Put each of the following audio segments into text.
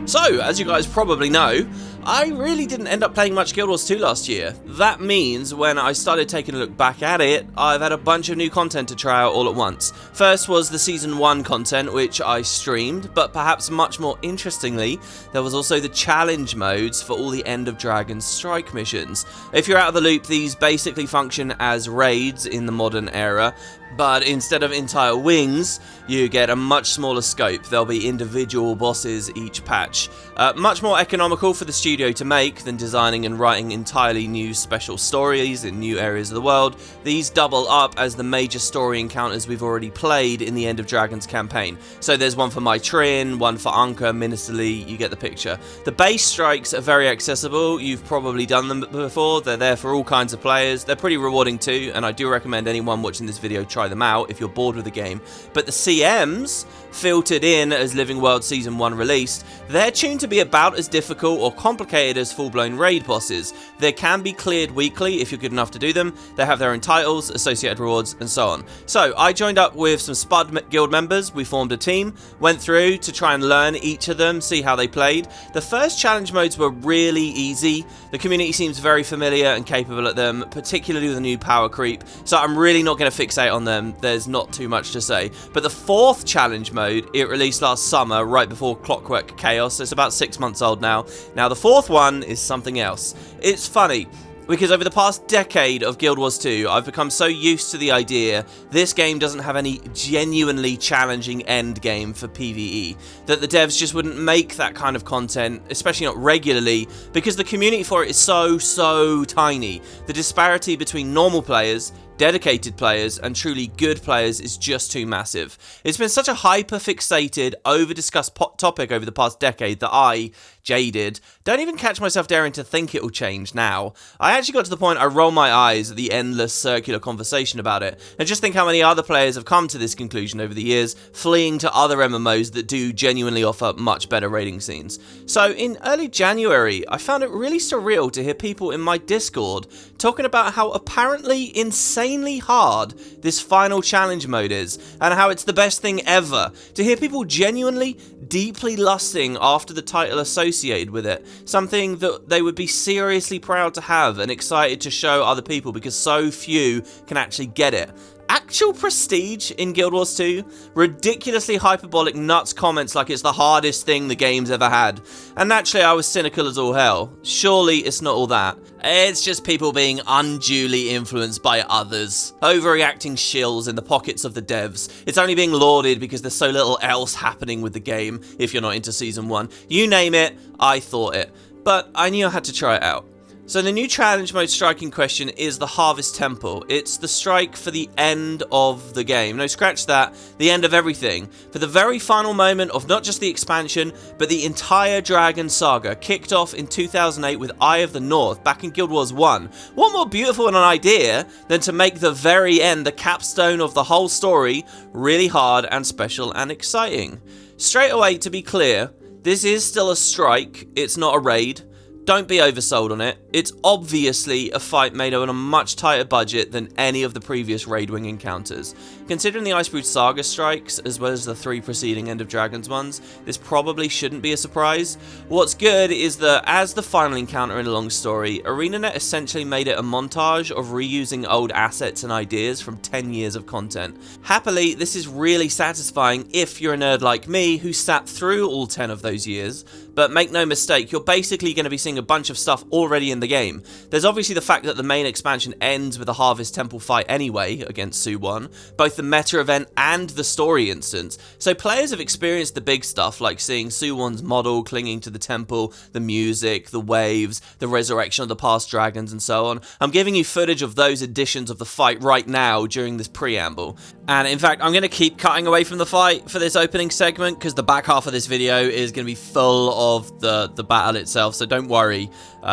So, as you guys probably know, I really didn't end up playing much Guild Wars 2 last year. That means when I started taking a look back at it, I've had a bunch of new content to try out all at once. First was the Season 1 content, which I streamed, but perhaps much more interestingly, there was also the challenge modes for all the End of Dragon strike missions. If you're out of the loop, these basically function as raids in the modern era, but instead of entire wings, you get a much smaller scope. There'll be individual bosses each patch. Much more economical for the studio to make than designing and writing entirely new special stories in new areas of the world. These double up as the major story encounters we've already played in the End of Dragons campaign. So there's one for Mytrin, one for Anka, Ministerly, you get the picture. The base strikes are very accessible. You've probably done them before. They're there for all kinds of players. They're pretty rewarding too, and I do recommend anyone watching this video try them out if you're bored with the game. But the CMs, filtered in as Living World Season 1 released, they're tuned to be about as difficult or complicated as full-blown raid bosses. They can be cleared weekly if you're good enough to do them. They have their own titles, associated rewards, and so on. So I joined up with some Spud guild members. We formed a team, went through to try and learn each of them, see how they played. The first challenge modes were really easy. The community seems very familiar and capable at them, particularly with the new power creep, so I'm really not going to fixate on them. There's not too much to say. But the fourth challenge mode, it released last summer, right before Clockwork Chaos. It's about 6 months old now. Now the fourth one is something else. It's funny, because over the past decade of Guild Wars 2, I've become so used to the idea this game doesn't have any genuinely challenging end game for PvE, that the devs just wouldn't make that kind of content, especially not regularly, because the community for it is so tiny. The disparity between normal players, dedicated players, and truly good players is just too massive. It's been such a hyper-fixated, over-discussed topic over the past decade that I, jaded, don't even catch myself daring to think it'll change now. I actually got to the point I roll my eyes at the endless circular conversation about it, and just think how many other players have come to this conclusion over the years, fleeing to other MMOs that do genuinely offer much better raiding scenes. So in early January, I found it really surreal to hear people in my Discord talking about how apparently insanely hard this final challenge mode is, and how it's the best thing ever. To hear people genuinely, deeply lusting after the title associated with it, something that they would be seriously proud to have and excited to show other people because so few can actually get it. Actual prestige in Guild Wars 2, ridiculously hyperbolic nuts comments like it's the hardest thing the game's ever had. And naturally I was cynical as all hell. Surely it's not all that. It's just people being unduly influenced by others. Overreacting shills in the pockets of the devs. It's only being lauded because there's so little else happening with the game if you're not into Season 1. You name it, I thought it. But I knew I had to try it out. So the new challenge mode strike in question is the Harvest Temple. It's the strike for the end of the game. No, scratch that, the end of everything. For the very final moment of not just the expansion, but the entire Dragon Saga, kicked off in 2008 with Eye of the North, back in Guild Wars 1. What more beautiful an idea than to make the very end, the capstone of the whole story, really hard and special and exciting. Straight away, to be clear, this is still a strike, it's not a raid. Don't be oversold on it. It's obviously a fight made on a much tighter budget than any of the previous Raid Wing encounters. Considering the Icebrood Saga strikes, as well as the 3 preceding End of Dragons ones, this probably shouldn't be a surprise. What's good is that, as the final encounter in a long story, ArenaNet essentially made it a montage of reusing old assets and ideas from 10 years of content. Happily, this is really satisfying if you're a nerd like me who sat through all 10 of those years, but make no mistake, you're basically going to be seeing a bunch of stuff already in the game. There's obviously the fact that the main expansion ends with a Harvest Temple fight anyway against Soo Won, both the meta event and the story instance, so players have experienced the big stuff like seeing Soo Won's model clinging to the temple, the music, the waves, the resurrection of the past dragons and so on. I'm giving you footage of those editions of the fight right now during this preamble, and in fact I'm going to keep cutting away from the fight for this opening segment because the back half of this video is going to be full of the battle itself, so don't worry,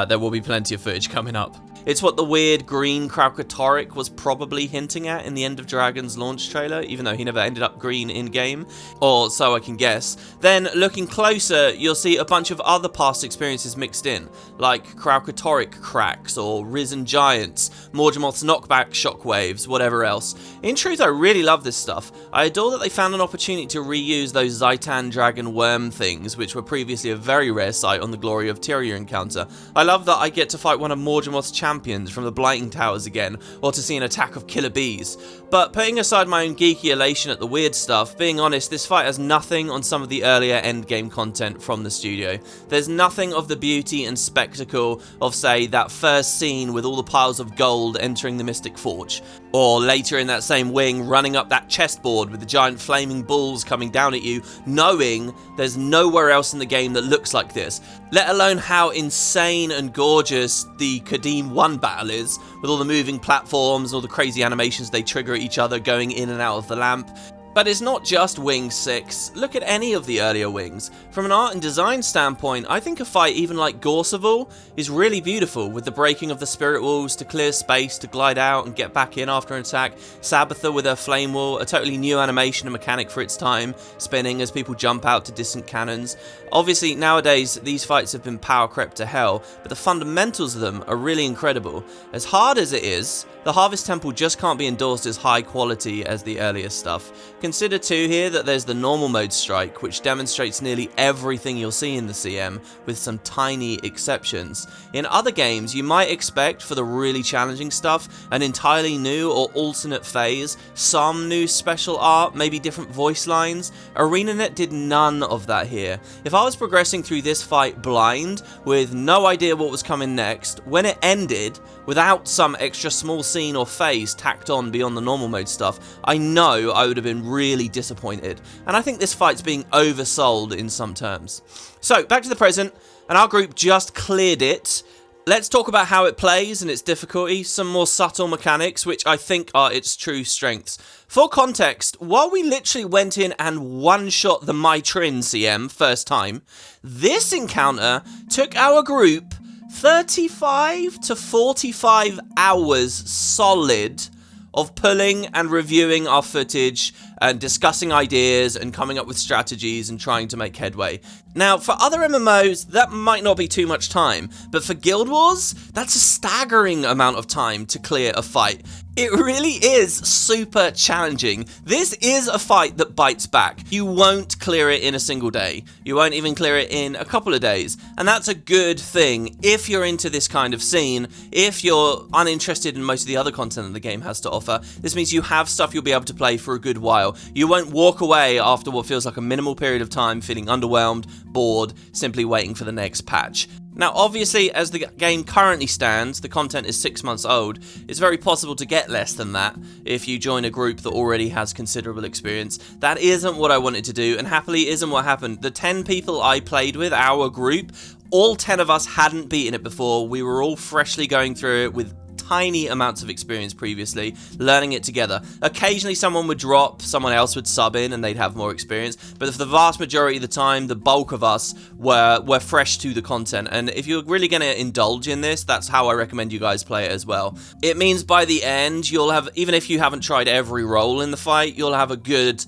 there will be plenty of footage coming up. It's what the weird green Kralkatorrik was probably hinting at in the End of Dragon's launch trailer, even though he never ended up green in-game, or so I can guess. Then, looking closer, you'll see a bunch of other past experiences mixed in, like Kralkatorrik cracks, or risen giants, Mordremoth's knockback shockwaves, whatever else. In truth, I really love this stuff. I adore that they found an opportunity to reuse those Zhaitan dragon worm things, which were previously a very rare sight on the Glory of Tyria encounter. I love that I get to fight one of Mordremoth's champions from the Blighting Towers again, or to see an attack of killer bees. But putting aside my own geeky elation at the weird stuff, being honest, this fight has nothing on some of the earlier endgame content from the studio. There's nothing of the beauty and spectacle of, say, that first scene with all the piles of gold entering the Mystic Forge, or later in that same wing running up that chessboard with the giant flaming bulls coming down at you, knowing there's nowhere else in the game that looks like this, let alone how insane and gorgeous the Kadim 1 battle is, with all the moving platforms, all the crazy animations they trigger at each other going in and out of the lamp. But it's not just Wing 6, look at any of the earlier wings. From an art and design standpoint, I think a fight even like Gorseval is really beautiful, with the breaking of the spirit walls to clear space to glide out and get back in after an attack, Sabatha with her flame wall, a totally new animation and mechanic for its time, spinning as people jump out to distant cannons. Obviously nowadays these fights have been power crept to hell, but the fundamentals of them are really incredible. As hard as it is, the Harvest Temple just can't be endorsed as high quality as the earlier stuff. Consider too here that there's the normal mode strike, which demonstrates nearly everything you'll see in the CM, with some tiny exceptions. In other games, you might expect, for the really challenging stuff, an entirely new or alternate phase, some new special art, maybe different voice lines. ArenaNet did none of that here. If I was progressing through this fight blind, with no idea what was coming next, when it ended, without some extra small scene or phase tacked on beyond the normal mode stuff, I know I would have been really disappointed, and I think this fight's being oversold in some terms. So, back to the present, and our group just cleared it. Let's talk about how it plays and its difficulty, some more subtle mechanics, which I think are its true strengths. For context, while we literally went in and one-shot the Mytrin CM first time, this encounter took our group 35 to 45 hours solid of pulling and reviewing our footage and discussing ideas and coming up with strategies and trying to make headway. Now, for other MMOs, that might not be too much time, but for Guild Wars, that's a staggering amount of time to clear a fight. It really is super challenging. This is a fight that bites back. You won't clear it in a single day. You won't even clear it in a couple of days. And that's a good thing if you're into this kind of scene. If you're uninterested in most of the other content that the game has to offer, this means you have stuff you'll be able to play for a good while. You won't walk away after what feels like a minimal period of time feeling underwhelmed, bored, simply waiting for the next patch. Now, obviously, as the game currently stands, the content is 6 months old. It's very possible to get less than that if you join a group that already has considerable experience. That isn't what I wanted to do, and happily isn't what happened. The 10 people I played with, our group, all 10 of us hadn't beaten it before. We were all freshly going through it with tiny amounts of experience previously, learning it together. Occasionally someone would drop, someone else would sub in and they'd have more experience, but for the vast majority of the time, the bulk of us were fresh to the content, and if you're really going to indulge in this, that's how I recommend you guys play it as well. It means by the end, you'll have, even if you haven't tried every role in the fight, you'll have a good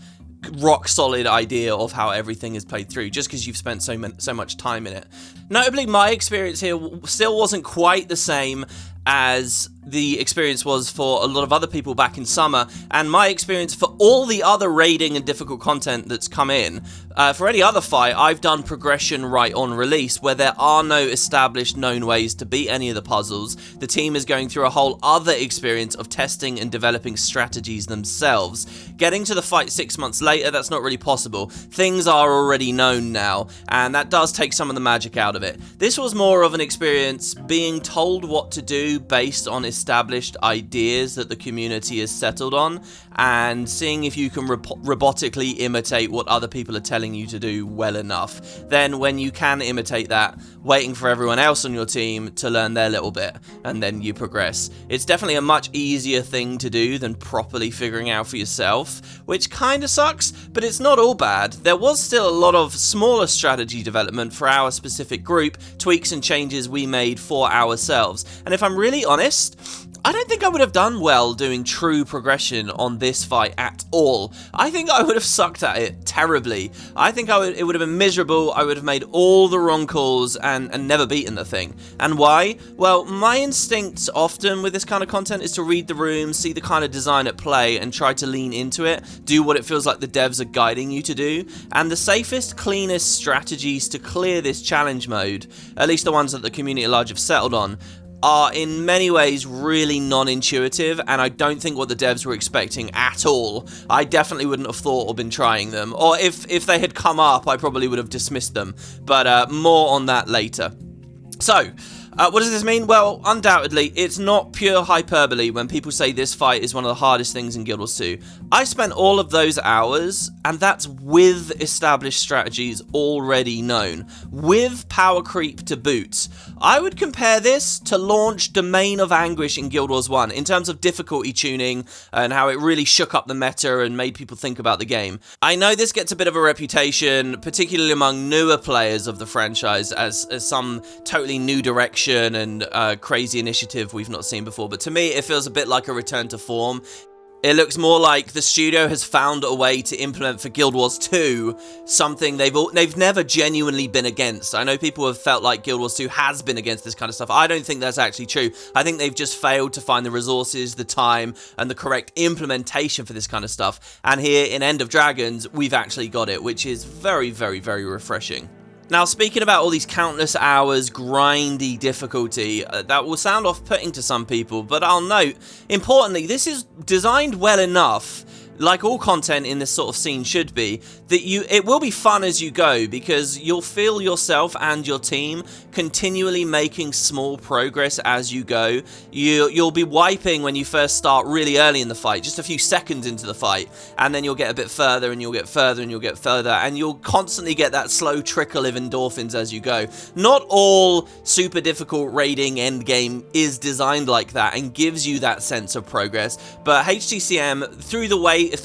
rock solid idea of how everything is played through, just because you've spent so much time in it. Notably, my experience here still wasn't quite the same as the experience was for a lot of other people back in summer, and my experience for all the other raiding and difficult content that's come in. For any other fight, I've done progression right on release, where there are no established known ways to beat any of the puzzles. The team is going through a whole other experience of testing and developing strategies themselves. Getting to the fight 6 months later, that's not really possible. Things are already known now, and that does take some of the magic out of it. This was more of an experience being told what to do based on established ideas that the community has settled on, and seeing if you can robotically imitate what other people are telling you to do well enough. Then when you can imitate that, waiting for everyone else on your team to learn their little bit, and then you progress. It's definitely a much easier thing to do than properly figuring out for yourself, which kind of sucks, but it's not all bad. There was still a lot of smaller strategy development for our specific group, tweaks and changes we made for ourselves, and if I'm really really honest, I don't think I would have done well doing true progression on this fight at all. I think I would have sucked at it terribly. I think it would have been miserable. I would have made all the wrong calls and never beaten the thing. And why? Well, my instinct often with this kind of content is to read the room, see the kind of design at play, and try to lean into it, do what it feels like the devs are guiding you to do. And the safest, cleanest strategies to clear this challenge mode, at least the ones that the community at large have settled on, are in many ways really non-intuitive, and I don't think what the devs were expecting at all. I definitely wouldn't have thought or been trying them, or if they had come up, I probably would have dismissed them, but more on that later. So, what does this mean? Well, undoubtedly, it's not pure hyperbole when people say this fight is one of the hardest things in Guild Wars 2. I spent all of those hours, and that's with established strategies already known, with power creep to boot. I would compare this to launch Domain of Anguish in Guild Wars 1 in terms of difficulty tuning and how it really shook up the meta and made people think about the game. I know this gets a bit of a reputation, particularly among newer players of the franchise, as some totally new direction and crazy initiative we've not seen before, but to me it feels a bit like a return to form. It looks more like the studio has found a way to implement for Guild Wars 2 something they've never genuinely been against. I know people have felt like Guild Wars 2 has been against this kind of stuff. I don't think that's actually true. I think they've just failed to find the resources, the time, and the correct implementation for this kind of stuff. And here in End of Dragons, we've actually got it, which is very, very, very refreshing. Now, speaking about all these countless hours, grindy difficulty, that will sound off-putting to some people, but I'll note, importantly, this is designed well enough, like all content in this sort of scene should be, that it will be fun as you go, because you'll feel yourself and your team continually making small progress as you go. You'll be wiping when you first start really early in the fight, just a few seconds into the fight, and then you'll get a bit further, and you'll get further, and you'll get further, and you'll constantly get that slow trickle of endorphins as you go. Not all super difficult raiding endgame is designed like that and gives you that sense of progress, but HTCM, through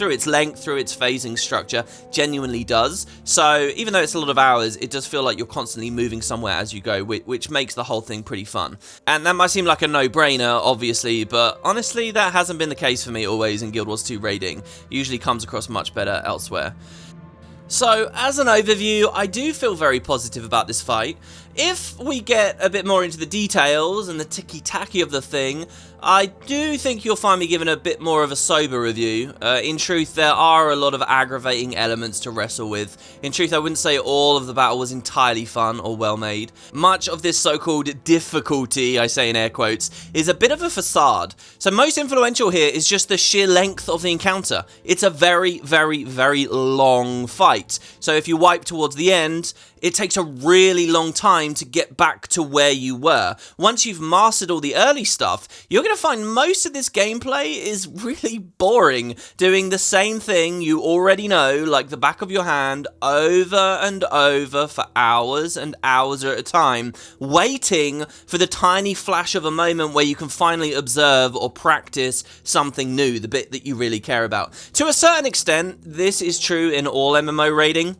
its length, through its phasing structure, genuinely does. So even though it's a lot of hours, it does feel like you're constantly moving somewhere as you go, which makes the whole thing pretty fun. And that might seem like a no-brainer, obviously, but honestly, that hasn't been the case for me always in Guild Wars 2 raiding. Usually comes across much better elsewhere. So, as an overview, I do feel very positive about this fight. If we get a bit more into the details and the ticky-tacky of the thing, I do think you'll find me giving a bit more of a sober review. In truth, there are a lot of aggravating elements to wrestle with. In truth, I wouldn't say all of the battle was entirely fun or well made. Much of this so-called difficulty, I say in air quotes, is a bit of a facade. So most influential here is just the sheer length of the encounter. It's a very, very, very long fight. So if you wipe towards the end, it takes a really long time to get back to where you were. Once you've mastered all the early stuff, you're going to find most of this gameplay is really boring, doing the same thing you already know, like the back of your hand, over and over for hours and hours at a time, waiting for the tiny flash of a moment where you can finally observe or practice something new, the bit that you really care about. To a certain extent, this is true in all MMO raiding.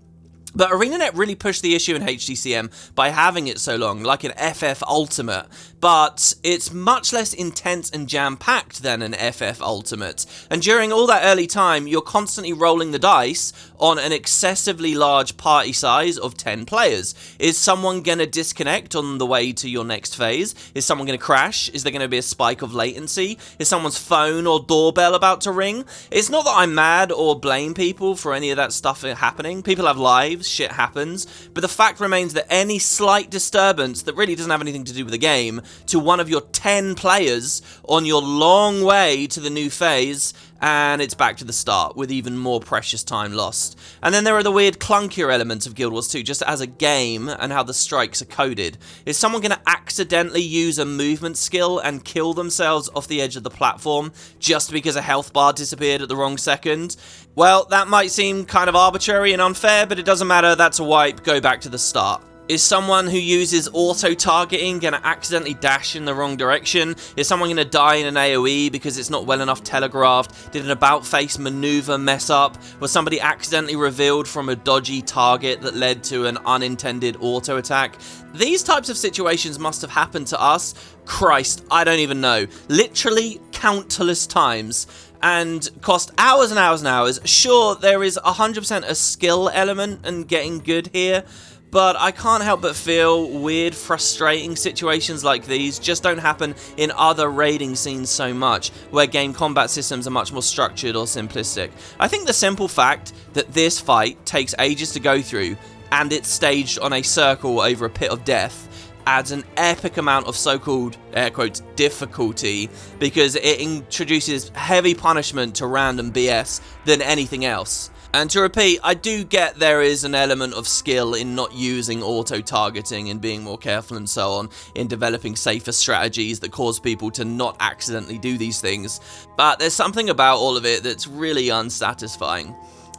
But ArenaNet really pushed the issue in HDCM by having it so long, like an FF Ultimate, but it's much less intense and jam-packed than an FF Ultimate. And during all that early time, you're constantly rolling the dice on an excessively large party size of 10 players. Is someone going to disconnect on the way to your next phase? Is someone going to crash? Is there going to be a spike of latency? Is someone's phone or doorbell about to ring? It's not that I'm mad or blame people for any of that stuff happening. People have lives. Shit happens, but the fact remains that any slight disturbance that really doesn't have anything to do with the game to one of your 10 players on your long way to the new phase, and it's back to the start with even more precious time lost. And then there are the weird clunkier elements of Guild Wars 2 just as a game and how the strikes are coded. Is someone going to accidentally use a movement skill and kill themselves off the edge of the platform just because a health bar disappeared at the wrong second? Well, that might seem kind of arbitrary and unfair, but it doesn't matter, that's a wipe, go back to the start. Is someone who uses auto-targeting going to accidentally dash in the wrong direction? Is someone going to die in an AoE because it's not well enough telegraphed? Did an about-face maneuver mess up? Was somebody accidentally revealed from a dodgy target that led to an unintended auto-attack? These types of situations must have happened to us. Christ, I don't even know. Literally countless times. And cost hours and hours and hours. Sure, there is 100% a skill element and getting good here, but I can't help but feel weird, frustrating situations like these just don't happen in other raiding scenes so much, where game combat systems are much more structured or simplistic. I think the simple fact that this fight takes ages to go through, and it's staged on a circle over a pit of death, adds an epic amount of so-called, air quotes, difficulty, because it introduces heavy punishment to random BS than anything else. And to repeat, I do get there is an element of skill in not using auto-targeting and being more careful and so on, in developing safer strategies that cause people to not accidentally do these things, but there's something about all of it that's really unsatisfying.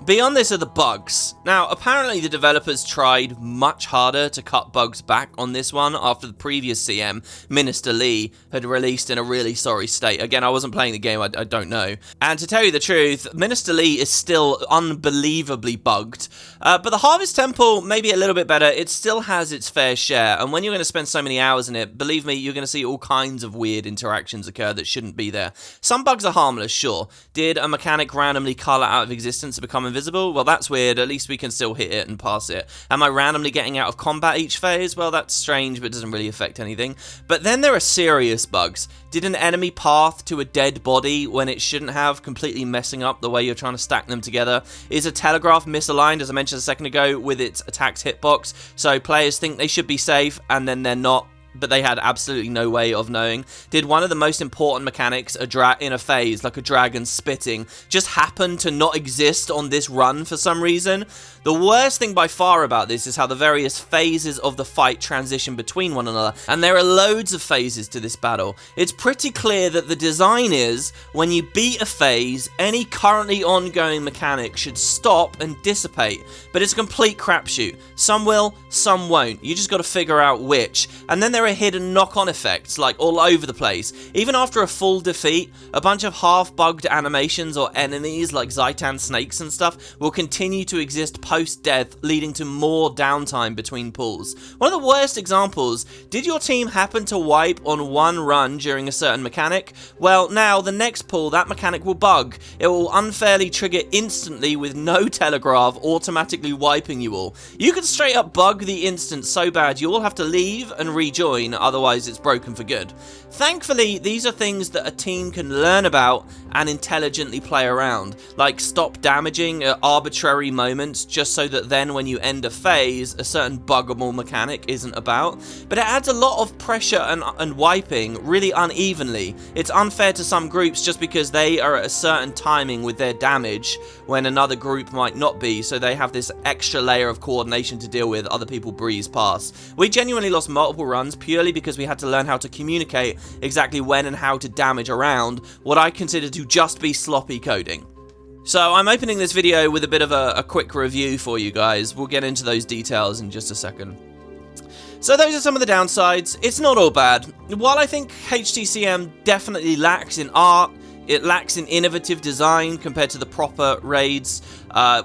Beyond this are the bugs. Now, apparently the developers tried much harder to cut bugs back on this one after the previous CM, Minister Lee, had released in a really sorry state. Again, I wasn't playing the game, I don't know. And to tell you the truth, Minister Lee is still unbelievably bugged. But the Harvest Temple, maybe a little bit better, it still has its fair share. And when you're going to spend so many hours in it, believe me, you're going to see all kinds of weird interactions occur that shouldn't be there. Some bugs are harmless, sure. Did a mechanic randomly colour out of existence to become invisible? Well, that's weird. At least we can still hit it and pass it. Am I randomly getting out of combat each phase? Well, that's strange, but doesn't really affect anything. But then there are serious bugs. Did an enemy path to a dead body when it shouldn't have, completely messing up the way you're trying to stack them together? Is a telegraph misaligned, as I mentioned a second ago, with its attack's hitbox? So players think they should be safe, and then they're not, but they had absolutely no way of knowing. Did one of the most important mechanics in a phase, like a dragon spitting, just happen to not exist on this run for some reason? The worst thing by far about this is how the various phases of the fight transition between one another, and there are loads of phases to this battle. It's pretty clear that the design is, when you beat a phase, any currently ongoing mechanic should stop and dissipate, but it's a complete crapshoot. Some will, some won't. You just got to figure out which. And then there are hidden knock-on effects, like all over the place. Even after a full defeat, a bunch of half-bugged animations or enemies like Zhaitan snakes and stuff will continue to exist post-death, leading to more downtime between pulls. One of the worst examples, did your team happen to wipe on one run during a certain mechanic? Well, now the next pull, that mechanic will bug. It will unfairly trigger instantly with no telegraph, automatically wiping you all. You could straight up bug the instance so bad you all have to leave and rejoin, otherwise it's broken for good. Thankfully, these are things that a team can learn about and intelligently play around, like stop damaging at arbitrary moments just so that then when you end a phase, a certain buggable mechanic isn't about. But it adds a lot of pressure and wiping really unevenly. It's unfair to some groups just because they are at a certain timing with their damage when another group might not be, so they have this extra layer of coordination to deal with, other people breeze past. We genuinely lost multiple runs purely because we had to learn how to communicate exactly when and how to damage around what I consider to just be sloppy coding. So I'm opening this video with a bit of a quick review for you guys. We'll get into those details in just a second. So those are some of the downsides. It's not all bad. While I think HTCM definitely lacks in art, it lacks in innovative design compared to the proper raids,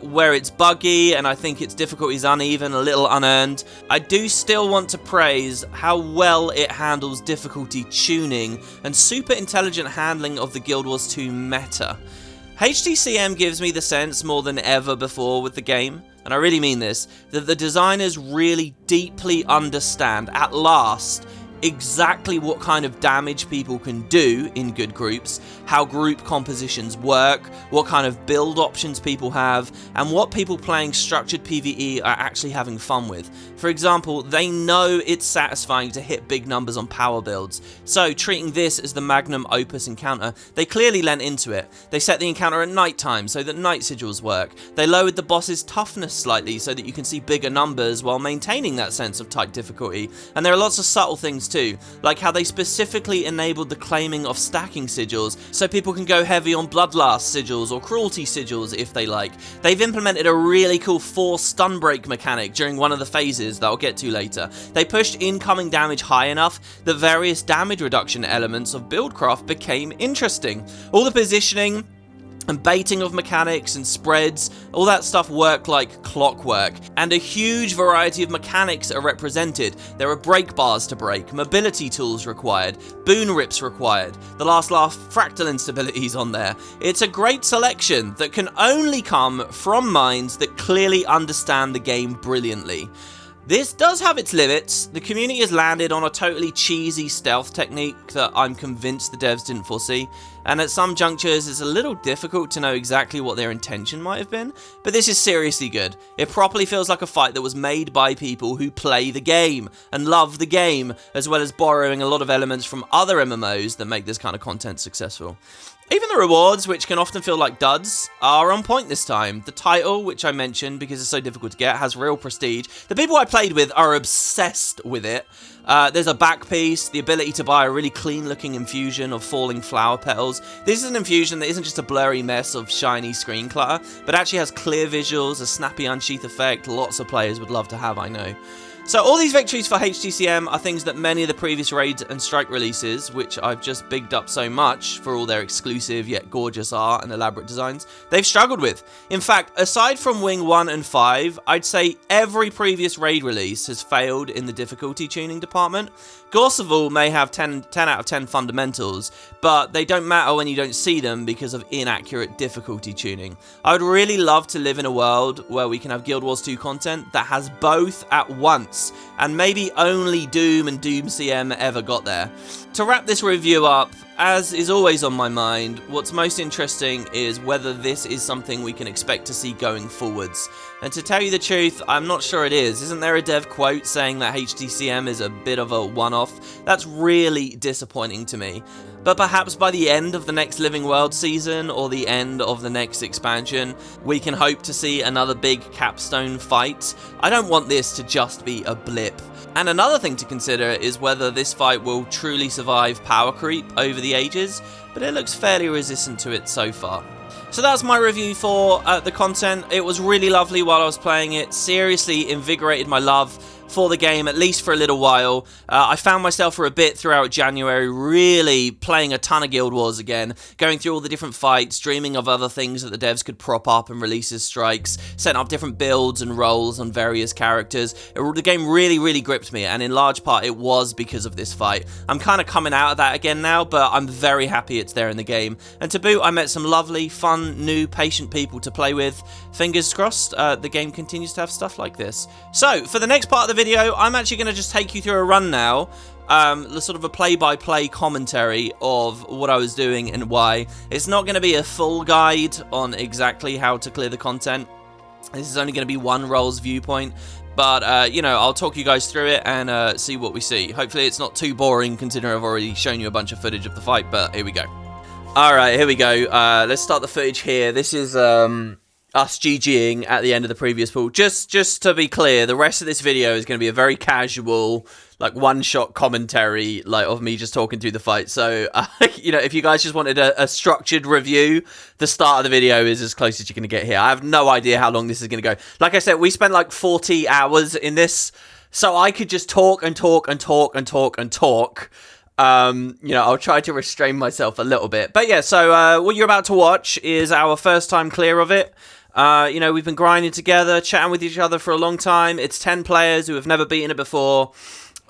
where it's buggy and I think its difficulty is uneven, a little unearned. I do still want to praise how well it handles difficulty tuning and super intelligent handling of the Guild Wars 2 meta. HTCM gives me the sense more than ever before with the game, and I really mean this, that the designers really deeply understand, at last, exactly what kind of damage people can do in good groups, how group compositions work, what kind of build options people have, and what people playing structured PvE are actually having fun with. For example, they know it's satisfying to hit big numbers on power builds, so treating this as the magnum opus encounter, they clearly lent into it. They set the encounter at night time so that night sigils work. They lowered the boss's toughness slightly so that you can see bigger numbers while maintaining that sense of tight difficulty, and there are lots of subtle things too, like how they specifically enabled the claiming of stacking sigils so people can go heavy on Bloodlust sigils or Cruelty sigils if they like. They've implemented a really cool force stun break mechanic during one of the phases that I'll get to later. They pushed incoming damage high enough that various damage reduction elements of Buildcraft became interesting. All the positioning and baiting of mechanics and spreads, all that stuff work like clockwork, and a huge variety of mechanics are represented. There are break bars to break, mobility tools required, boon rips required, the last laugh fractal instabilities on there. It's a great selection that can only come from minds that clearly understand the game brilliantly. This does have its limits. The community has landed on a totally cheesy stealth technique that I'm convinced the devs didn't foresee, and at some junctures it's a little difficult to know exactly what their intention might have been, but this is seriously good. It properly feels like a fight that was made by people who play the game and love the game, as well as borrowing a lot of elements from other MMOs that make this kind of content successful. Even the rewards, which can often feel like duds, are on point this time. The title, which I mentioned because it's so difficult to get, has real prestige. The people I played with are obsessed with it. There's a back piece, the ability to buy a really clean-looking infusion of falling flower petals. This is an infusion that isn't just a blurry mess of shiny screen clutter, but actually has clear visuals, a snappy unsheath effect. Lots of players would love to have, I know. So all these victories for HTCM are things that many of the previous Raid and Strike releases, which I've just bigged up so much for all their exclusive yet gorgeous art and elaborate designs, they've struggled with. In fact, aside from Wing 1 and 5, I'd say every previous Raid release has failed in the difficulty tuning department. Gorseval may have 10 out of 10 fundamentals, but they don't matter when you don't see them because of inaccurate difficulty tuning. I would really love to live in a world where we can have Guild Wars 2 content that has both at once, and maybe only Doom and Doom CM ever got there. To wrap this review up, as is always on my mind, what's most interesting is whether this is something we can expect to see going forwards. And to tell you the truth, I'm not sure it is. Isn't there a dev quote saying that HTCM is a bit of a one-off? That's really disappointing to me. But perhaps by the end of the next Living World season, or the end of the next expansion, we can hope to see another big capstone fight. I don't want this to just be a blip. And another thing to consider is whether this fight will truly survive power creep over the ages, but it looks fairly resistant to it so far. So that's my review for the content. It was really lovely while I was playing it. Seriously invigorated my love for the game, at least for a little while. I found myself for a bit throughout January really playing a ton of Guild Wars again, going through all the different fights, dreaming of other things that the devs could prop up and release as strikes, setting up different builds and roles on various characters. The game really gripped me, and in large part it was because of this fight. I'm kind of coming out of that again now, but I'm very happy it's there in the game. And to boot, I met some lovely, fun, new, patient people to play with. Fingers crossed the game continues to have stuff like this. So, for the next part of the video, I'm actually going to just take you through a run now, sort of a play-by-play commentary of what I was doing and why. It's not going to be a full guide on exactly how to clear the content. This is only going to be one role's viewpoint, but, you know, I'll talk you guys through it and see what we see. Hopefully it's not too boring, considering I've already shown you a bunch of footage of the fight, but here we go. Alright, here we go. Let's start the footage here. This is, us GGing at the end of the previous pool. Just to be clear, the rest of this video is going to be a very casual, like, one-shot commentary, like, of me just talking through the fight. So, you know, if you guys just wanted a structured review, the start of the video is as close as you're going to get here. I have no idea how long this is going to go. Like I said, we spent like 40 hours in this, so I could just talk and talk and talk and talk and talk. You know, I'll try to restrain myself a little bit. But yeah, so what you're about to watch is our first time clear of it. You know, we've been grinding together, chatting with each other for a long time. It's 10 players who have never beaten it before.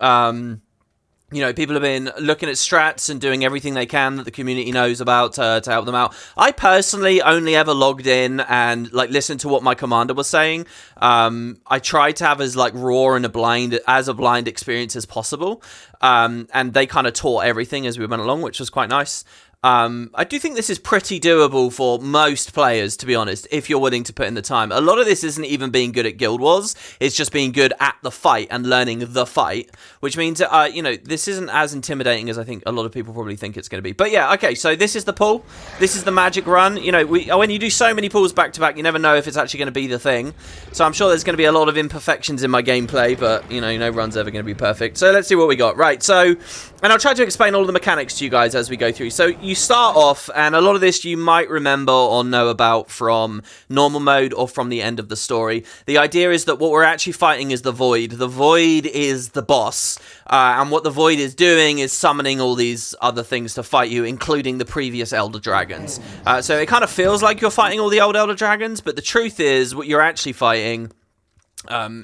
You know, people have been looking at strats and doing everything they can that the community knows about to help them out. I personally only ever logged in and, like, listened to what my commander was saying. I tried to have as, like, raw and a blind experience as possible. And they kind of taught everything as we went along, which was quite nice. I do think this is pretty doable for most players, to be honest, if you're willing to put in the time. A lot of this isn't even being good at Guild Wars, it's just being good at the fight and learning the fight, which means, you know, this isn't as intimidating as I think a lot of people probably think it's going to be. But yeah, okay, so this is the pull, this is the magic run. You know, when you do so many pulls back to back, you never know if it's actually going to be the thing. So I'm sure there's going to be a lot of imperfections in my gameplay, but, you know, no run's ever going to be perfect. So let's see what we got. Right, so, and I'll try to explain all of the mechanics to you guys as we go through. So you start off, and a lot of this you might remember or know about from normal mode or from the end of the story. The idea is that what we're actually fighting is the Void. The Void is the boss, and what the Void is doing is summoning all these other things to fight you, including the previous Elder Dragons. So it kind of feels like you're fighting all the old Elder Dragons, but the truth is what you're actually fighting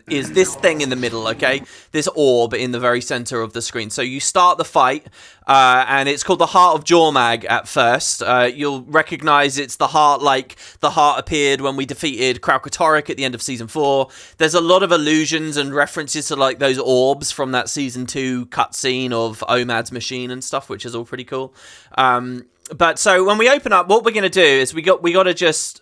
is this thing in the middle, okay? This orb in the very center of the screen. So you start the fight, and it's called the Heart of Jormag at first. You'll recognize it's the heart like the heart appeared when we defeated Kralkatorrik at the end of Season 4. There's a lot of allusions and references to like those orbs from that Season 2 cutscene of Omad's machine and stuff, which is all pretty cool. But so when we open up, what we're going to do is we got to just...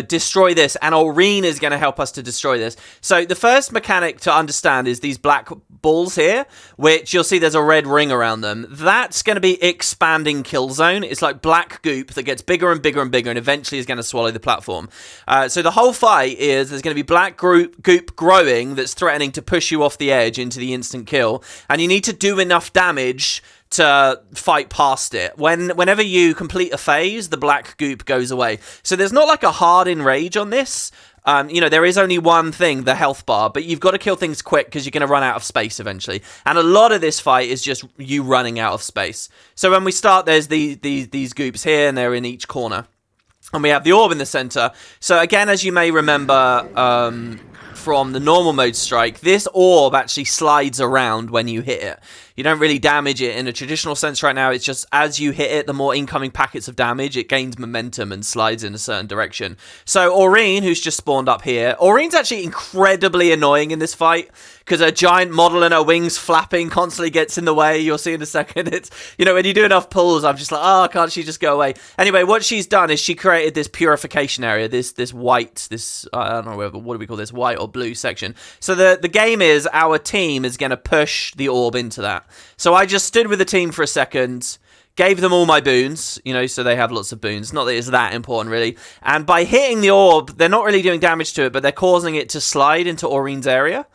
destroy this, and Aurene is going to help us to destroy this. So the first mechanic to understand is these black balls here, which you'll see there's a red ring around them. That's going to be expanding kill zone. It's like black goop that gets bigger and bigger and bigger, and eventually is going to swallow the platform. So the whole fight is there's going to be black goop growing that's threatening to push you off the edge into the instant kill, and you need to do enough damage to fight past it. Whenever you complete a phase, the black goop goes away. So there's not like a hard enrage on this. You know, there is only one thing, the health bar, but you've got to kill things quick because you're going to run out of space eventually. And a lot of this fight is just you running out of space. So when we start, there's these goops here, and they're in each corner. And we have the orb in the center. So again, as you may remember from the normal mode strike, this orb actually slides around when you hit it. You don't really damage it in a traditional sense right now. It's just as you hit it, the more incoming packets of damage, it gains momentum and slides in a certain direction. So Aurene, who's just spawned up here, Aurene's actually incredibly annoying in this fight because her giant model and her wings flapping constantly gets in the way. You'll see in a second. It's, you know, when you do enough pulls, I'm just like, oh, can't she just go away? Anyway, what she's done is she created this purification area, this white, this, I don't know, what do we call this, white or blue section. So the game is our team is going to push the orb into that. So I just stood with the team for a second, gave them all my boons, you know, so they have lots of boons. Not that it's that important, really. And by hitting the orb, they're not really doing damage to it, but they're causing it to slide into Aurene's area.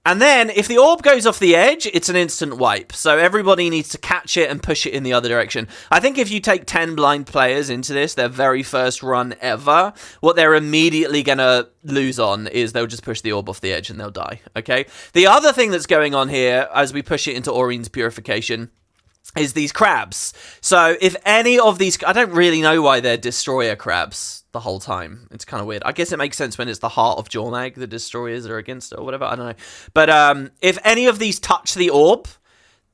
And then, if the orb goes off the edge, it's an instant wipe. So everybody needs to catch it and push it in the other direction. I think if you take 10 blind players into this, their very first run ever, what they're immediately going to lose on is they'll just push the orb off the edge and they'll die, okay? The other thing that's going on here, as we push it into Aurene's purification, is these crabs. So if any of these... I don't really know why they're destroyer crabs the whole time. It's kind of weird. I guess it makes sense when it's the heart of Jormag, the destroyers are against it or whatever. I don't know. But if any of these touch the orb,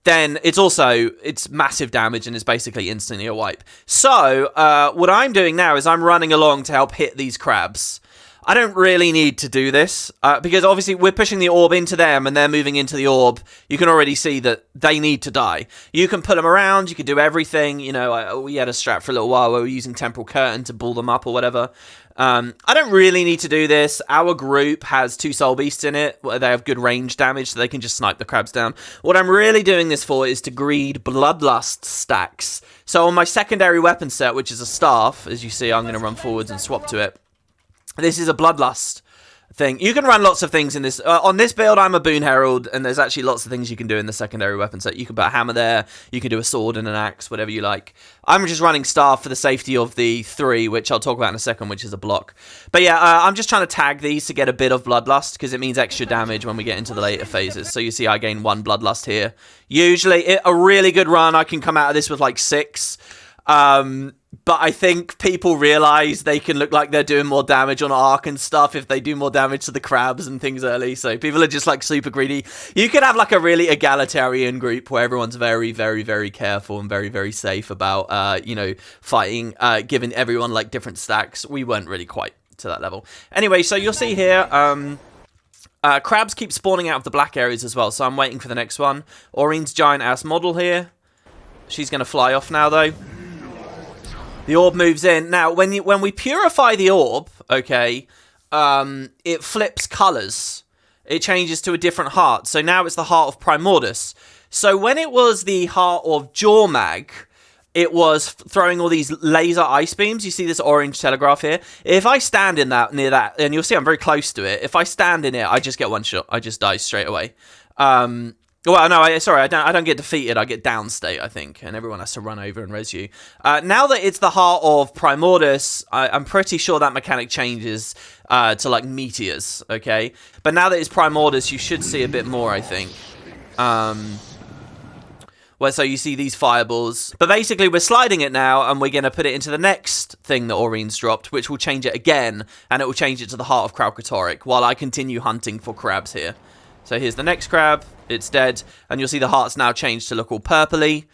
then it's massive damage and it's basically instantly a wipe. So what I'm doing now is I'm running along to help hit these crabs. I don't really need to do this, because obviously we're pushing the orb into them and they're moving into the orb. You can already see that they need to die. You can put them around, you can do everything. You know, we had a strat for a little while where we were using Temporal Curtain to bull them up or whatever. I don't really need to do this. Our group has 2 Soul Beasts in it. They have good range damage, so they can just snipe the crabs down. What I'm really doing this for is to greed Bloodlust stacks. So on my secondary weapon set, which is a staff, as you see, I'm going to run forwards and swap to it. This is a Bloodlust thing. You can run lots of things in this. On this build, I'm a Boon Herald, and there's actually lots of things you can do in the secondary weapon set. You can put a hammer there, you can do a sword and an axe, whatever you like. I'm just running staff for the safety of the 3, which I'll talk about in a second, which is a block. But yeah, I'm just trying to tag these to get a bit of Bloodlust, because it means extra damage when we get into the later phases. So you see I gain 1 Bloodlust here. Usually, a really good run, I can come out of this with like 6. But I think people realise they can look like they're doing more damage on Arc and stuff if they do more damage to the crabs and things early. So people are just like super greedy. You could have like a really egalitarian group where everyone's very, very, very careful and very, very safe about, you know, fighting, giving everyone like different stacks. We weren't really quite to that level. Anyway, so you'll see here, crabs keep spawning out of the black areas as well. So I'm waiting for the next one. Aurene's giant ass model here. She's going to fly off now, though. The orb moves in. Now, when we purify the orb, okay, it flips colours. It changes to a different heart. So now it's the heart of Primordus. So when it was the heart of Jormag, it was throwing all these laser ice beams. You see this orange telegraph here? If I stand in that, near that, and you'll see I'm very close to it. If I stand in it, I just get one shot. I just die straight away. Well, no, sorry, I don't get defeated. I get down state, I think, and everyone has to run over and res you. Now that it's the heart of Primordus, I'm pretty sure that mechanic changes to, like, meteors, okay? But now that it's Primordus, you should see a bit more, I think. Well, so you see these fireballs. But basically, we're sliding it now, and we're going to put it into the next thing that Aureen's dropped, which will change it again, and it will change it to the heart of Kralkatorrik, while I continue hunting for crabs here. So here's the next crab. It's dead. And you'll see the heart's now changed to look all purpley.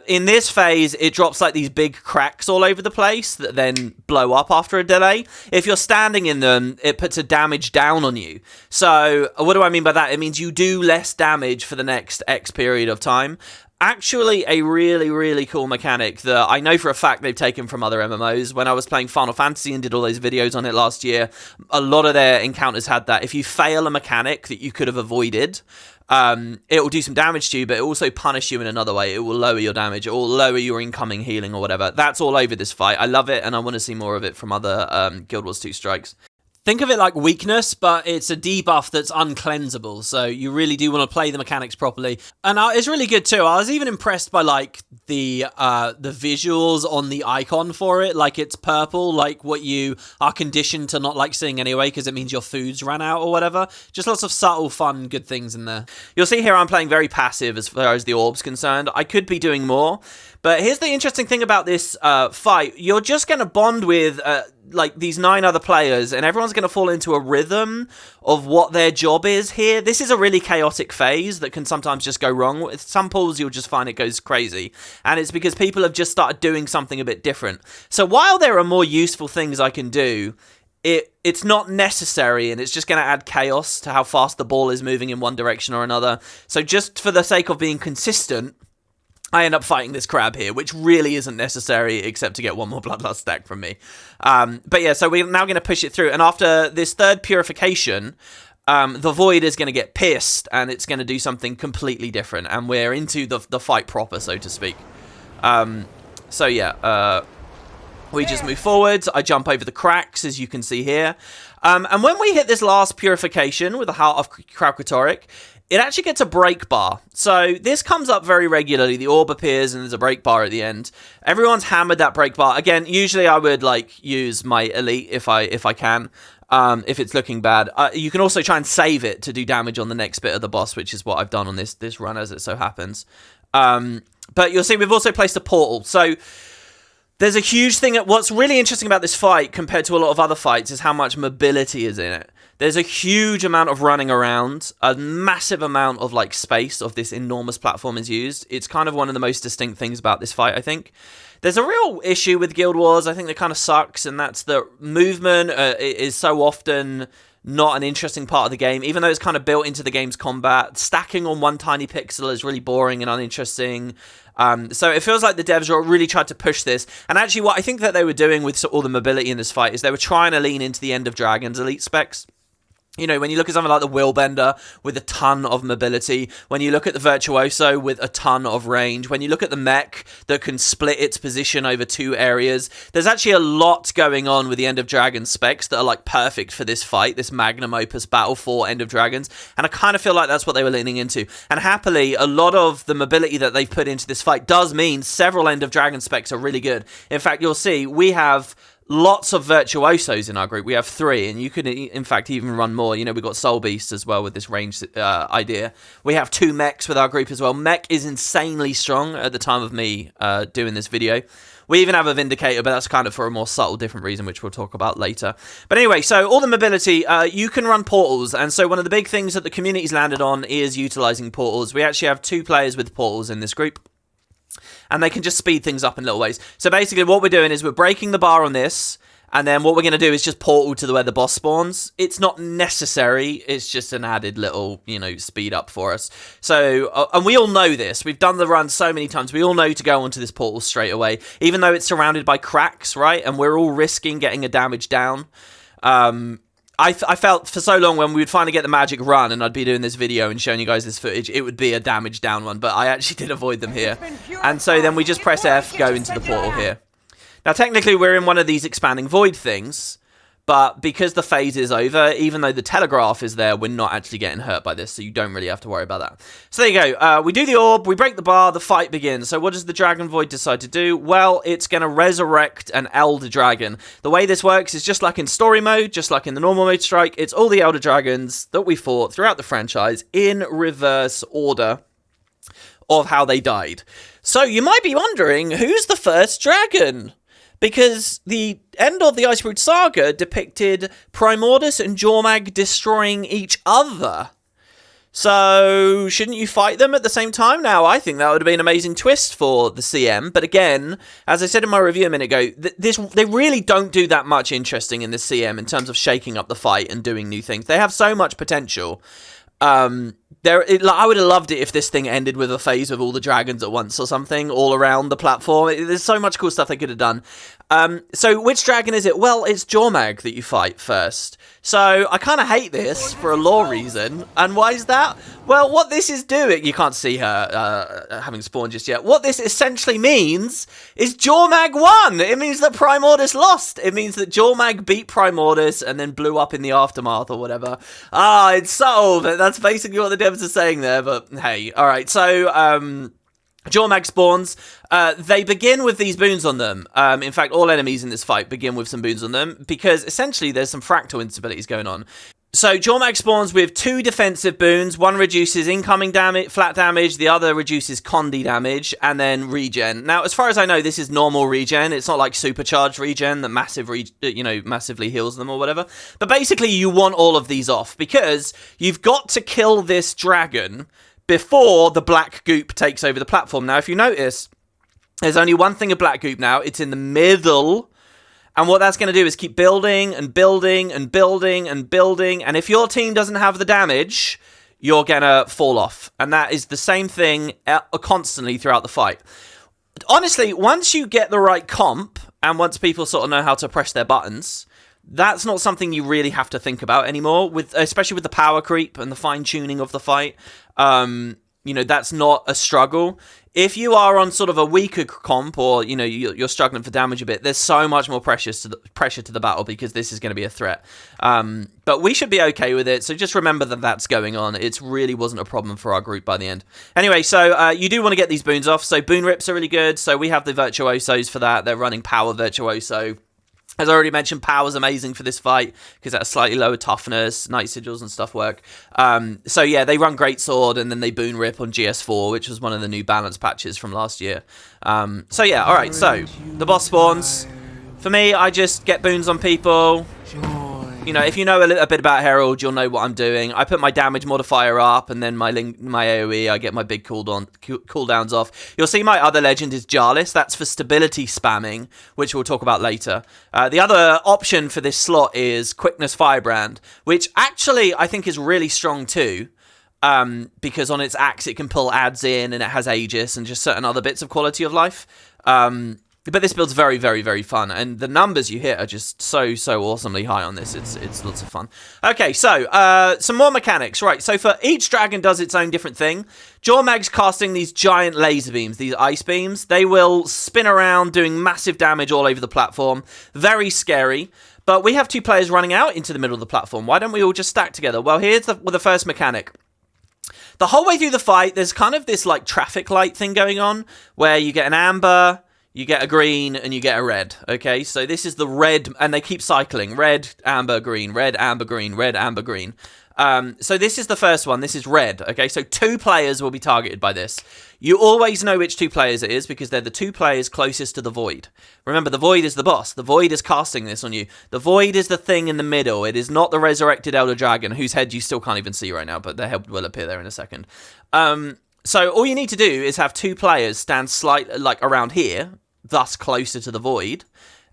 In this phase, it drops like these big cracks all over the place that then blow up after a delay. If you're standing in them, it puts a damage down on you. So what do I mean by that? It means you do less damage for the next X period of time. Actually, a really, really cool mechanic that I know for a fact they've taken from other MMOs. When I was playing Final Fantasy and did all those videos on it last year, a lot of their encounters had that. If you fail a mechanic that you could have avoided, it will do some damage to you, but it will also punish you in another way. It will lower your damage. It will lower your incoming healing or whatever. That's all over this fight. I love it, and I want to see more of it from other Guild Wars 2 strikes. Think of it like weakness, but it's a debuff that's uncleansable, so you really do want to play the mechanics properly. And it's really good too. I was even impressed by like the visuals on the icon for it. Like it's purple, like what you are conditioned to not like seeing anyway, because it means your food's ran out or whatever. Just lots of subtle, fun, good things in there. You'll see here I'm playing very passive as far as the orb's concerned. I could be doing more, but here's the interesting thing about this fight. You're just going to bond with like these 9 other players, and everyone's going to fall into a rhythm of what their job is here. This is a really chaotic phase that can sometimes just go wrong. With some pulls, you'll just find it goes crazy, and it's because people have just started doing something a bit different. So while there are more useful things I can do, it's not necessary, and it's just going to add chaos to how fast the ball is moving in one direction or another. So just for the sake of being consistent, I end up fighting this crab here, which really isn't necessary except to get one more Bloodlust stack from me. But yeah, so we're now going to push it through. And after this third purification, the Void is going to get pissed, and it's going to do something completely different. And we're into the fight proper, so to speak. So yeah, we just move forwards. I jump over the cracks, as you can see here. And when we hit this last purification with the Heart of Kralkatorrik, it actually gets a break bar. So this comes up very regularly. The orb appears and there's a break bar at the end. Everyone's hammered that break bar. Again, usually I would like use my elite if I can, if it's looking bad. You can also try and save it to do damage on the next bit of the boss, which is what I've done on this run as it so happens. But you'll see we've also placed a portal. So there's a huge thing. What's really interesting about this fight compared to a lot of other fights is how much mobility is in it. There's a huge amount of running around, a massive amount of like space of this enormous platform is used. It's kind of one of the most distinct things about this fight, I think. There's a real issue with Guild Wars, I think, that kind of sucks, and that's the movement is so often not an interesting part of the game, even though it's kind of built into the game's combat. Stacking on one tiny pixel is really boring and uninteresting. So it feels like the devs really tried to push this. And actually what I think that they were doing with all the mobility in this fight is they were trying to lean into the End of Dragon's elite specs. You know, when you look at something like the Willbender with a ton of mobility, when you look at the Virtuoso with a ton of range, when you look at the mech that can split its position over 2 areas, there's actually a lot going on with the End of Dragon specs that are like perfect for this fight, this magnum opus battle for End of Dragons, and I kind of feel like that's what they were leaning into. And happily, a lot of the mobility that they've put into this fight does mean several End of Dragon specs are really good. In fact, you'll see we have lots of virtuosos in our group. We have 3, and you could, in fact, even run more. You know, we've got Soul Beast as well with this range idea. We have 2 mechs with our group as well. Mech is insanely strong at the time of me doing this video. We even have a Vindicator, but that's kind of for a more subtle, different reason, which we'll talk about later. But anyway, so all the mobility, you can run portals, and so one of the big things that the community's landed on is utilizing portals. We actually have 2 players with portals in this group, and they can just speed things up in little ways. So basically what we're doing is we're breaking the bar on this, And then what we're going to do is just portal to where the boss spawns. It's not necessary. It's just an added little, you know, speed up for us. So, and we all know this. We've done the run so many times. We all know to go onto this portal straight away, even though it's surrounded by cracks, right? And we're all risking getting a damage down. I felt for so long when we would finally get the magic run and I'd be doing this video and showing you guys this footage, it would be a damage down one, but I actually did avoid them here. And so then we just press F, go into the portal here. Now, technically, we're in one of these expanding void things, but because the phase is over, even though the telegraph is there, we're not actually getting hurt by this, so you don't really have to worry about that. So there you go. We do the orb, we break the bar, the fight begins. So what does the Dragon Void decide to do? Well, it's going to resurrect an Elder Dragon. The way this works is just like in story mode, just like in the normal mode strike, it's all the Elder Dragons that we fought throughout the franchise in reverse order of how they died. So you might be wondering, who's the first dragon? Because the end of the Iceberg Saga depicted Primordus and Jormag destroying each other. So, shouldn't you fight them at the same time? Now, I think that would have been an amazing twist for the CM. But again, as I said in my review a minute ago, they really don't do that much interesting in the CM in terms of shaking up the fight and doing new things. They have so much potential. I would have loved it if this thing ended with a phase of all the dragons at once or something all around the platform. There's so much cool stuff they could have done. So which dragon is it? Well, it's Jormag that you fight first. So I kind of hate this for a lore reason. And why is that? Well, what this is doing, you can't see her having spawned just yet. What this essentially means is Jormag won. It means that Primordus lost. It means that Jormag beat Primordus and then blew up in the aftermath or whatever. It's subtle, but that's basically what the devs are saying there. But hey, all right. So, Jormag spawns. They begin with these boons on them. In fact, all enemies in this fight begin with some boons on them because essentially there's some fractal instabilities going on. So Jormag spawns with 2 defensive boons. One reduces incoming damage, flat damage. The other reduces condi damage, and then regen. Now, as far as I know, this is normal regen. It's not like supercharged regen that massively heals them or whatever. But basically, you want all of these off because you've got to kill this dragon before the black goop takes over the platform. Now, if you notice, there's only one thing of black goop now. It's in the middle. And what that's going to do is keep building and building and building and building. And if your team doesn't have the damage, you're going to fall off. And that is the same thing constantly throughout the fight. Honestly, once you get the right comp, and once people sort of know how to press their buttons, that's not something you really have to think about anymore, especially with the power creep and the fine-tuning of the fight. That's not a struggle. If you are on sort of a weaker comp or, you're struggling for damage a bit, there's so much more pressure to the battle because this is going to be a threat. But we should be okay with it, so just remember that that's going on. It really wasn't a problem for our group by the end. Anyway, so you do want to get these boons off. So boon rips are really good. So we have the Virtuosos for that. They're running Power Virtuoso. As I already mentioned, power's amazing for this fight because that's slightly lower toughness, night sigils and stuff work. So yeah, they run Great Sword and then they boon rip on GS4, which was one of the new balance patches from last year. So yeah, alright, so the boss spawns. For me, I just get boons on people. If you know a little bit about Herald, you'll know what I'm doing. I put my damage modifier up, and then my AoE, I get my big cooldowns off. You'll see my other legend is Jarlis. That's for stability spamming, which we'll talk about later. The other option for this slot is Quickness Firebrand, which actually I think is really strong too. Because on its axe, it can pull adds in, and it has Aegis, and just certain other bits of quality of life. But this build's very, very, very fun, and the numbers you hit are just so awesomely high on this. It's lots of fun. Okay, so some more mechanics. Right, so for each dragon does its own different thing. Jormag's casting these giant laser beams, these ice beams. They will spin around doing massive damage all over the platform. Very scary. But we have 2 players running out into the middle of the platform. Why don't we all just stack together? Well, here's the first mechanic. The whole way through the fight, there's kind of this like traffic light thing going on where you get an amber, you get a green, and you get a red, okay? So this is the red, and they keep cycling. Red, amber, green, red, amber, green, red, amber, green. So this is the first one. This is red, okay? So 2 players will be targeted by this. You always know which 2 players it is because they're the 2 players closest to the Void. Remember, the Void is the boss. The Void is casting this on you. The Void is the thing in the middle. It is not the resurrected Elder Dragon, whose head you still can't even see right now, but their head will appear there in a second. So all you need to do is have 2 players stand slightly, like, around here, thus closer to the Void,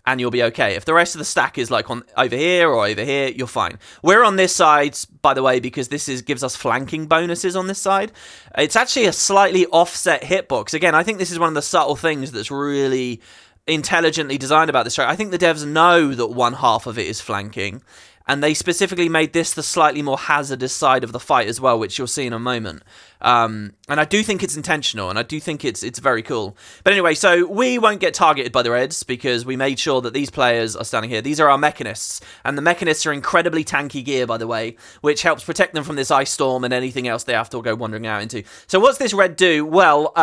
and you'll be okay. If the rest of the stack is like on over here or over here, you're fine. We're on this side, by the way, because this gives us flanking bonuses on this side. It's actually a slightly offset hitbox. Again, I think this is one of the subtle things that's really intelligently designed about this strat. I think the devs know that one half of it is flanking, and they specifically made this the slightly more hazardous side of the fight as well, which you'll see in a moment. And I do think it's intentional, and I do think it's very cool. But anyway, so we won't get targeted by the Reds because we made sure that these players are standing here. These are our Mechanists, and the Mechanists are incredibly tanky gear, by the way, which helps protect them from this ice storm and anything else they have to go wandering out into. So what's this Red do? Well,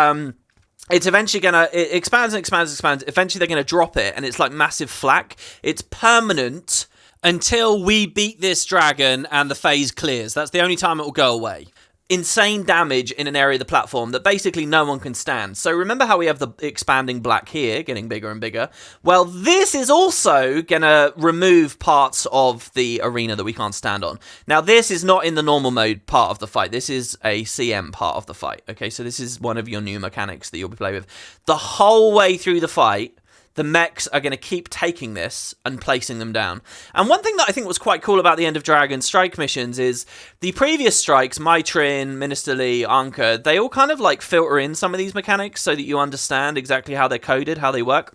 it's eventually it expands and expands and expands. Eventually they're going to drop it, and it's like massive flak. It's permanent until we beat this dragon and the phase clears. That's the only time it will go away. Insane damage in an area of the platform that basically no one can stand. So remember how we have the expanding black here, getting bigger and bigger? Well, this is also going to remove parts of the arena that we can't stand on. Now, this is not in the normal mode part of the fight. This is a CM part of the fight. Okay, so this is one of your new mechanics that you'll be playing with. The whole way through the fight, the mechs are going to keep taking this and placing them down. And one thing that I think was quite cool about the End of Dragon strike missions is the previous strikes, Maitrin, Minister Lee, Anka, they all kind of like filter in some of these mechanics so that you understand exactly how they're coded, how they work.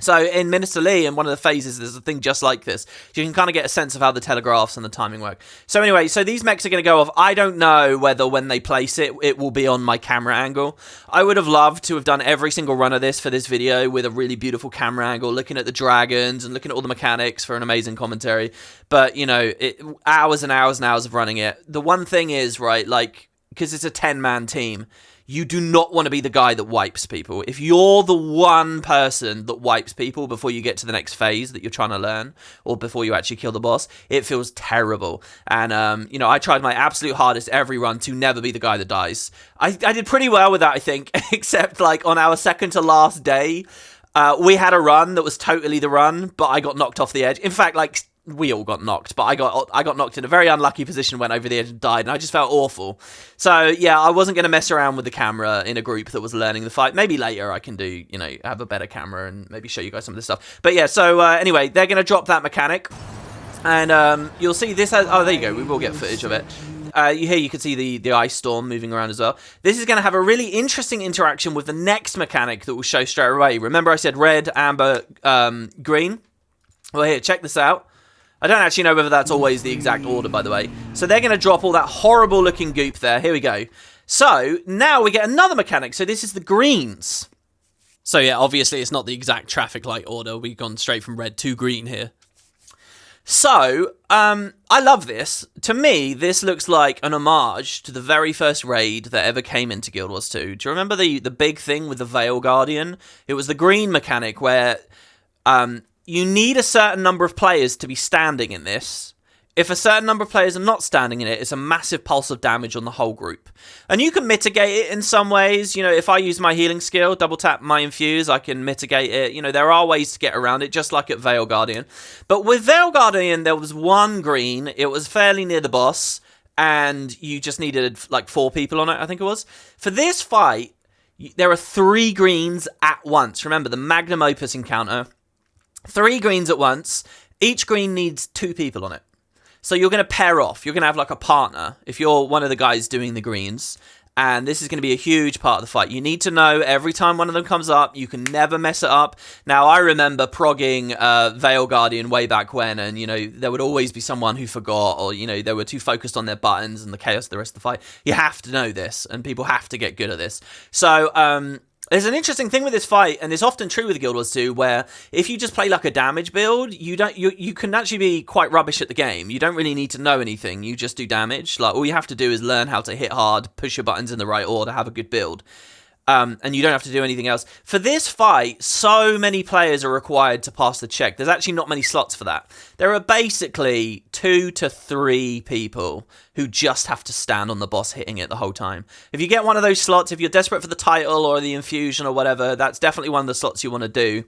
So in Minister Lee, in one of the phases, there's a thing just like this. You can kind of get a sense of how the telegraphs and the timing work. So anyway, so these mechs are going to go off. I don't know whether when they place it, it will be on my camera angle. I would have loved to have done every single run of this for this video with a really beautiful camera angle, looking at the dragons and looking at all the mechanics for an amazing commentary. But, you know, hours and hours and hours of running it. The one thing is, right, like, because it's a 10-man team, you do not want to be the guy that wipes people. If you're the one person that wipes people before you get to the next phase that you're trying to learn, or before you actually kill the boss, it feels terrible. And, you know, I tried my absolute hardest every run to never be the guy that dies. I did pretty well with that, I think, except, like, on our second to last day, we had a run that was totally the run, but I got knocked off the edge. In fact, like, we all got knocked, but I got knocked in a very unlucky position, went over the edge and died, and I just felt awful. So, yeah, I wasn't going to mess around with the camera in a group that was learning the fight. Maybe later I can do, you know, have a better camera and maybe show you guys some of this stuff. But yeah, so anyway, they're going to drop that mechanic, and you'll see this has... Oh, there you go, we will get footage of it. Here you can see the ice storm moving around as well. This is going to have a really interesting interaction with the next mechanic that we'll show straight away. Remember I said red, amber, green? Well, here, check this out. I don't actually know whether that's always the exact order, by the way. So they're going to drop all that horrible-looking goop there. Here we go. So now we get another mechanic. So this is the greens. So yeah, obviously it's not the exact traffic light order. We've gone straight from red to green here. So, I love this. To me, this looks like an homage to the very first raid that ever came into Guild Wars 2. Do you remember the big thing with the Veil Guardian? It was the green mechanic where... you need a certain number of players to be standing in this. If a certain number of players are not standing in it, it's a massive pulse of damage on the whole group. And you can mitigate it in some ways. You know, if I use my healing skill, double tap my infuse, I can mitigate it. You know, there are ways to get around it, just like at Veil Guardian. But with Veil Guardian, there was one green. It was fairly near the boss, and you just needed like 4 people on it, I think it was. For this fight, there are 3 greens at once. Remember, the Magnum Opus encounter... 3 greens at once. Each green needs 2 people on it. So you're going to pair off. You're going to have like a partner if you're one of the guys doing the greens. And this is going to be a huge part of the fight. You need to know every time one of them comes up, you can never mess it up. Now, I remember progging Veil Guardian way back when, and, you know, there would always be someone who forgot, or, you know, they were too focused on their buttons and the chaos of the rest of the fight. You have to know this, and people have to get good at this. So, there's an interesting thing with this fight, and it's often true with Guild Wars 2, where if you just play like a damage build, you can actually be quite rubbish at the game. You don't really need to know anything. You just do damage. Like, all you have to do is learn how to hit hard, push your buttons in the right order, have a good build. And you don't have to do anything else. For this fight, so many players are required to pass the check. There's actually not many slots for that. There are basically 2 to 3 people who just have to stand on the boss hitting it the whole time. If you get one of those slots, if you're desperate for the title or the infusion or whatever, that's definitely one of the slots you want to do.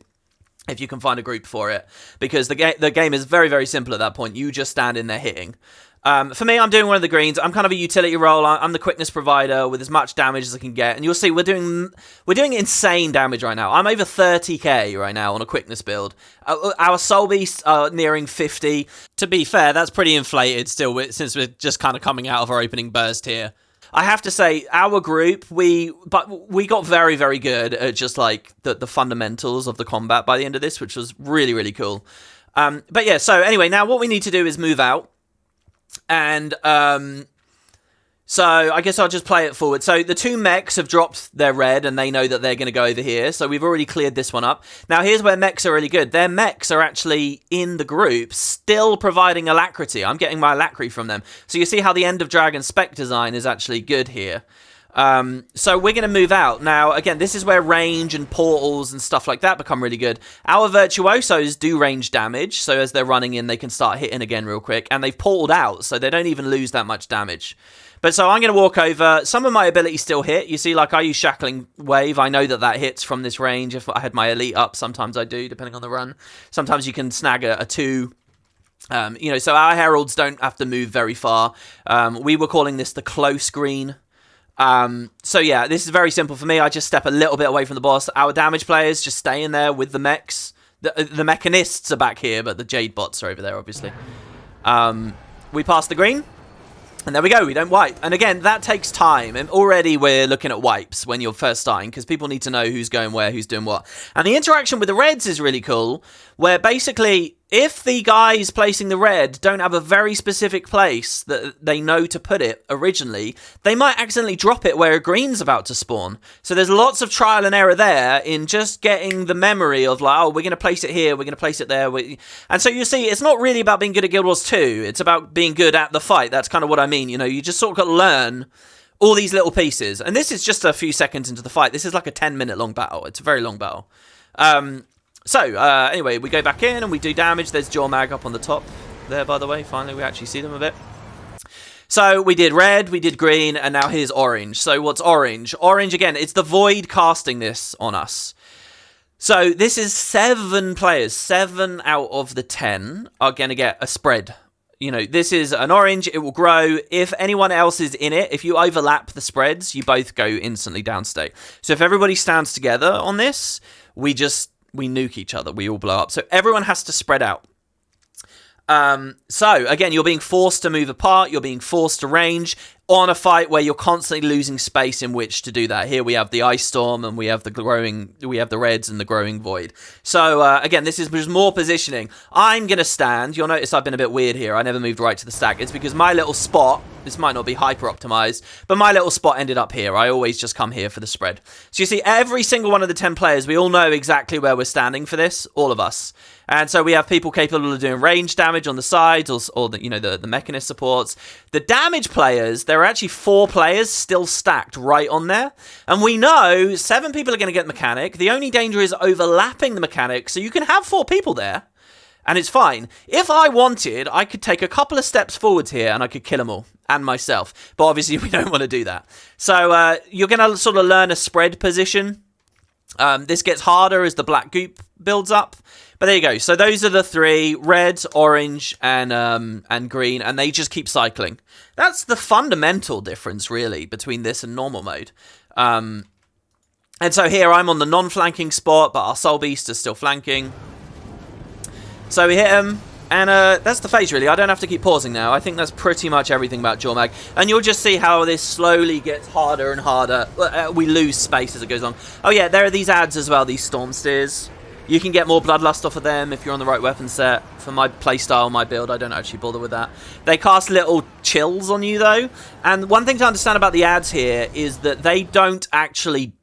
If you can find a group for it. Because the game is very, very simple at that point. You just stand in there hitting. For me, I'm doing one of the greens. I'm kind of a utility role. I'm the quickness provider with as much damage as I can get. And you'll see we're doing insane damage right now. I'm over 30k right now on a quickness build. Our soul beasts are nearing 50. To be fair, that's pretty inflated still, since we're just kind of coming out of our opening burst here. I have to say, our group, we got very, very good at just like the fundamentals of the combat by the end of this, which was really, really cool. But yeah, so anyway, now what we need to do is move out. And so I guess I'll just play it forward. So the two mechs have dropped their red and they know that they're going to go over here. So we've already cleared this one up. Now here's where mechs are really good. Their mechs are actually in the group, still providing alacrity. I'm getting my alacrity from them. So you see how the End of Dragon spec design is actually good here. So we're going to move out. Now, again, this is where range and portals and stuff like that become really good. Our Virtuosos do range damage, so as they're running in, they can start hitting again real quick. And they've portaled out, so they don't even lose that much damage. But so I'm going to walk over. Some of my abilities still hit. You see, like, I use Shackling Wave. I know that hits from this range. If I had my Elite up, sometimes I do, depending on the run. Sometimes you can snag a 2. So our Heralds don't have to move very far. We were calling this the close green. So yeah, this is very simple for me. I just step a little bit away from the boss. Our damage players just stay in there with the mechs. The mechanists are back here, but the Jade bots are over there, obviously. We pass the green. And there we go, we don't wipe. And again, that takes time. And already we're looking at wipes when you're first starting, because people need to know who's going where, who's doing what. And the interaction with the reds is really cool, where basically, if the guys placing the red don't have a very specific place that they know to put it originally, they might accidentally drop it where a green's about to spawn. So there's lots of trial and error there in just getting the memory of like, oh, we're going to place it here, we're going to place it there. And so you see, it's not really about being good at Guild Wars 2, it's about being good at the fight. That's kind of what I mean, you just sort of got to learn all these little pieces. And this is just a few seconds into the fight. This is like a 10-minute long battle. It's a very long battle. Anyway, we go back in and we do damage. There's Jormag up on the top there, by the way. Finally, we actually see them a bit. So we did red, we did green, and now here's orange. So what's orange? Orange, again, it's the Void casting this on us. So this is 7 players. 7 out of the 10 are going to get a spread. This is an orange. It will grow. If anyone else is in it, if you overlap the spreads, you both go instantly downstate. So if everybody stands together on this, we nuke each other. We all blow up. So everyone has to spread out. So again, you're being forced to move apart. You're being forced to range on a fight where you're constantly losing space in which to do that. Here we have the Ice Storm and we have the reds and the growing Void. So again, this is just more positioning. I'm going to stand. You'll notice I've been a bit weird here. I never moved right to the stack. It's because my little spot, this might not be hyper optimized, but my little spot ended up here. I always just come here for the spread. So you see, every single one of the 10 players, we all know exactly where we're standing for this, all of us. And so we have people capable of doing range damage on the sides, or the mechanist supports. The damage players, there are actually 4 players still stacked right on there. And we know 7 people are going to get mechanic. The only danger is overlapping the mechanic, so you can have 4 people there, and it's fine. If I wanted, I could take a couple of steps forwards here, and I could kill them all, and myself. But obviously, we don't want to do that. So you're going to sort of learn a spread position. This gets harder as the black goop builds up. But there you go. So those are the 3, red, orange, and green, and they just keep cycling. That's the fundamental difference, really, between this and normal mode. And so here I'm on the non-flanking spot, but our Soul Beast is still flanking. So we hit him, and that's the phase, really. I don't have to keep pausing now. I think that's pretty much everything about Jormag. And you'll just see how this slowly gets harder and harder. We lose space as it goes on. Oh yeah, there are these ads as well, these Storm Steers. You can get more Bloodlust off of them if you're on the right weapon set. For my playstyle, my build, I don't actually bother with that. They cast little chills on you, though. And one thing to understand about the ads here is that they don't actually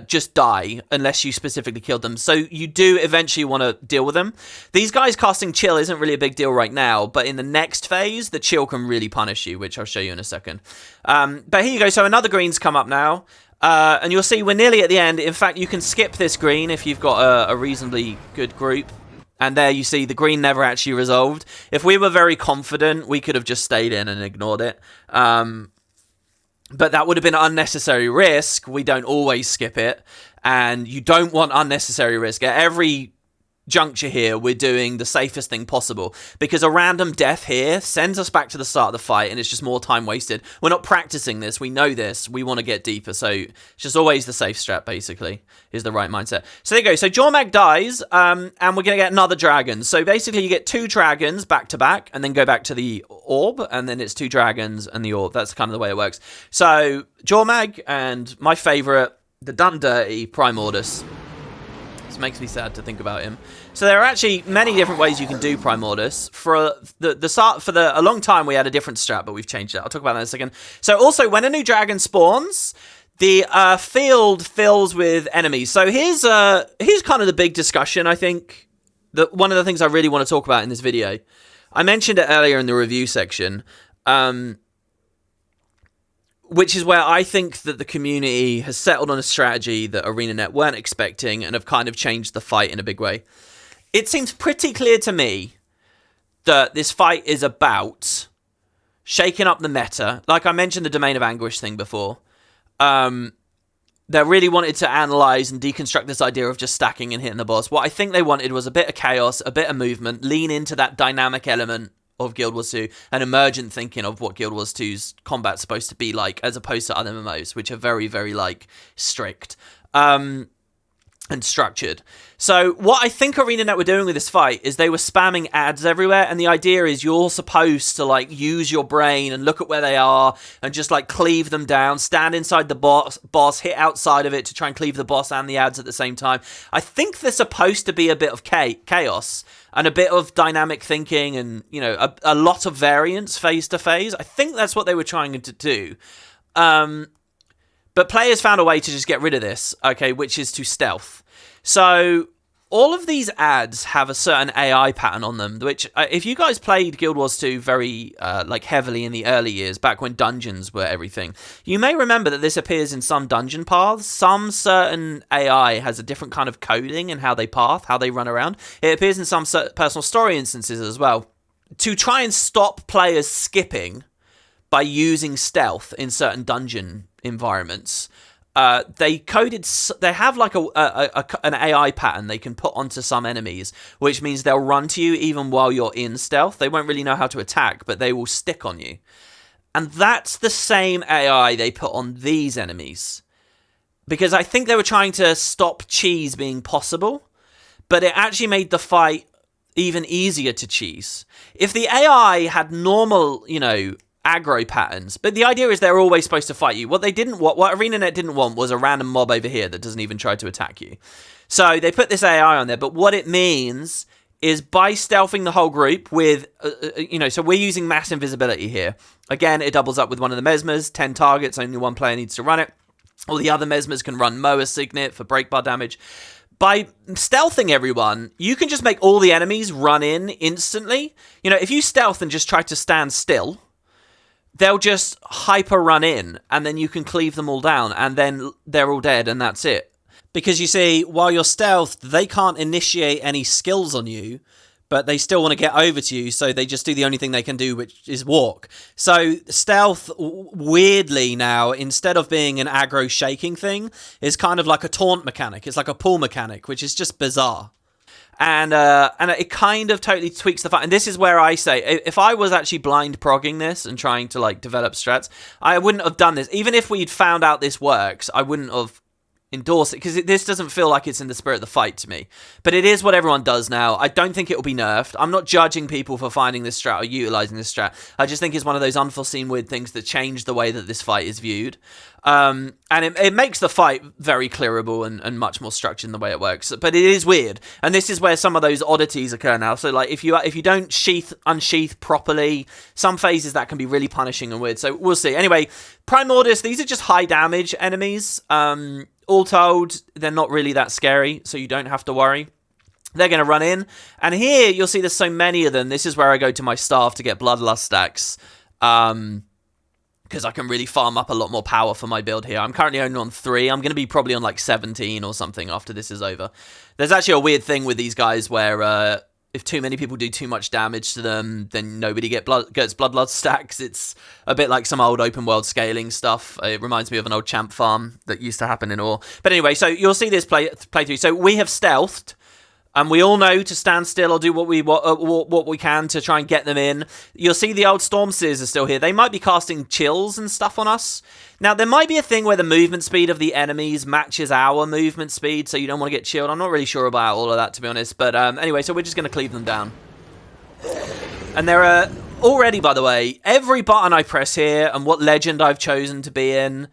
just die unless you specifically killed them. So you do eventually want to deal with them. These guys casting chill isn't really a big deal right now, but in the next phase, the chill can really punish you, which I'll show you in a second. But here you go. So another green's come up now. And you'll see we're nearly at the end. In fact, you can skip this green if you've got a reasonably good group. And there you see the green never actually resolved. If we were very confident, we could have just stayed in and ignored it. But that would have been unnecessary risk. We don't always skip it. And you don't want unnecessary risk. At every juncture here, we're doing the safest thing possible, because a random death here sends us back to the start of the fight, and it's just more time wasted. We're not practicing this. We know this. We want to get deeper, so it's just always the safe strat, basically, is the right mindset. So there you go. So Jormag dies, and we're going to get another dragon. So basically, you get 2 dragons back to back, and then go back to the orb, and then it's 2 dragons and the orb. That's kind of the way it works. So Jormag and my favorite, the done dirty Primordus. This makes me sad to think about him. So there are actually many different ways you can do Primordus. For a long time we had a different strat, but we've changed it. I'll talk about that in a second. So also, when a new dragon spawns, the field fills with enemies. So here's kind of the big discussion, I think. One of the things I really want to talk about in this video. I mentioned it earlier in the review section. Which is where I think that the community has settled on a strategy that ArenaNet weren't expecting and have kind of changed the fight in a big way. It seems pretty clear to me that this fight is about shaking up the meta. Like I mentioned the Domain of Anguish thing before. They really wanted to analyze and deconstruct this idea of just stacking and hitting the boss. What I think they wanted was a bit of chaos, a bit of movement, lean into that dynamic element of Guild Wars 2, and emergent thinking of what Guild Wars 2's combat's supposed to be like, as opposed to other MMOs, which are very, very, like, strict and structured. So what I think ArenaNet were doing with this fight is they were spamming ads everywhere, and the idea is you're supposed to, like, use your brain and look at where they are and just, like, cleave them down, stand inside the boss, hit outside of it to try and cleave the boss and the ads at the same time. I think they're supposed to be a bit of chaos and a bit of dynamic thinking and, you know, a lot of variance phase to phase. I think that's what they were trying to do. But players found a way to just get rid of this, okay, which is to stealth. So all of these ads have a certain AI pattern on them, which if you guys played Guild Wars 2 very like heavily in the early years, back when dungeons were everything, you may remember that this appears in some dungeon paths. Some certain AI has a different kind of coding in how they path, how they run around. It appears in some personal story instances as well. To try and stop players skipping by using stealth in certain dungeon environments, they have like an AI pattern they can put onto some enemies, which means they'll run to you even while you're in stealth. They won't really know how to attack, but they will stick on you. And that's the same AI they put on these enemies. Because I think they were trying to stop cheese being possible, but it actually made the fight even easier to cheese. If the AI had normal, you know, aggro patterns, but the idea is they're always supposed to fight you. What ArenaNet didn't want was a random mob over here that doesn't even try to attack you. So they put this AI on there, but what it means is by stealthing the whole group with, you know, so we're using mass invisibility here. Again, it doubles up with one of the mesmers, 10 targets, only one player needs to run it. All the other mesmers can run Moa Signet for breakbar damage. By stealthing everyone, you can just make all the enemies run in instantly. You know, if you stealth and just try to stand still, they'll just hyper run in, and then you can cleave them all down, and then they're all dead, and that's it. Because you see, while you're stealthed, they can't initiate any skills on you, but they still want to get over to you, so they just do the only thing they can do, which is walk. So stealth, weirdly now, instead of being an aggro shaking thing, is kind of like a taunt mechanic. It's like a pull mechanic, which is just bizarre. And it kind of totally tweaks the fight. And this is where I say, if I was actually blind progging this and trying to, like, develop strats, I wouldn't have done this. Even if we'd found out this works, I wouldn't have endorsed it, because this doesn't feel like it's in the spirit of the fight to me. But it is what everyone does now. I don't think it will be nerfed. I'm not judging people for finding this strat or utilizing this strat. I just think it's one of those unforeseen weird things that change the way that this fight is viewed. And it makes the fight very clearable and much more structured in the way it works. But it is weird. And this is where some of those oddities occur now. So, like, if you don't unsheath properly, some phases that can be really punishing and weird. So we'll see. Anyway, Primordus, these are just high damage enemies. All told, they're not really that scary, so you don't have to worry. They're going to run in. And here, you'll see there's so many of them. This is where I go to my staff to get Bloodlust stacks. Because I can really farm up a lot more power for my build here. I'm currently only on 3. I'm going to be probably on like 17 or something after this is over. There's actually a weird thing with these guys where if too many people do too much damage to them, then nobody gets Bloodlust stacks. It's a bit like some old open world scaling stuff. It reminds me of an old champ farm that used to happen in Ore. But anyway, so you'll see this playthrough. So we have stealthed And we all know to stand still or do what we can to try and get them in. You'll see the old Storm Seers are still here. They might be casting chills and stuff on us. Now, there might be a thing where the movement speed of the enemies matches our movement speed, so you don't want to get chilled. I'm not really sure about all of that, to be honest. But anyway, so we're just going to cleave them down. And there are already, by the way, every button I press here and what legend I've chosen to be in,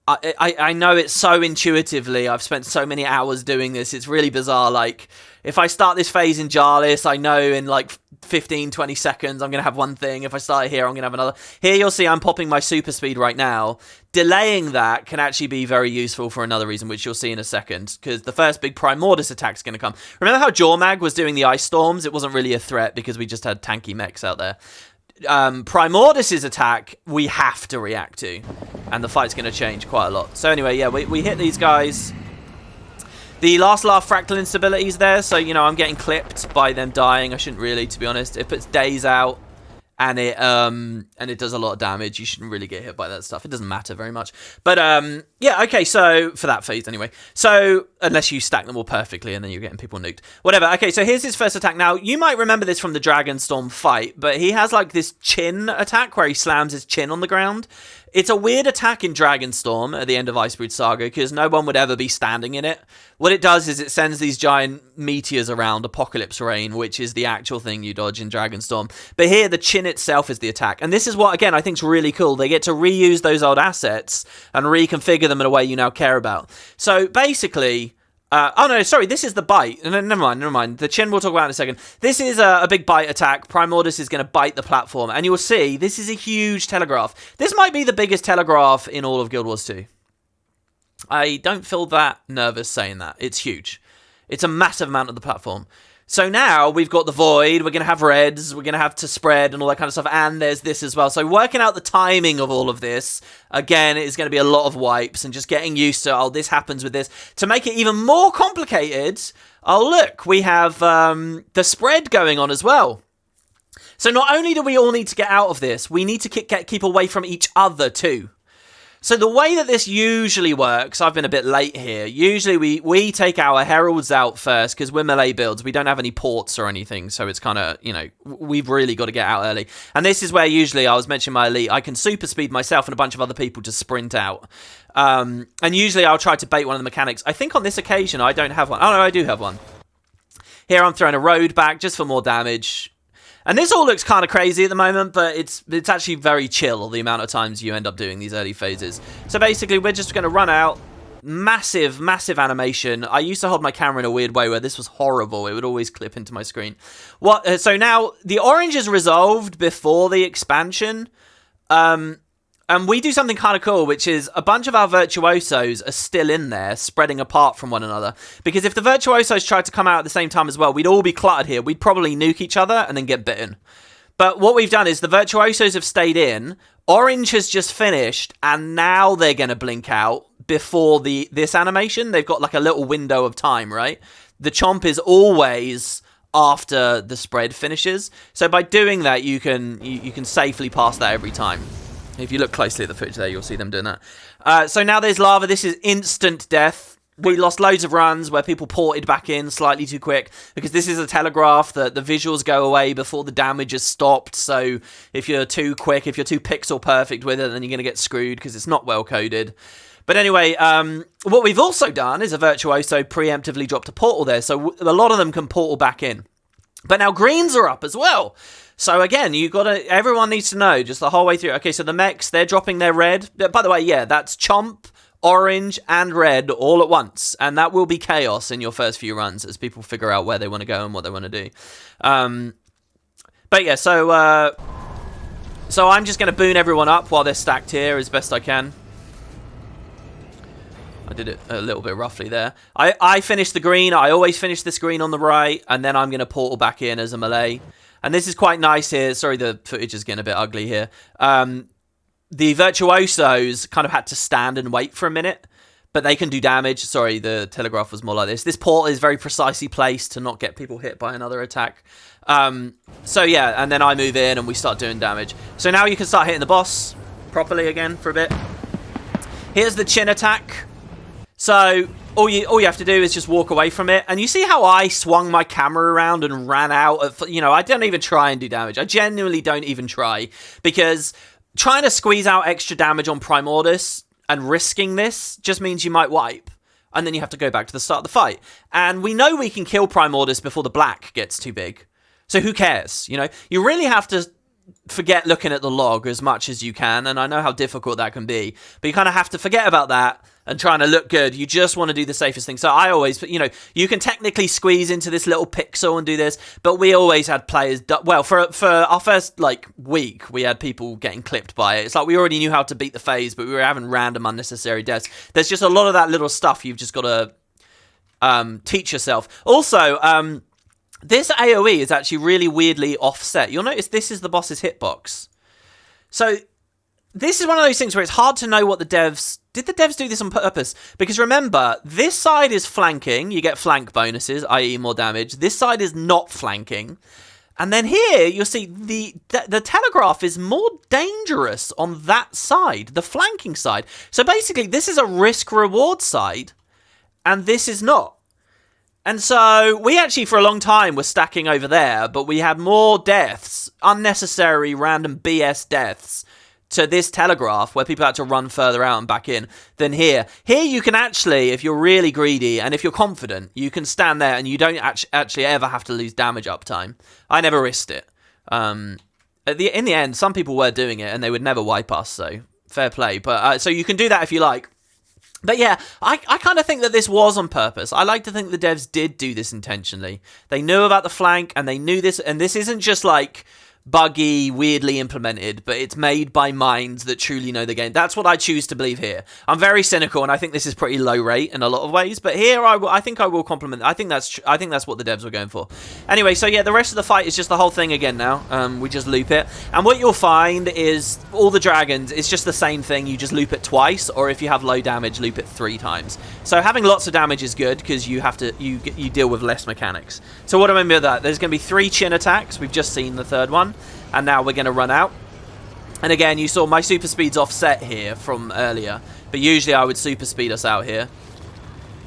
I know it so intuitively. I've spent so many hours doing this. It's really bizarre. Like, if I start this phase in Jarlis, I know in like 15, 20 seconds I'm going to have one thing. If I start here, I'm going to have another. Here you'll see I'm popping my super speed right now. Delaying that can actually be very useful for another reason, which you'll see in a second, because the first big Primordus attack is going to come. Remember how Jormag was doing the ice storms? It wasn't really a threat because we just had tanky mechs out there. Primordus' attack we have to react to, and the fight's going to change quite a lot. So anyway, yeah, we hit these guys. The last laugh fractal instability is there, so you know I'm getting clipped by them dying. I shouldn't really, to be honest. It puts days out, and it does a lot of damage. You shouldn't really get hit by that stuff. It doesn't matter very much. But yeah, okay, so for that phase anyway. So unless you stack them all perfectly and then you're getting people nuked. Whatever. Okay, so here's his first attack. Now, you might remember this from the Dragonstorm fight, but he has like this chin attack where he slams his chin on the ground. It's a weird attack in Dragonstorm at the end of Icebrood Saga because no one would ever be standing in it. What it does is it sends these giant meteors around, Apocalypse Rain, which is the actual thing you dodge in Dragonstorm. But here, the chin itself is the attack. And this is what, again, I think is really cool. They get to reuse those old assets and reconfigure them in a way you now care about. So basically... oh no, sorry, this is the bite. No, never mind. The chin we'll talk about in a second. This is a big bite attack. Primordus is going to bite the platform. And you will see, this is a huge telegraph. This might be the biggest telegraph in all of Guild Wars 2. I don't feel that nervous saying that. It's huge. It's a massive amount of the platform. So now we've got the Void, we're going to have Reds, we're going to have to spread and all that kind of stuff, and there's this as well. So working out the timing of all of this, again, is going to be a lot of wipes and just getting used to, oh, this happens with this. To make it even more complicated, oh, look, we have the spread going on as well. So not only do we all need to get out of this, we need to keep away from each other too. So the way that this usually works, I've been a bit late here. Usually we take our heralds out first because we're melee builds. We don't have any ports or anything, so it's kind of, you know, we've really got to get out early. And this is where usually, I was mentioning my elite, I can super speed myself and a bunch of other people to sprint out. And usually I'll try to bait one of the mechanics. I think on this occasion I don't have one. Oh no, I do have one. Here I'm throwing a road back just for more damage. And this all looks kind of crazy at the moment, but it's actually very chill, the amount of times you end up doing these early phases. So basically, we're just going to run out. Massive, massive animation. I used to hold my camera in a weird way where this was horrible. It would always clip into my screen. So now, the orange is resolved before the expansion. And we do something kind of cool, which is a bunch of our virtuosos are still in there, spreading apart from one another. Because if the virtuosos tried to come out at the same time as well, we'd all be cluttered here. We'd probably nuke each other and then get bitten. But what we've done is the virtuosos have stayed in, orange has just finished, and now they're going to blink out before this animation. They've got like a little window of time, right? The chomp is always after the spread finishes. So by doing that, you can safely pass that every time. If you look closely at the footage there, you'll see them doing that. So now there's lava. This is instant death. We lost loads of runs where people ported back in slightly too quick because this is a telegraph that the visuals go away before the damage is stopped. So if you're too quick, if you're too pixel perfect with it, then you're going to get screwed because it's not well coded. But anyway, what we've also done is a virtuoso preemptively dropped a portal there. So a lot of them can portal back in. But now greens are up as well. So again, everyone needs to know just the whole way through. Okay, so the mechs, they're dropping their red. By the way, yeah, that's chomp, orange, and red all at once. And that will be chaos in your first few runs as people figure out where they want to go and what they want to do. But yeah, so I'm just going to boon everyone up while they're stacked here as best I can. I did it a little bit roughly there. I finished the green. I always finish this green on the right. And then I'm going to portal back in as a melee. And this is quite nice here. Sorry, the footage is getting a bit ugly here. The virtuosos kind of had to stand and wait for a minute, but they can do damage. Sorry, the telegraph was more like this. This portal is very precisely placed to not get people hit by another attack. So yeah, and then I move in and we start doing damage. So now you can start hitting the boss properly again for a bit. Here's the chin attack. So all you have to do is just walk away from it. And you see how I swung my camera around and ran out? I don't even try and do damage. I genuinely don't even try, because trying to squeeze out extra damage on Primordus and risking this just means you might wipe. And then you have to go back to the start of the fight. And we know we can kill Primordus before the black gets too big. So who cares? You really have to forget looking at the log as much as you can. And I know how difficult that can be. But you kind of have to forget about that and trying to look good. You just want to do the safest thing. So I always, you can technically squeeze into this little pixel and do this. But we always had players, well, for our first, week, we had people getting clipped by it. It's like we already knew how to beat the phase, but we were having random unnecessary deaths. There's just a lot of that little stuff you've just got to teach yourself. Also, this AoE is actually really weirdly offset. You'll notice this is the boss's hitbox. So this is one of those things where it's hard to know what the devs... Did the devs do this on purpose? Because remember, this side is flanking. You get flank bonuses, i.e. more damage. This side is not flanking. And then here, you'll see the telegraph is more dangerous on that side, the flanking side. So basically, this is a risk-reward side, and this is not. And so we actually, for a long time, were stacking over there, but we had more deaths, unnecessary random BS deaths, to this telegraph where people had to run further out and back in than here. Here you can actually, if you're really greedy and if you're confident, you can stand there and you don't actually ever have to lose damage uptime. I never risked it. In the end, some people were doing it and they would never wipe us, so fair play. But so you can do that if you like. But yeah, I kind of think that this was on purpose. I like to think the devs did do this intentionally. They knew about the flank and they knew this, and this isn't just buggy, weirdly implemented, but it's made by minds that truly know the game. That's what I choose to believe here. I'm very cynical, and I think this is pretty low rate in a lot of ways, but here I think I will compliment. I think that's what the devs were going for. Anyway, so yeah, the rest of the fight is just the whole thing again now. We just loop it, and what you'll find is all the dragons, it's just the same thing. You just loop it twice, or if you have low damage, loop it 3 times. So having lots of damage is good, because you have to you deal with less mechanics. So what do I mean by that? There's going to be 3 chin attacks. We've just seen the third one. And now we're going to run out. And again, you saw my super speed's offset here from earlier. But usually I would super speed us out here.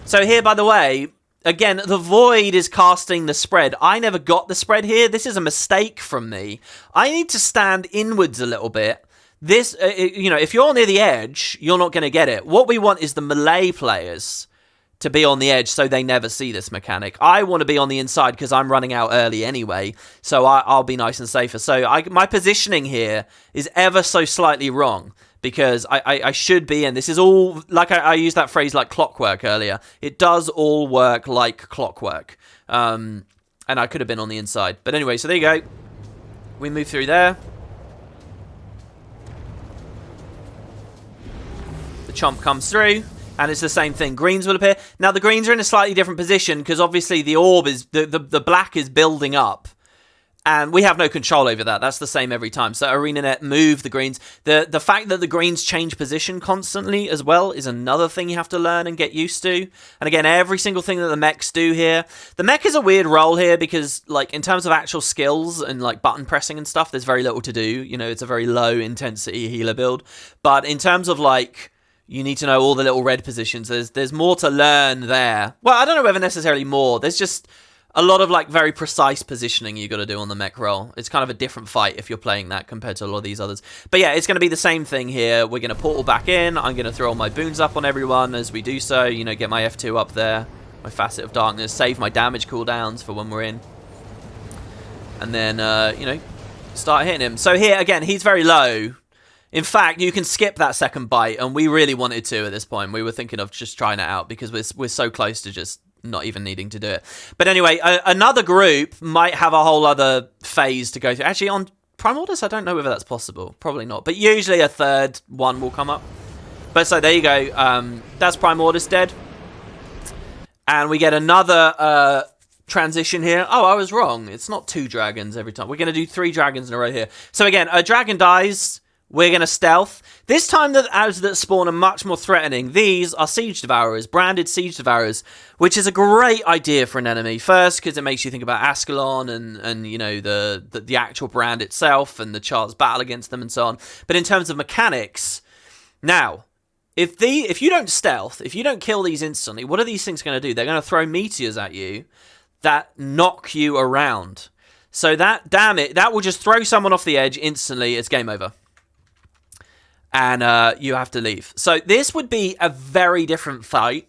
So here, by the way, again, the void is casting the spread. I never got the spread here. This is a mistake from me. I need to stand inwards a little bit. This, if you're near the edge, you're not going to get it. What we want is the melee players to be on the edge so they never see this mechanic. I want to be on the inside because I'm running out early anyway, so I'll be nice and safer. So my positioning here is ever so slightly wrong, because I should be in. This is all, I used that phrase like clockwork earlier. It does all work like clockwork. And I could have been on the inside. But anyway, so there you go. We move through there. The chomp comes through. And it's the same thing. Greens will appear. Now, the greens are in a slightly different position because obviously the orb is... The black is building up. And we have no control over that. That's the same every time. So ArenaNet move the greens. The fact that the greens change position constantly as well is another thing you have to learn and get used to. And again, every single thing that the mechs do here. The mech is a weird role here because, in terms of actual skills and, button pressing and stuff, there's very little to do. It's a very low intensity healer build. But in terms of, you need to know all the little red positions. There's more to learn there. Well, I don't know whether necessarily more. There's just a lot of very precise positioning you got to do on the mech roll. It's kind of a different fight if you're playing that compared to a lot of these others. But yeah, it's going to be the same thing here. We're going to portal back in. I'm going to throw all my boons up on everyone as we do so. Get my F2 up there. My Facet of Darkness. Save my damage cooldowns for when we're in. And then, start hitting him. So here, again, he's very low. In fact, you can skip that second bite, and we really wanted to at this point. We were thinking of just trying it out because we're so close to just not even needing to do it. But anyway, another group might have a whole other phase to go through. Actually, on Primordus, I don't know whether that's possible. Probably not. But usually a third one will come up. But so there you go. That's Primordus dead. And we get another transition here. Oh, I was wrong. It's not 2 dragons every time. We're going to do 3 dragons in a row here. So again, a dragon dies. We're going to stealth. This time, the ads that spawn are much more threatening. These are Siege Devourers, branded Siege Devourers, which is a great idea for an enemy. First, because it makes you think about Ascalon and the actual brand itself and the Chart's battle against them and so on. But in terms of mechanics, now, if you don't stealth, if you don't kill these instantly, what are these things going to do? They're going to throw meteors at you that knock you around. So that will just throw someone off the edge instantly. It's game over. And you have to leave. So this would be a very different fight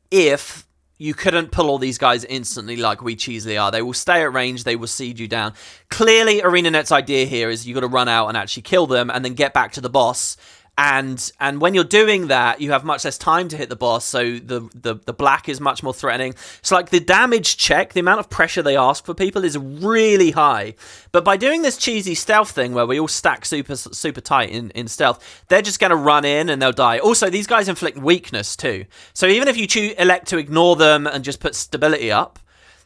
if you couldn't pull all these guys instantly like we cheesily are. They will stay at range. They will siege you down. Clearly, ArenaNet's idea here is you got to run out and actually kill them and then get back to the boss. And when you're doing that, you have much less time to hit the boss, so the black is much more threatening. So, like, the damage check, the amount of pressure they ask for people is really high. But by doing this cheesy stealth thing where we all stack super tight in stealth, they're just going to run in and they'll die. Also, these guys inflict weakness too. So even if you elect to ignore them and just put stability up,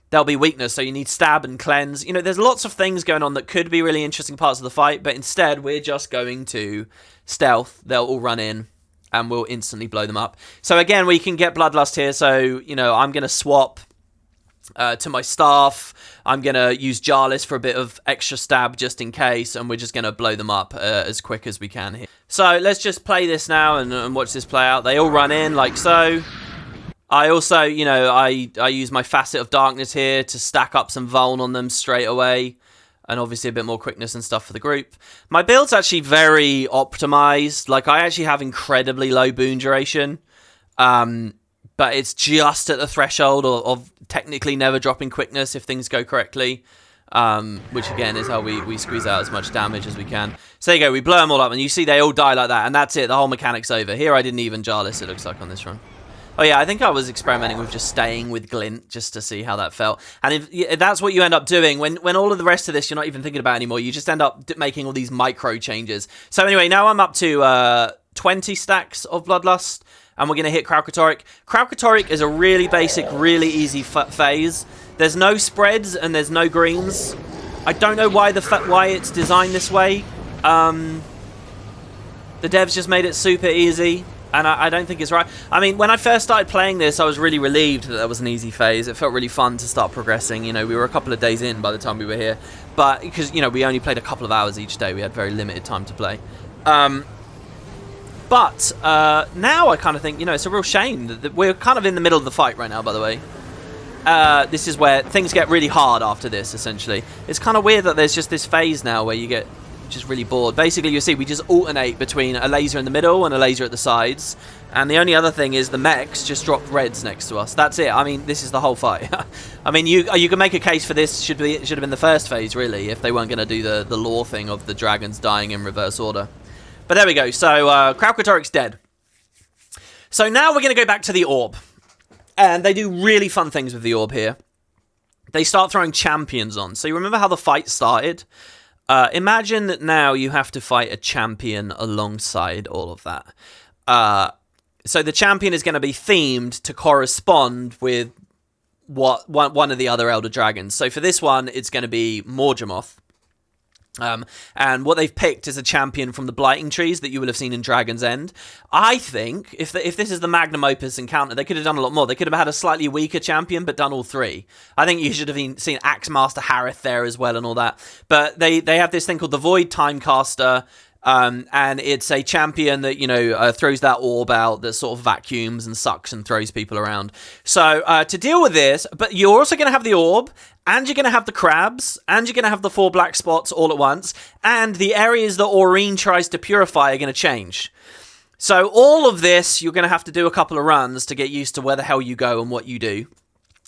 there'll be weakness, so you need stab and cleanse. You know, there's lots of things going on that could be really interesting parts of the fight, but instead we're just going to stealth. They'll all run in and we'll instantly blow them up. So again, we can get Bloodlust here. So, you know, I'm going to swap to my staff. I'm going to use Jarlis for a bit of extra stab just in case, and we're just going to blow them up as quick as we can here. So let's just play this now and watch this play out. They all run in like so. I also, you know, I use my Facet of Darkness here to stack up some Vuln on them straight away. And obviously a bit more quickness and stuff for the group. My build's actually very optimized. Like, I actually have incredibly low boon duration. But it's just at the threshold of technically never dropping quickness if things go correctly. Which, again, is how we squeeze out as much damage as we can. So there you go. We blow them all up. And you see they all die like that. And that's it. The whole mechanic's over. Here I didn't even Jarlis, it looks like, on this run. Oh yeah, I think I was experimenting with just staying with Glint just to see how that felt. And if that's what you end up doing, when all of the rest of this you're not even thinking about anymore, you just end up making all these micro changes. So anyway, now I'm up to 20 stacks of Bloodlust, and we're going to hit Kralkatorrik. Kralkatorrik is a really basic, really easy phase. There's no spreads and there's no greens. I don't know why it's designed this way. The devs just made it super easy. And I don't think it's right. I mean, when I first started playing this, I was really relieved that there was an easy phase. It felt really fun to start progressing. You know, we were a couple of days in by the time we were here. But, because, you know, we only played a couple of hours each day. We had very limited time to play. But now I kind of think, you know, it's a real shame that we're kind of in the middle of the fight right now, by the way. This is where things get really hard after this, essentially. It's kind of weird that there's just this phase now where you get just really bored. Basically, you see, we just alternate between a laser in the middle and a laser at the sides. And the only other thing is the mechs just drop reds next to us. That's it. I mean, this is the whole fight. I mean, you can make a case for this should have been the first phase, really, if they weren't going to do the lore thing of the dragons dying in reverse order. But there we go. So, Kralkatorrik's dead. So now we're going to go back to the orb. And they do really fun things with the orb here. They start throwing champions on. So you remember how the fight started? Imagine that now you have to fight a champion alongside all of that. So the champion is going to be themed to correspond with what one of the other Elder Dragons. So for this one, it's going to be Mordremoth. And what they've picked is a champion from the Blighting Trees that you will have seen in Dragon's End. I think if this is the magnum opus encounter, they could have done a lot more. They could have had a slightly weaker champion, but done all three. I think you should have seen Axemaster Harith there as well and all that. But they have this thing called the Void Timecaster. And it's a champion that, you know, throws that orb out that sort of vacuums and sucks and throws people around. So to deal with this, but you're also going to have the orb, and you're going to have the crabs, and you're going to have the 4 black spots all at once, and the areas that Aurene tries to purify are going to change. So all of this, you're going to have to do a couple of runs to get used to where the hell you go and what you do.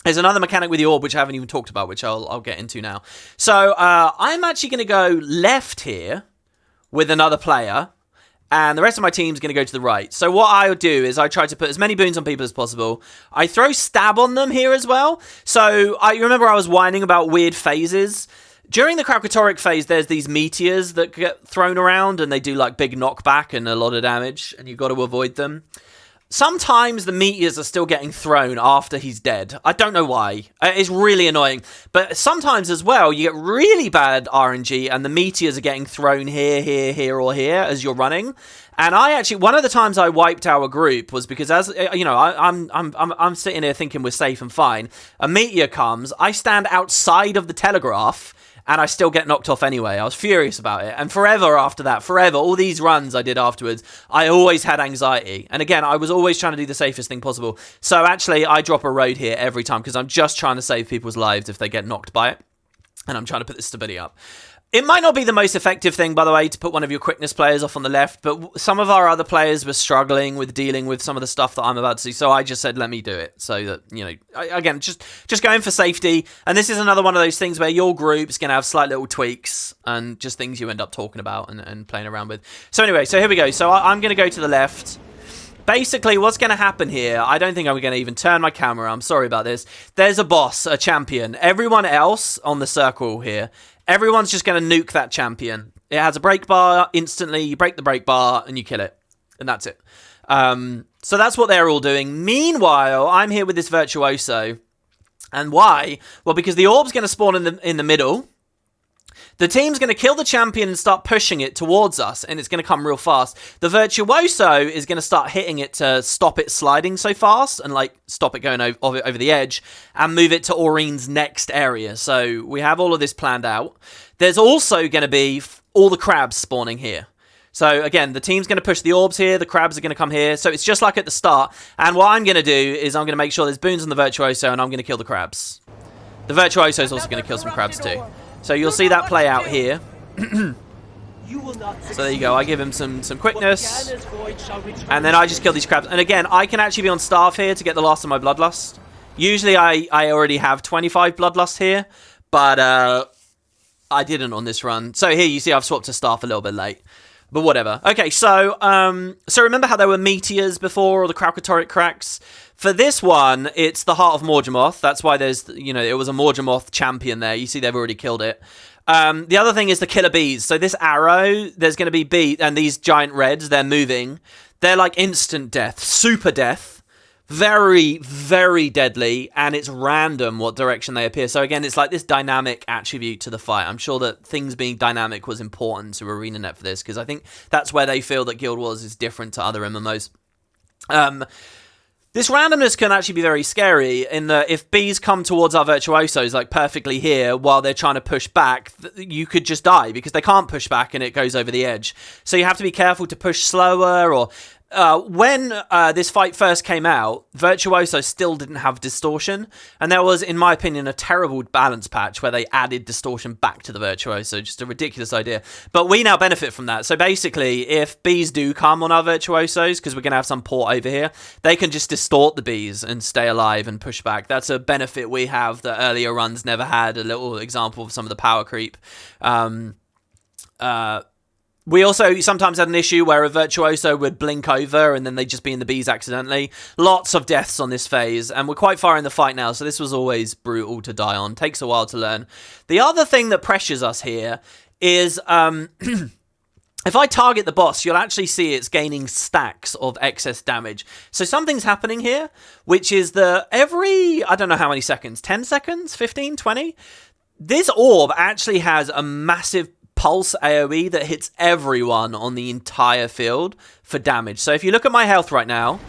There's another mechanic with the orb, which I haven't even talked about, which I'll get into now. So I'm actually going to go left here with another player, and the rest of my team's going to go to the right. So what I'll do is I try to put as many boons on people as possible. I throw stab on them here as well. So you remember I was whining about weird phases. During the Kralkatorrik phase, there's these meteors that get thrown around, and they do like big knockback and a lot of damage, and you've got to avoid them. Sometimes the meteors are still getting thrown after he's dead. I don't know why. It's really annoying. But sometimes as well, you get really bad RNG and the meteors are getting thrown here, or here as you're running. And I actually, one of the times I wiped our group was because, as you know, I'm sitting here thinking we're safe and fine. A meteor comes. I stand outside of the telegraph, and I still get knocked off anyway. I was furious about it. And forever after that, forever, all these runs I did afterwards, I always had anxiety. And again, I was always trying to do the safest thing possible. So actually, I drop a road here every time because I'm just trying to save people's lives if they get knocked by it. And I'm trying to put this stability up. It might not be the most effective thing, by the way, to put one of your quickness players off on the left, but some of our other players were struggling with dealing with some of the stuff that I'm about to see, so I just said, let me do it. So that, you know, again, just going for safety. And this is another one of those things where your group's going to have slight little tweaks and just things you end up talking about and playing around with. So anyway, so here we go. So I'm going to go to the left. Basically, what's going to happen here, I don't think I'm going to even turn my camera. I'm sorry about this. There's a boss, a champion. Everyone else on the circle here, everyone's just going to nuke that champion. It has a break bar. Instantly, you break the break bar and you kill it. And that's it. So that's what they're all doing. Meanwhile, I'm here with this Virtuoso. And why? Well, because the orb's going to spawn in the middle. The team's going to kill the champion and start pushing it towards us, and it's going to come real fast. The Virtuoso is going to start hitting it to stop it sliding so fast and, like, stop it going over the edge and move it to Aureen's next area. So we have all of this planned out. There's also going to be all the crabs spawning here. So, again, the team's going to push the orbs here, the crabs are going to come here. So it's just like at the start. And what I'm going to do is I'm going to make sure there's boons on the Virtuoso, and I'm going to kill the crabs. The Virtuoso is also going to kill some crabs too. So you'll see that play out here. So there you go. I give him some quickness. And then I just kill these crabs. And again, I can actually be on staff here to get the last of my Bloodlust. Usually I already have 25 Bloodlust here. But I didn't on this run. So here you see I've swapped to staff a little bit late. But whatever. Okay, so remember how there were meteors before, or the Kralkatorrik cracks? For this one, it's the Heart of Mordremoth. That's why there's, you know, it was a Mordremoth champion there. You see they've already killed it. The other thing is the killer bees. So this arrow, there's going to be bees, and these giant reds, they're moving. They're like instant death, super death. Very, very deadly, and it's random what direction they appear. So again, it's like this dynamic attribute to the fight. I'm sure that things being dynamic was important to ArenaNet for this, because I think that's where they feel that Guild Wars is different to other MMOs. This randomness can actually be very scary in that if bees come towards our Virtuosos, like perfectly here, while they're trying to push back, you could just die because they can't push back and it goes over the edge. So you have to be careful to push slower. Or when this fight first came out, Virtuoso still didn't have distortion. And there was, in my opinion, a terrible balance patch where they added distortion back to the Virtuoso. Just a ridiculous idea. But we now benefit from that. So basically, if bees do come on our Virtuosos, because we're going to have some port over here, they can just distort the bees and stay alive and push back. That's a benefit we have that earlier runs never had. A little example of some of the power creep. We also sometimes had an issue where a Virtuoso would blink over and then they'd just be in the bees accidentally. Lots of deaths on this phase, and we're quite far in the fight now, so this was always brutal to die on. Takes a while to learn. The other thing that pressures us here is if I target the boss, you'll actually see it's gaining stacks of excess damage. So something's happening here, which is that every, I don't know how many seconds, 10 seconds, 15, 20? This orb actually has a massive pulse AoE that hits everyone on the entire field for damage. So if you look at my health right now,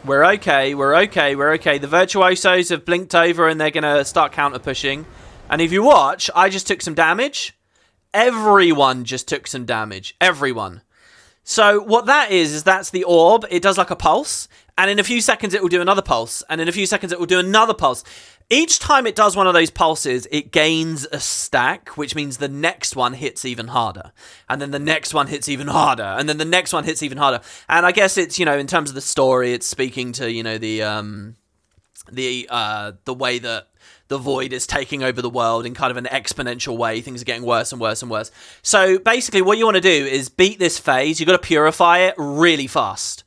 we're okay. The Virtuosos have blinked over and they're going to start counter pushing. And if you watch, I just took some damage. Everyone just took some damage. Everyone. So what that is that's the orb. It does like a pulse. And in a few seconds it will do another pulse. And in a few seconds it will do another pulse. Each time it does one of those pulses, it gains a stack, which means the next one hits even harder. And then the next one hits even harder. And then the next one hits even harder. And I guess it's, you know, in terms of the story, it's speaking to, you know, the way that the void is taking over the world in kind of an exponential way. Things are getting worse and worse and worse. So basically what you want to do is beat this phase. You've got to purify it really fast.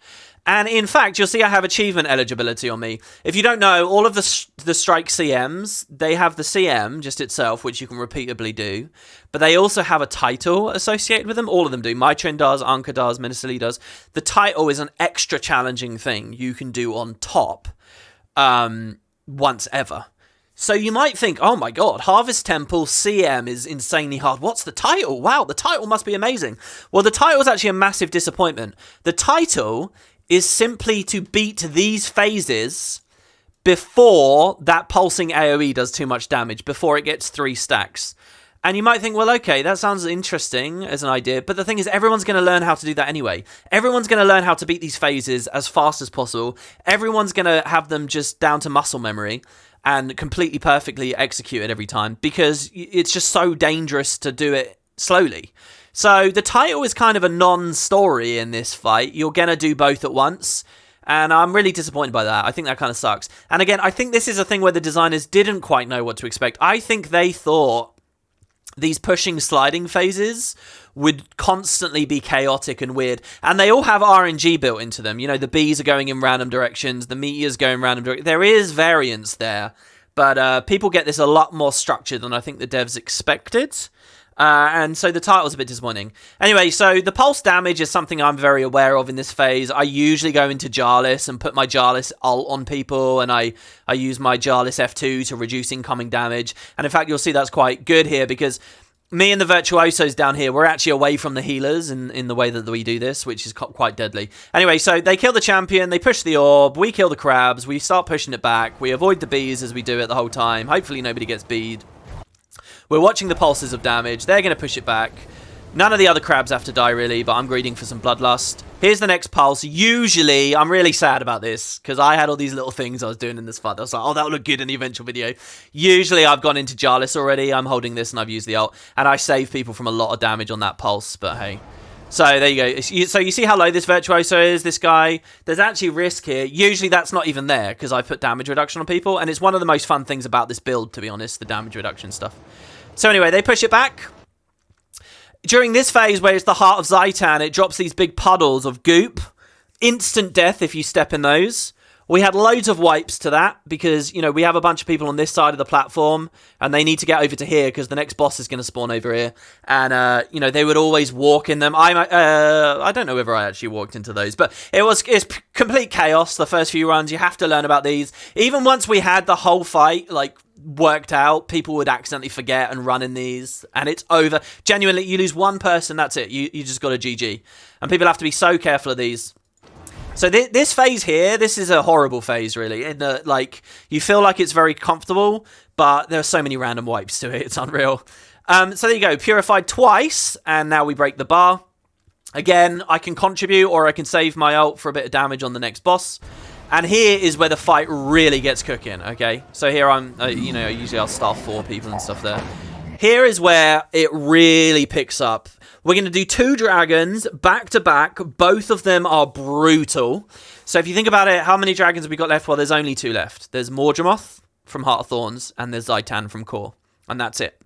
And in fact, you'll see I have achievement eligibility on me. If you don't know, all of the strike CMs, they have the CM just itself, which you can repeatably do. But they also have a title associated with them. All of them do. Mitrin does, Anka does, Ministry does. The title is an extra challenging thing you can do on top once ever. So you might think, oh my god, Harvest Temple CM is insanely hard. What's the title? Wow, the title must be amazing. Well, the title is actually a massive disappointment. The title is simply to beat these phases before that pulsing AoE does too much damage, before it gets 3 stacks. And you might think, well, okay, that sounds interesting as an idea, but the thing is, everyone's going to learn how to do that anyway. Everyone's going to learn how to beat these phases as fast as possible. Everyone's going to have them just down to muscle memory and completely perfectly executed every time, because it's just so dangerous to do it slowly. So the title is kind of a non-story in this fight. You're going to do both at once. And I'm really disappointed by that. I think that kind of sucks. And again, I think this is a thing where the designers didn't quite know what to expect. I think they thought these pushing sliding phases would constantly be chaotic and weird. And they all have RNG built into them. You know, the bees are going in random directions. The meteors going random directions. There is variance there. But people get this a lot more structured than I think the devs expected. And so the title's a bit disappointing. Anyway, so the pulse damage is something I'm very aware of in this phase. I usually go into Jarlis and put my Jarlis ult on people, and I use my Jarlis F2 to reduce incoming damage. And in fact, you'll see that's quite good here, because me and the Virtuosos down here, we're actually away from the healers in the way that we do this, which is quite deadly. Anyway, so they kill the champion, they push the orb, we kill the crabs, we start pushing it back, we avoid the bees as we do it the whole time. Hopefully nobody gets beed. We're watching the pulses of damage. They're going to push it back. None of the other crabs have to die, really, but I'm greeding for some bloodlust. Here's the next pulse. Usually, I'm really sad about this, because I had all these little things I was doing in this fight. I was like, oh, that'll look good in the eventual video. Usually, I've gone into Jarlis already. I'm holding this, and I've used the ult. And I save people from a lot of damage on that pulse, but hey. So, there you go. So, you see how low this Virtuoso is, this guy? There's actually risk here. Usually, that's not even there, because I put damage reduction on people. And it's one of the most fun things about this build, to be honest, the damage reduction stuff. So anyway, they push it back. During this phase where it's the heart of Zhaitan, it drops these big puddles of goop. Instant death if you step in those. We had loads of wipes to that because, you know, we have a bunch of people on this side of the platform and they need to get over to here because the next boss is going to spawn over here. And, you know, they would always walk in them. I don't know whether I actually walked into those, but it's complete chaos the first few runs. You have to learn about these. Even once we had the whole fight, like, worked out, people would accidentally forget and run in these, and it's over. Genuinely, you lose one person, that's it. You just got a GG. And people have to be so careful of these. So this phase here, this is a horrible phase, really. In the, like, you feel like it's very comfortable, but there are so many random wipes to it. It's unreal. So there you go. Purified twice, and now we break the bar. Again, I can contribute, or I can save my ult for a bit of damage on the next boss. And here is where the fight really gets cooking, okay? So here I'm, you know, usually I'll start 4 people and stuff there. Here is where it really picks up. We're going to do 2 dragons back to back. Both of them are brutal. So if you think about it, how many dragons have we got left? Well, there's only 2 left. There's Mordremoth from Heart of Thorns and there's Zhaitan from Core. And that's it.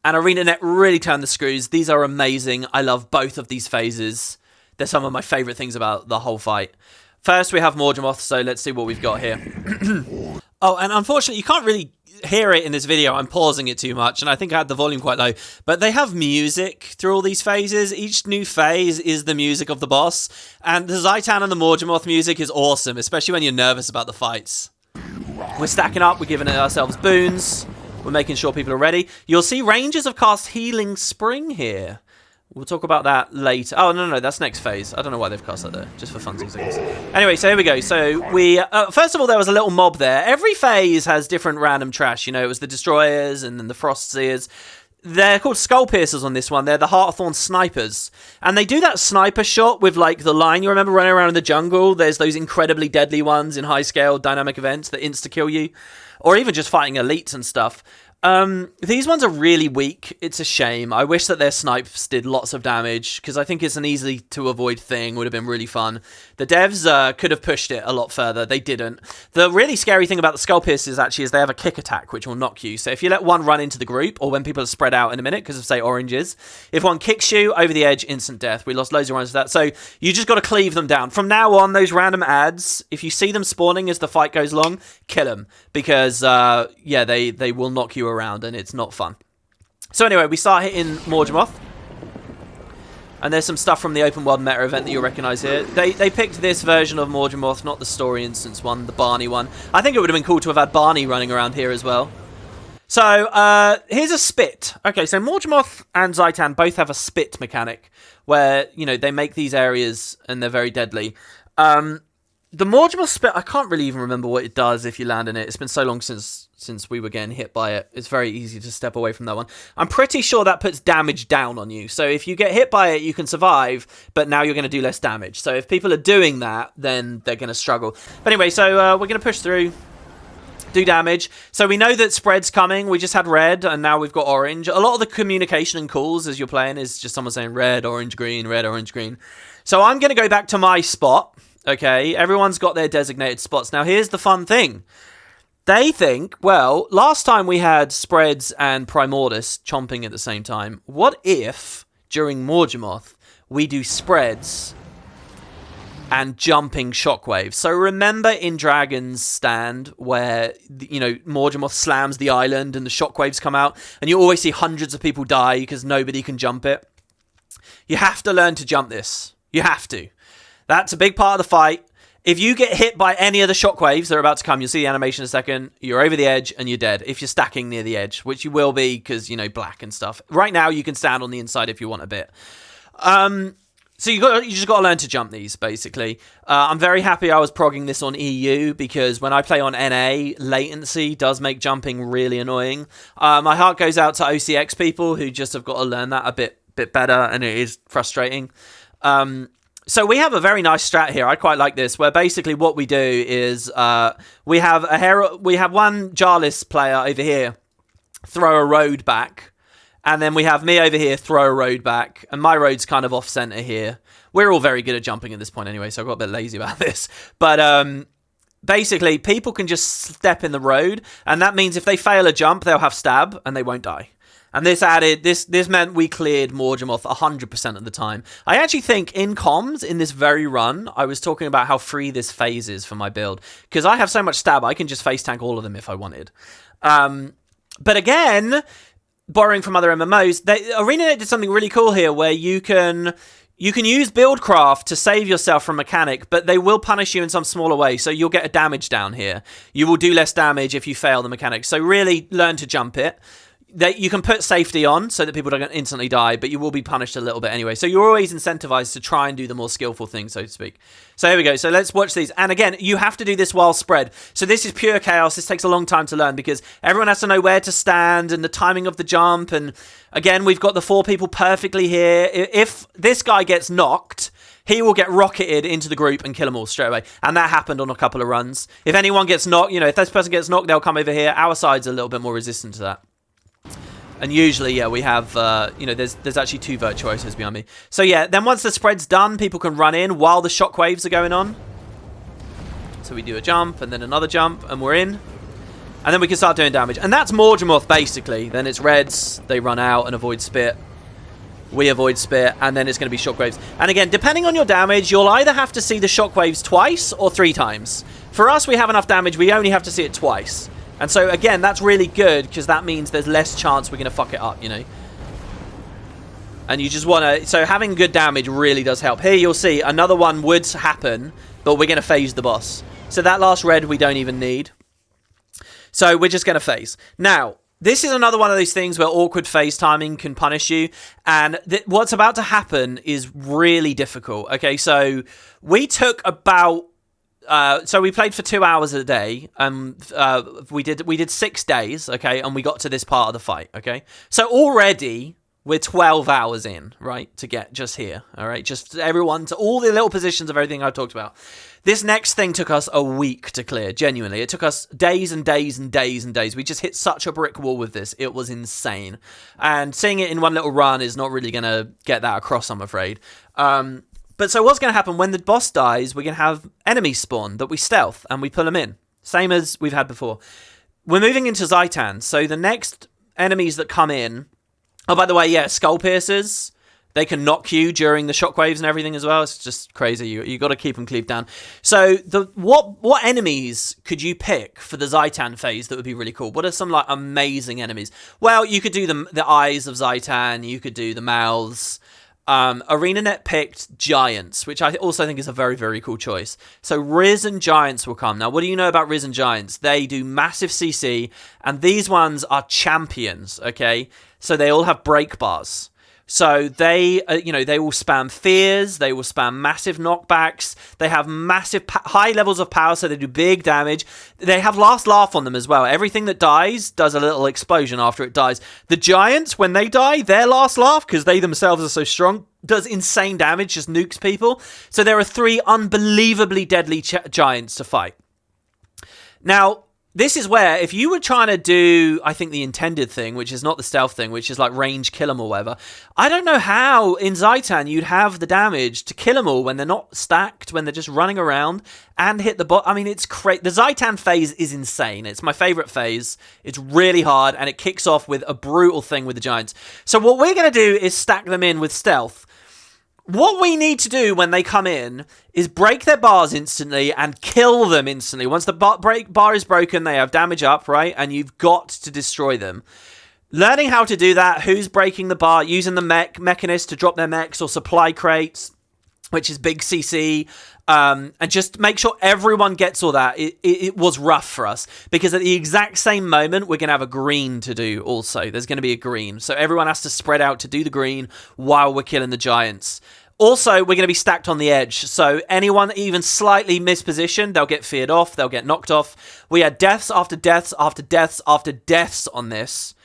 And ArenaNet really turned the screws. These are amazing. I love both of these phases. They're some of my favorite things about the whole fight. First, we have Mordremoth, so let's see what we've got here. Oh, and unfortunately, you can't really hear it in this video. I'm pausing it too much, and I think I had the volume quite low. But they have music through all these phases. Each new phase is the music of the boss. And the Zhaitan and the Mordremoth music is awesome, especially when you're nervous about the fights. We're stacking up. We're giving ourselves boons. We're making sure people are ready. You'll see Rangers have cast Healing Spring here. We'll talk about that later. Oh, no, that's next phase. I don't know why they've cast that there, just for funsies, I guess. Anyway, so here we go. So we, first of all, there was a little mob there. Every phase has different random trash. You know, it was the Destroyers and then the Frostseers. They're called Skull Piercers on this one. They're the Heart of Thorn snipers. And they do that sniper shot with, like, the line. You remember running around in the jungle? There's those incredibly deadly ones in high-scale dynamic events that insta-kill you. Or even just fighting elites and stuff. These ones are really weak. It's a shame. I wish that their snipes did lots of damage because I think it's an easy to avoid thing. Would have been really fun. The devs could have pushed it a lot further. They didn't. The really scary thing about the Skull Piercers actually is they have a kick attack which will knock you. So if you let one run into the group or when people are spread out in a minute because of say oranges, if one kicks you over the edge, instant death. We lost loads of runs to that. So you just got to cleave them down. From now on, those random ads, if you see them spawning as the fight goes along, kill them because yeah, they will knock you around and it's not fun. So anyway, we start hitting Mordremoth. And there's some stuff from the open world meta event that you'll recognize here. They picked this version of Mordremoth, not the story instance one, the Barney one. I think it would have been cool to have had Barney running around here as well. So, here's a spit. Okay, so Mordremoth and Zhaitan both have a spit mechanic where, you know, they make these areas and they're very deadly. The Mordremoth spit, I can't really even remember what it does if you land in it. It's been so long since we were getting hit by it. It's very easy to step away from that one. I'm pretty sure that puts damage down on you. So if you get hit by it, you can survive, but now you're going to do less damage. So if people are doing that, then they're going to struggle. But anyway, so we're going to push through, do damage. So we know that spread's coming. We just had red, and now we've got orange. A lot of the communication and calls as you're playing is just someone saying red, orange, green, red, orange, green. So I'm going to go back to my spot. Okay, everyone's got their designated spots. Now, here's the fun thing. They think, well, last time we had spreads and Primordus chomping at the same time. What if, during Mordremoth, we do spreads and jumping shockwaves? So remember in Dragon's Stand where, you know, Mordremoth slams the island and the shockwaves come out, and you always see hundreds of people die because nobody can jump it? You have to learn to jump this. You have to. That's a big part of the fight. If you get hit by any of the shockwaves that are about to come, you'll see the animation in a second, you're over the edge and you're dead. If you're stacking near the edge, which you will be because, you know, black and stuff. Right now, you can stand on the inside if you want a bit. So you just got to learn to jump these, basically. I'm very happy I was progging this on EU because when I play on NA, latency does make jumping really annoying. My heart goes out to OCX people who just have got to learn that a bit better, and it is frustrating. So we have a very nice strat here. I quite like this, where basically what we do is we have one Jarlis player over here throw a road back, and then we have me over here throw a road back, and my road's kind of off center here. We're all very good at jumping at this point anyway, so I got a bit lazy about this. But basically, people can just step in the road, and that means if they fail a jump, they'll have stab, and they won't die. And this meant we cleared Mordremoth 100% of the time. I actually think in comms, in this very run, I was talking about how free this phase is for my build. Because I have so much stab, I can just face tank all of them if I wanted. But again, borrowing from other MMOs, ArenaNet did something really cool here where you can use Buildcraft to save yourself from mechanic, but they will punish you in some smaller way, so you'll get a damage down here. You will do less damage if you fail the mechanic. So really learn to jump it. You can put safety on so that people don't instantly die, but you will be punished a little bit anyway. So you're always incentivized to try and do the more skillful thing, so to speak. So here we go. So let's watch these. And again, you have to do this while spread. So this is pure chaos. This takes a long time to learn because everyone has to know where to stand and the timing of the jump. And again, we've got the 4 people perfectly here. If this guy gets knocked, he will get rocketed into the group and kill them all straight away. And that happened on a couple of runs. If anyone gets knocked, you know, if this person gets knocked, they'll come over here. Our side's a little bit more resistant to that. And usually, yeah, we have, you know, there's actually 2 virtuosos behind me. So yeah, then once the spread's done, people can run in while the shockwaves are going on. So we do a jump and then another jump and we're in. And then we can start doing damage. And that's Mordremoth, basically. Then it's reds, they run out and avoid spit. We avoid spit, and then it's going to be shockwaves. And again, depending on your damage, you'll either have to see the shockwaves twice or 3 times. For us, we have enough damage, we only have to see it twice. And so, again, that's really good because that means there's less chance we're going to fuck it up, you know. And you just want to... So having good damage really does help. Here you'll see another one would happen, but we're going to phase the boss. So that last red we don't even need. So we're just going to phase. Now, this is another one of those things where awkward phase timing can punish you. And what's about to happen is really difficult. Okay, so we took about... so we played for 2 hours a day. We did 6 days, okay, and we got to this part of the fight, okay. So already we're 12 hours in, right, to get just here, all right, just everyone to all the little positions of everything I've talked about. This next thing took us a week to clear. Genuinely, it took us days and days and days and days. We just hit such a brick wall with this; it was insane. And seeing it in one little run is not really going to get that across, I'm afraid. But so what's going to happen when the boss dies, we're going to have enemies spawn that we stealth and we pull them in. Same as we've had before. We're moving into Zhaitan. So the next enemies that come in... Oh, by the way, yeah, Skull Piercers. They can knock you during the shockwaves and everything as well. It's just crazy. You got to keep them cleaved down. So what enemies could you pick for the Zhaitan phase that would be really cool? What are some like amazing enemies? Well, you could do the eyes of Zhaitan. You could do the mouths. ArenaNet picked Giants, which I also think is a very, very cool choice. So Risen Giants will come. Now, what do you know about Risen Giants? They do massive CC, and these ones are champions, okay? So they all have break bars. So they, they will spam fears, they will spam massive knockbacks, they have massive high levels of power, so they do big damage. They have last laugh on them as well. Everything that dies does a little explosion after it dies. The giants, when they die, their last laugh, because they themselves are so strong, does insane damage, just nukes people. So there are 3 unbelievably deadly giants to fight. Now, this is where, if you were trying to do, I think, the intended thing, which is not the stealth thing, which is like range kill them or whatever, I don't know how in Zhaitan you'd have the damage to kill them all when they're not stacked, when they're just running around and hit the bot. I mean, it's crazy. The Zhaitan phase is insane. It's my favorite phase. It's really hard, and it kicks off with a brutal thing with the giants. So what we're going to do is stack them in with stealth. What we need to do when they come in is break their bars instantly and kill them instantly. Once the bar is broken, they have damage up, right? And you've got to destroy them. Learning how to do that, who's breaking the bar, using the mechanists to drop their mechs or supply crates, which is big CC, and just make sure everyone gets all that. It was rough for us, because at the exact same moment, we're going to have a green to do also. There's going to be a green. So everyone has to spread out to do the green while we're killing the giants. Also, we're going to be stacked on the edge, so anyone even slightly mispositioned, they'll get feared off, they'll get knocked off. We had deaths after deaths after deaths after deaths on this.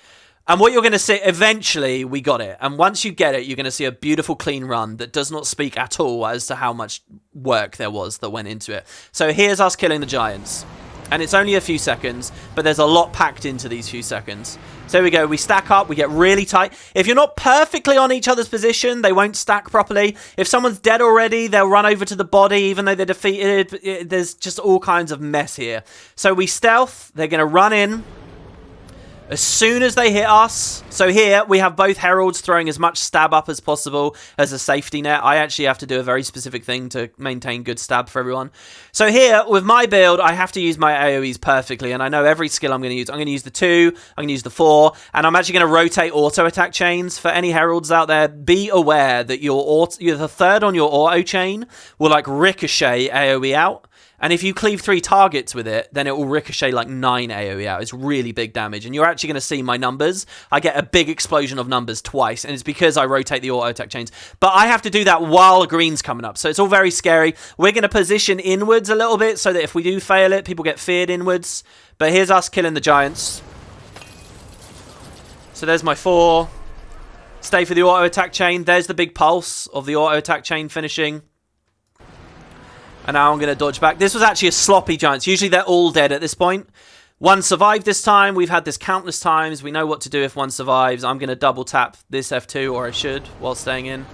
And what you're going to see, eventually, we got it. And once you get it, you're going to see a beautiful, clean run that does not speak at all as to how much work there was that went into it. So here's us killing the giants. And it's only a few seconds, but there's a lot packed into these few seconds. So here we go. We stack up. We get really tight. If you're not perfectly on each other's position, they won't stack properly. If someone's dead already, they'll run over to the body, even though they're defeated. There's just all kinds of mess here. So we stealth. They're going to run in as soon as they hit us. So here we have both heralds throwing as much stab up as possible as a safety net. I actually have to do a very specific thing to maintain good stab for everyone. So here with my build, I have to use my AoEs perfectly, and I know every skill I'm going to use. I'm going to use the 2, I'm going to use the 4, and I'm actually going to rotate auto attack chains. For any heralds out there, be aware that you're the third on your auto chain will like ricochet AoE out. And if you cleave 3 targets with it, then it will ricochet like 9 AoE out. It's really big damage. And you're actually going to see my numbers. I get a big explosion of numbers twice. And it's because I rotate the auto attack chains. But I have to do that while a green's coming up. So it's all very scary. We're going to position inwards a little bit so that if we do fail it, people get feared inwards. But here's us killing the giants. So there's my 4. Stay for the auto attack chain. There's the big pulse of the auto attack chain finishing. And now I'm going to dodge back. This was actually a sloppy giants. Usually they're all dead at this point. One survived this time. We've had this countless times. We know what to do if one survives. I'm going to double tap this F2, or I should, while staying in.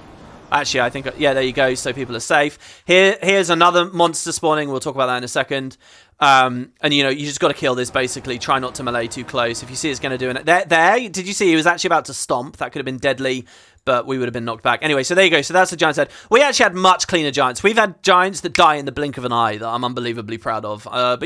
Actually, I think, yeah, there you go. So people are safe. Here's another monster spawning. We'll talk about that in a second. And, you just got to kill this, basically. Try not to melee too close. If you see it's going to do it. There, did you see he was actually about to stomp? That could have been deadly, but we would have been knocked back. Anyway, so there you go. So that's the giant's head. We actually had much cleaner giants. We've had giants that die in the blink of an eye that I'm unbelievably proud of. But,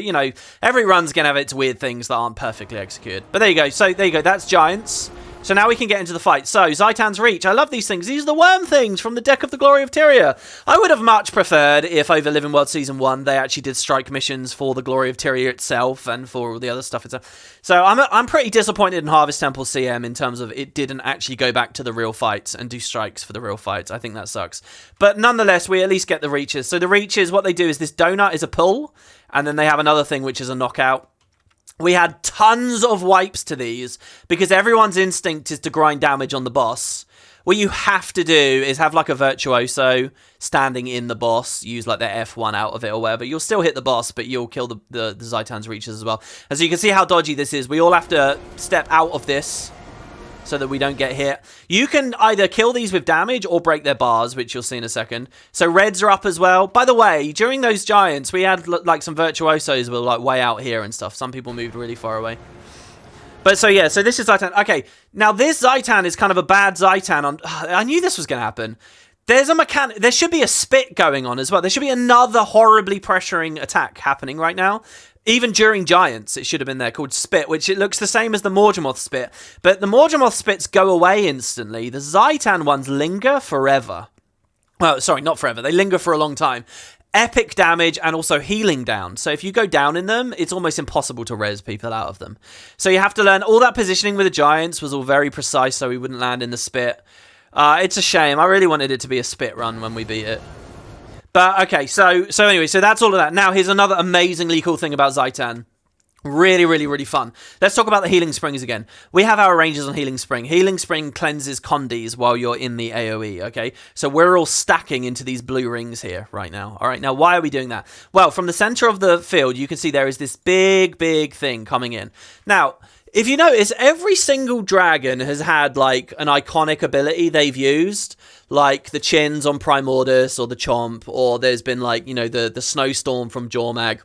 every run's going to have its weird things that aren't perfectly executed. But there you go. So there you go. That's giants. So now we can get into the fight. So, Zhaitan's Reach. I love these things. These are the worm things from the deck of the Glory of Tyria. I would have much preferred if over Living World Season 1 they actually did strike missions for the Glory of Tyria itself and for all the other stuff itself. So I'm pretty disappointed in Harvest Temple CM in terms of it didn't actually go back to the real fights and do strikes for the real fights. I think that sucks. But nonetheless, we at least get the Reaches. So the Reaches, what they do is this donut is a pull, and then they have another thing which is a knockout. We had tons of wipes to these because everyone's instinct is to grind damage on the boss. What you have to do is have like a virtuoso standing in the boss, use like their F1 out of it or whatever. You'll still hit the boss, but you'll kill the Zhaitan's Reaches as well. As you can see how dodgy this is, we all have to step out of this so that we don't get hit. You can either kill these with damage or break their bars, which you'll see in a second. So reds are up as well. By the way, during those giants, we had like some virtuosos were like way out here and stuff. Some people moved really far away. But so yeah, so this is Zhaitan. Okay, now this Zhaitan is kind of a bad Zhaitan. I knew this was going to happen. There's a mechanic. There should be a spit going on as well. There should be another horribly pressuring attack happening right now. Even during Giants, it should have been there, called Spit, which it looks the same as the Mordremoth Spit. But the Mordremoth Spits go away instantly. The Zhaitan ones linger forever. Well, sorry, not forever. They linger for a long time. Epic damage and also healing down. So if you go down in them, it's almost impossible to res people out of them. So you have to learn all that positioning with the Giants was all very precise so we wouldn't land in the Spit. It's a shame. I really wanted it to be a spit run when we beat it. But, okay, so anyway, so that's all of that. Now, here's another amazingly cool thing about Zhaitan. Really, really, really fun. Let's talk about the Healing Springs again. We have our ranges on Healing Spring. Healing Spring cleanses condies while you're in the AoE, okay? So we're all stacking into these blue rings here right now. All right, now why are we doing that? Well, from the center of the field, you can see there is this big, big thing coming in. Now, if you notice, every single dragon has had, like, an iconic ability they've used, like the chins on Primordus or the Chomp, or there's been, like, you know, the Snowstorm from Jormag.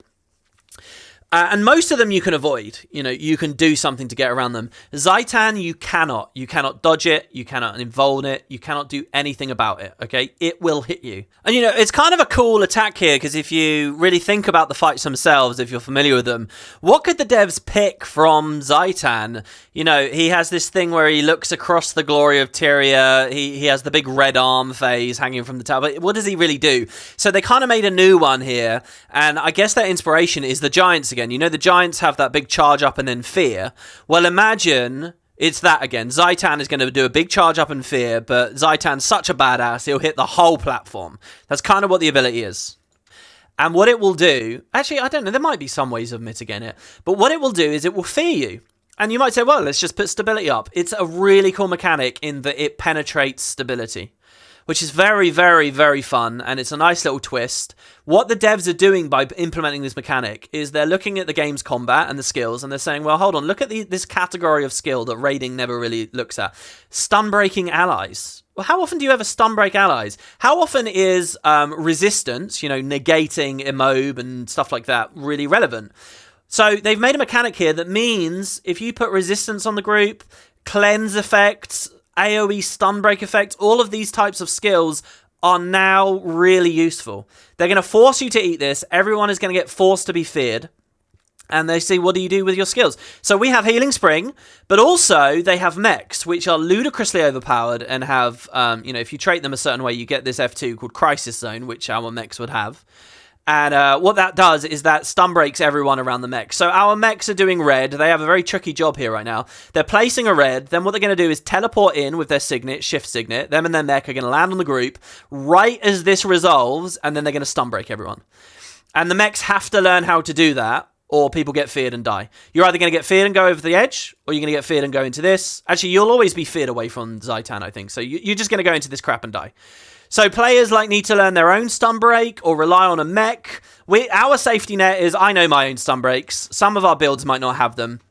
And most of them you can avoid. You know, you can do something to get around them. Zhaitan, you cannot. You cannot dodge it. You cannot involve it. You cannot do anything about it, okay? It will hit you. And, you know, it's kind of a cool attack here, because if you really think about the fights themselves, if you're familiar with them, what could the devs pick from Zhaitan? You know, he has this thing where he looks across the glory of Tyria. He has the big red arm phase hanging from the top. But what does he really do? So they kind of made a new one here, and I guess their inspiration is the Giants again. You know, the Giants have that big charge up and then fear. Well, imagine it's that again. Zhaitan is going to do a big charge up and fear, but Zhaitan's such a badass, he'll hit the whole platform. That's kind of what the ability is. And what it will do, actually, I don't know, there might be some ways of mitigating it, but what it will do is it will fear you. And you might say, well, let's just put stability up. It's a really cool mechanic in that it penetrates stability, which is very, very, very fun, and it's a nice little twist. What the devs are doing by implementing this mechanic is they're looking at the game's combat and the skills, and they're saying, well, hold on, look at this category of skill that raiding never really looks at. Stun-breaking allies. Well, how often do you ever stun-break allies? How often is resistance, you know, negating immob and stuff like that, really relevant? So they've made a mechanic here that means if you put resistance on the group, cleanse effects, AoE stun break effect, all of these types of skills are now really useful. They're going to force you to eat this. Everyone is going to get forced to be feared. And they see, what do you do with your skills? So we have Healing Spring, but also they have mechs, which are ludicrously overpowered and have, you know, if you trait them a certain way, you get this F2 called Crisis Zone, which our mechs would have. And what that does is that stun breaks everyone around the mech. So our mechs are doing red. They have a very tricky job here right now. They're placing a red. Then what they're going to do is teleport in with their signet, shift signet. Them and their mech are going to land on the group right as this resolves, and then they're going to stun break everyone. And the mechs have to learn how to do that, or people get feared and die. You're either going to get feared and go over the edge, or you're going to get feared and go into this. Actually, you'll always be feared away from Zhaitan, I think. So you're just going to go into this crap and die. So players like need to learn their own stun break or rely on a mech. Our safety net is I know my own stun breaks. Some of our builds might not have them.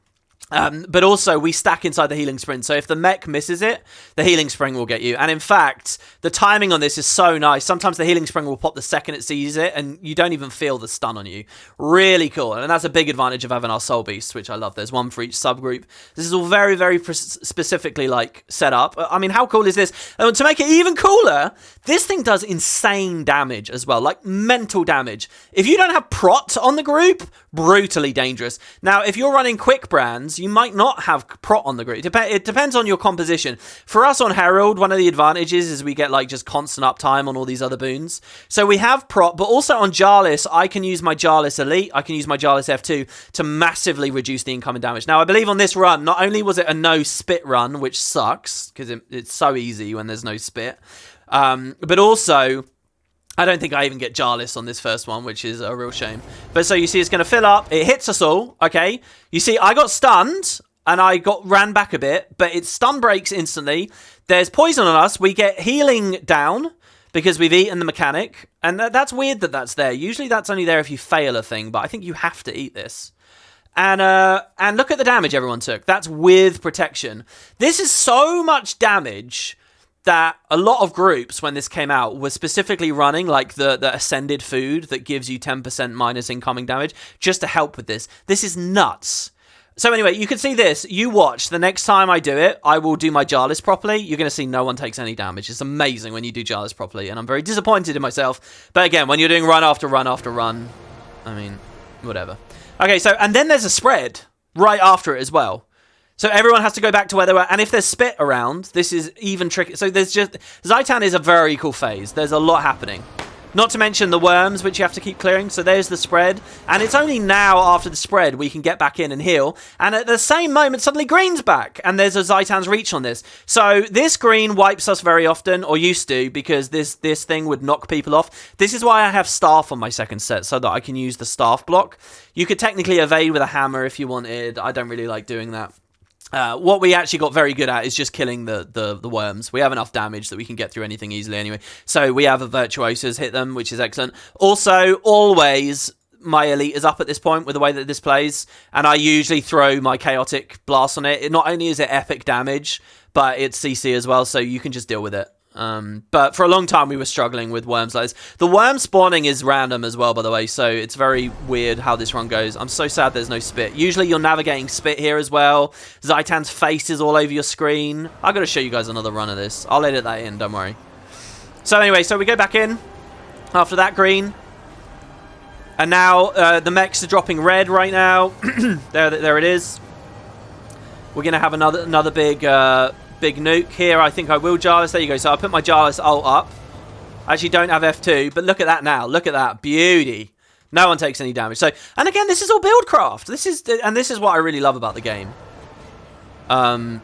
But also, we stack inside the Healing Spring. So if the mech misses it, the Healing Spring will get you. And in fact, the timing on this is so nice. Sometimes the Healing Spring will pop the second it sees it, and you don't even feel the stun on you. Really cool. And that's a big advantage of having our Soul Beasts, which I love. There's one for each subgroup. This is all very, very specifically, like, set up. I mean, how cool is this? And to make it even cooler, this thing does insane damage as well. Like, mental damage. If you don't have Prot on the group, brutally dangerous. Now, if you're running quick brands, you might not have Prot on the group. It depends on your composition. For us on Herald, one of the advantages is we get like just constant uptime on all these other boons. So we have Prot, but also on Jarlis, I can use my Jarlis Elite, I can use my Jarlis F2 to massively reduce the incoming damage. Now, I believe on this run, not only was it a no spit run, which sucks, because it's so easy when there's no spit, but also I don't think I even get Jarlis on this first one, which is a real shame. But so you see it's going to fill up. It hits us all, okay? You see I got stunned, and I ran back a bit, but it stun breaks instantly. There's poison on us. We get healing down because we've eaten the mechanic. And that's weird that that's there. Usually that's only there if you fail a thing, but I think you have to eat this. And look at the damage everyone took. That's with protection. This is so much damage that a lot of groups, when this came out, were specifically running like the Ascended food that gives you 10% minus incoming damage just to help with this. This is nuts. So anyway, you can see this. You watch. The next time I do it, I will do my Jarlis properly. You're going to see no one takes any damage. It's amazing when you do Jarlis properly, and I'm very disappointed in myself. But again, when you're doing run after run after run, I mean, whatever. Okay, so, and then there's a spread right after it as well. So everyone has to go back to where they were. And if there's spit around, this is even tricky. So there's just... Zhaitan is a very cool phase. There's a lot happening. Not to mention the worms, which you have to keep clearing. So there's the spread. And it's only now, after the spread, we can get back in and heal. And at the same moment, suddenly green's back. And there's a Zhaitan's reach on this. So this green wipes us very often, or used to, because this thing would knock people off. This is why I have staff on my second set, so that I can use the staff block. You could technically evade with a hammer if you wanted. I don't really like doing that. What we actually got very good at is just killing the worms. We have enough damage that we can get through anything easily anyway. So we have a Virtuosos hit them, which is excellent. Also, always, my elite is up at this point with the way that this plays. And I usually throw my chaotic blast on it. Not only is it epic damage, but it's CC as well, so you can just deal with it. But for a long time we were struggling with worms like this. The worm spawning is random as well, by the way, so it's very weird how this run goes. I'm so sad there's no spit. Usually you're navigating spit here as well. Zhaitan's face is all over your screen. I've got to show you guys another run of this. I'll edit that in, don't worry. So anyway, so we go back in after that green. And now the mechs are dropping red right now. there it is. We're going to have another big nuke here. I think I will Jarlis. There you go. So I put my Jarlis ult up. I actually don't have F2, but look at that now. Look at that. Beauty. No one takes any damage. So, and again, this is all buildcraft. This is what I really love about the game. So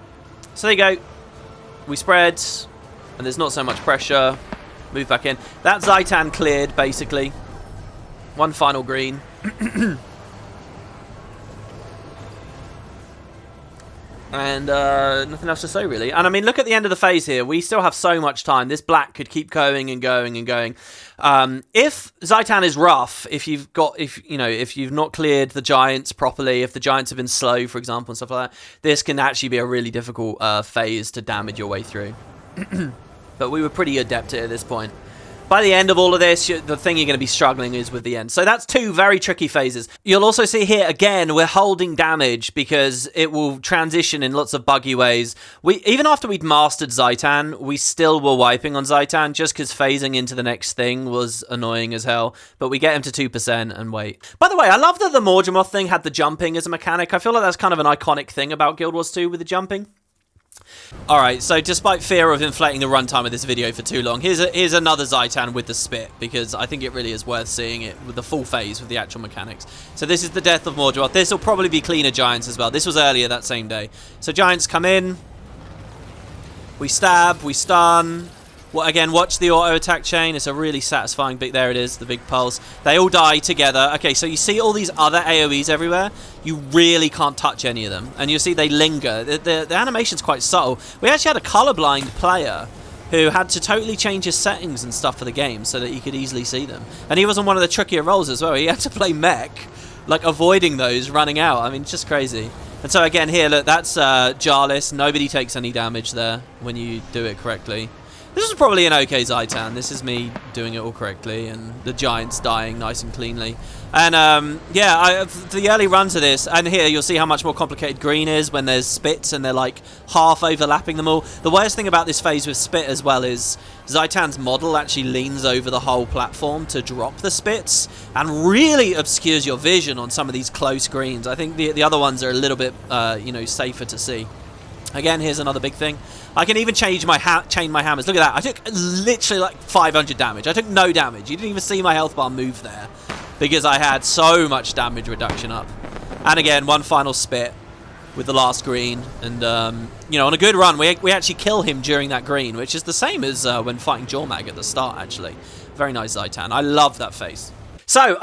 there you go. We spread, and there's not so much pressure. Move back in. That Zhaitan cleared, basically. One final green. And nothing else to say, really. And I mean, look at the end of the phase here. We still have so much time. This black could keep going and going and going. If Zhaitan is rough, if you've not cleared the giants properly, if the giants have been slow, for example, and stuff like that, this can actually be a really difficult phase to damage your way through. But we were pretty adept at this point. By the end of all of this, the thing you're going to be struggling is with the end. So that's two very tricky phases. You'll also see here, again, we're holding damage because it will transition in lots of buggy ways. Even after we'd mastered Zhaitan, we still were wiping on Zhaitan just because phasing into the next thing was annoying as hell. But we get him to 2% and wait. By the way, I love that the Mordremoth thing had the jumping as a mechanic. I feel like that's kind of an iconic thing about Guild Wars 2 with the jumping. Alright, so despite fear of inflating the runtime of this video for too long, here's another Zhaitan with the spit, because I think it really is worth seeing it with the full phase with the actual mechanics. So this is the death of Mordremoth. This will probably be cleaner giants as well. This was earlier that same day. So giants come in, we stab, we stun. Well, again, watch the auto attack chain. It's a really satisfying big. There it is, the big pulse. They all die together. Okay, so you see all these other AoEs everywhere. You really can't touch any of them, and you see they linger. The animation's quite subtle. We actually had a colorblind player who had to totally change his settings and stuff for the game so that he could easily see them. And he was on one of the trickier roles as well. He had to play mech, like avoiding those, running out. I mean, it's just crazy. And so again, here, look, that's Jarlis. Nobody takes any damage there when you do it correctly. This is probably an okay Zhaitan. This is me doing it all correctly, and the giants dying nice and cleanly. And yeah, the early runs of this, and here you'll see how much more complicated green is when there's spits and they're like half overlapping them all. The worst thing about this phase with spit as well is Zhaitan's model actually leans over the whole platform to drop the spits and really obscures your vision on some of these close greens. I think the other ones are a little bit safer to see. Again, here's another big thing. I can even chain my hammers. Look at that. I took literally like 500 damage. I took no damage. You didn't even see my health bar move there because I had so much damage reduction up. And again, one final spit with the last green. And, on a good run, we actually kill him during that green, which is the same as when fighting Jormag at the start, actually. Very nice Zhaitan. I love that phase. So,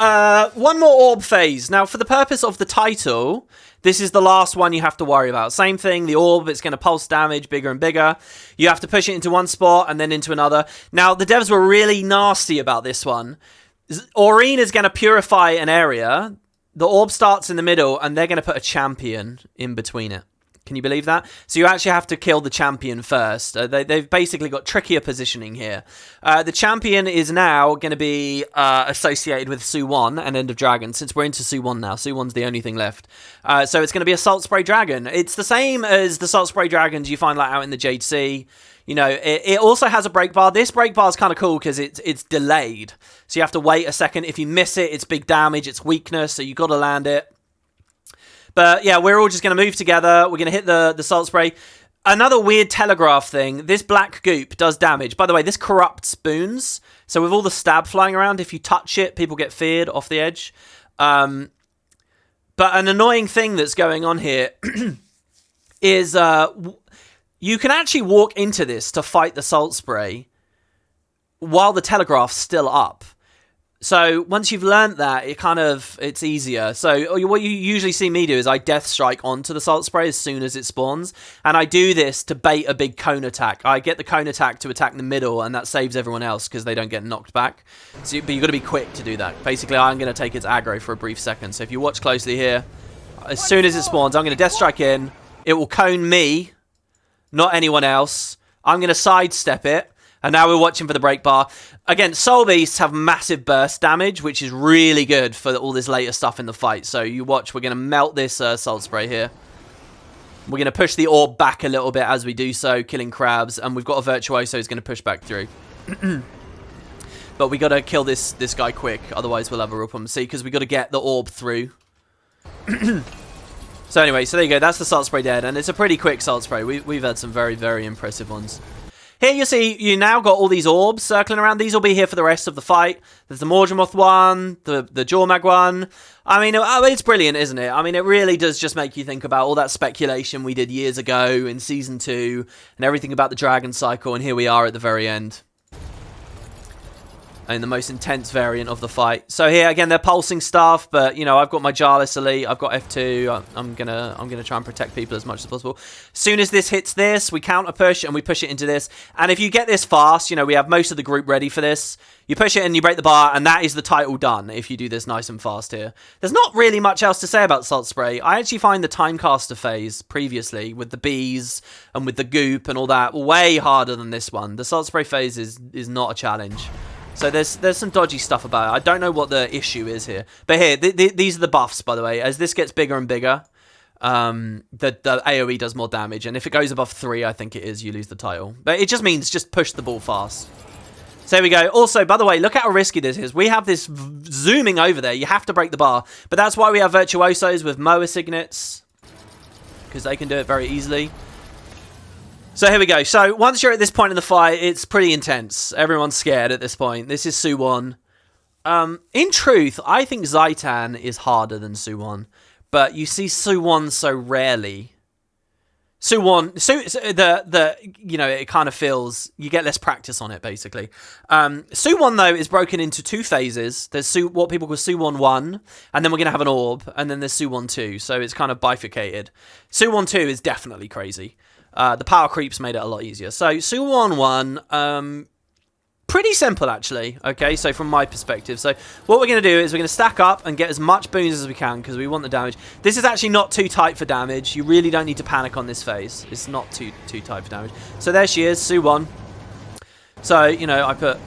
one more orb phase. Now, for the purpose of the title, this is the last one you have to worry about. Same thing, the orb, it's going to pulse damage bigger and bigger. You have to push it into one spot and then into another. Now, the devs were really nasty about this one. Aurene is going to purify an area. The orb starts in the middle, and they're going to put a champion in between it. Can you believe that? So you actually have to kill the champion first. They've basically got trickier positioning here. The champion is now going to be associated with Soo Won and End of Dragon, since we're into Soo Won now. Soo Won's the only thing left. So it's going to be a Salt Spray Dragon. It's the same as the Salt Spray Dragons you find like out in the Jade Sea. You know, it also has a break bar. This break bar is kind of cool because it's delayed. So you have to wait a second. If you miss it, it's big damage, it's weakness, so you've got to land it. But yeah, we're all just going to move together. We're going to hit the Salt Spray. Another weird telegraph thing. This black goop does damage. By the way, this corrupts boons. So with all the stab flying around, if you touch it, people get feared off the edge. But an annoying thing that's going on here is you can actually walk into this to fight the salt spray while the telegraph's still up. So once you've learned that, it's easier. So what you usually see me do is I death strike onto the salt spray as soon as it spawns. And I do this to bait a big cone attack. I get the cone attack to attack the middle, and that saves everyone else because they don't get knocked back. But you've got to be quick to do that. Basically, I'm going to take its aggro for a brief second. So if you watch closely here, as soon as it spawns, I'm going to death strike in. It will cone me, not anyone else. I'm going to sidestep it. And now we're watching for the break bar. Again, Soul Beasts have massive burst damage, which is really good for all this later stuff in the fight. So you watch, we're going to melt this Salt Spray here. We're going to push the orb back a little bit as we do so, killing crabs. And we've got a Virtuoso who's going to push back through. But we got to kill this guy quick, otherwise we'll have a real problem. See, because we got to get the orb through. So anyway, so there you go. That's the Salt Spray dead. And it's a pretty quick Salt Spray. We've had some very, very impressive ones. Here you see, you now got all these orbs circling around. These will be here for the rest of the fight. There's the Mordremoth one, the Jormag one. I mean, it's brilliant, isn't it? I mean, it really does just make you think about all that speculation we did years ago in Season 2 and everything about the Dragon Cycle, and here we are at the very end. And the most intense variant of the fight. So here, again, they're pulsing stuff, but, you know, I've got my Jarless Elite, I've got F2, I'm gonna try and protect people as much as possible. As soon as this hits this, we counter push, and we push it into this. And if you get this fast, you know, we have most of the group ready for this. You push it and you break the bar, and that is the title done, if you do this nice and fast here. There's not really much else to say about Salt Spray. I actually find the Timecaster phase, previously, with the bees, and with the goop, and all that, way harder than this one. The Salt Spray phase is not a challenge. So there's some dodgy stuff about it. I don't know what the issue is here. But here, these are the buffs, by the way. As this gets bigger and bigger, the AoE does more damage. And if it goes above 3, I think it is, you lose the title. But it just means just push the ball fast. So there we go. Also, by the way, look at how risky this is. We have this zooming over there. You have to break the bar. But that's why we have Virtuosos with Moa Signets, because they can do it very easily. So here we go. So once you're at this point in the fight, it's pretty intense. Everyone's scared at this point. This is Soo Won. In truth, I think Zhaitan is harder than Soo Won, but you see Soo Won so rarely. Soo Won, you know, it kind of feels you get less practice on it basically. Soo Won though is broken into 2 phases. There's what people call Soo Won 1, and then we're gonna have an orb, and then there's Soo Won 2. So it's kind of bifurcated. Soo Won 2 is definitely crazy. The power creeps made it a lot easier. So, Soo Won 1, pretty simple, actually. Okay, so from my perspective. So, what we're going to do is we're going to stack up and get as much boons as we can, because we want the damage. This is actually not too tight for damage. You really don't need to panic on this phase. It's not too tight for damage. So, there she is, Soo Won. So, you know, I put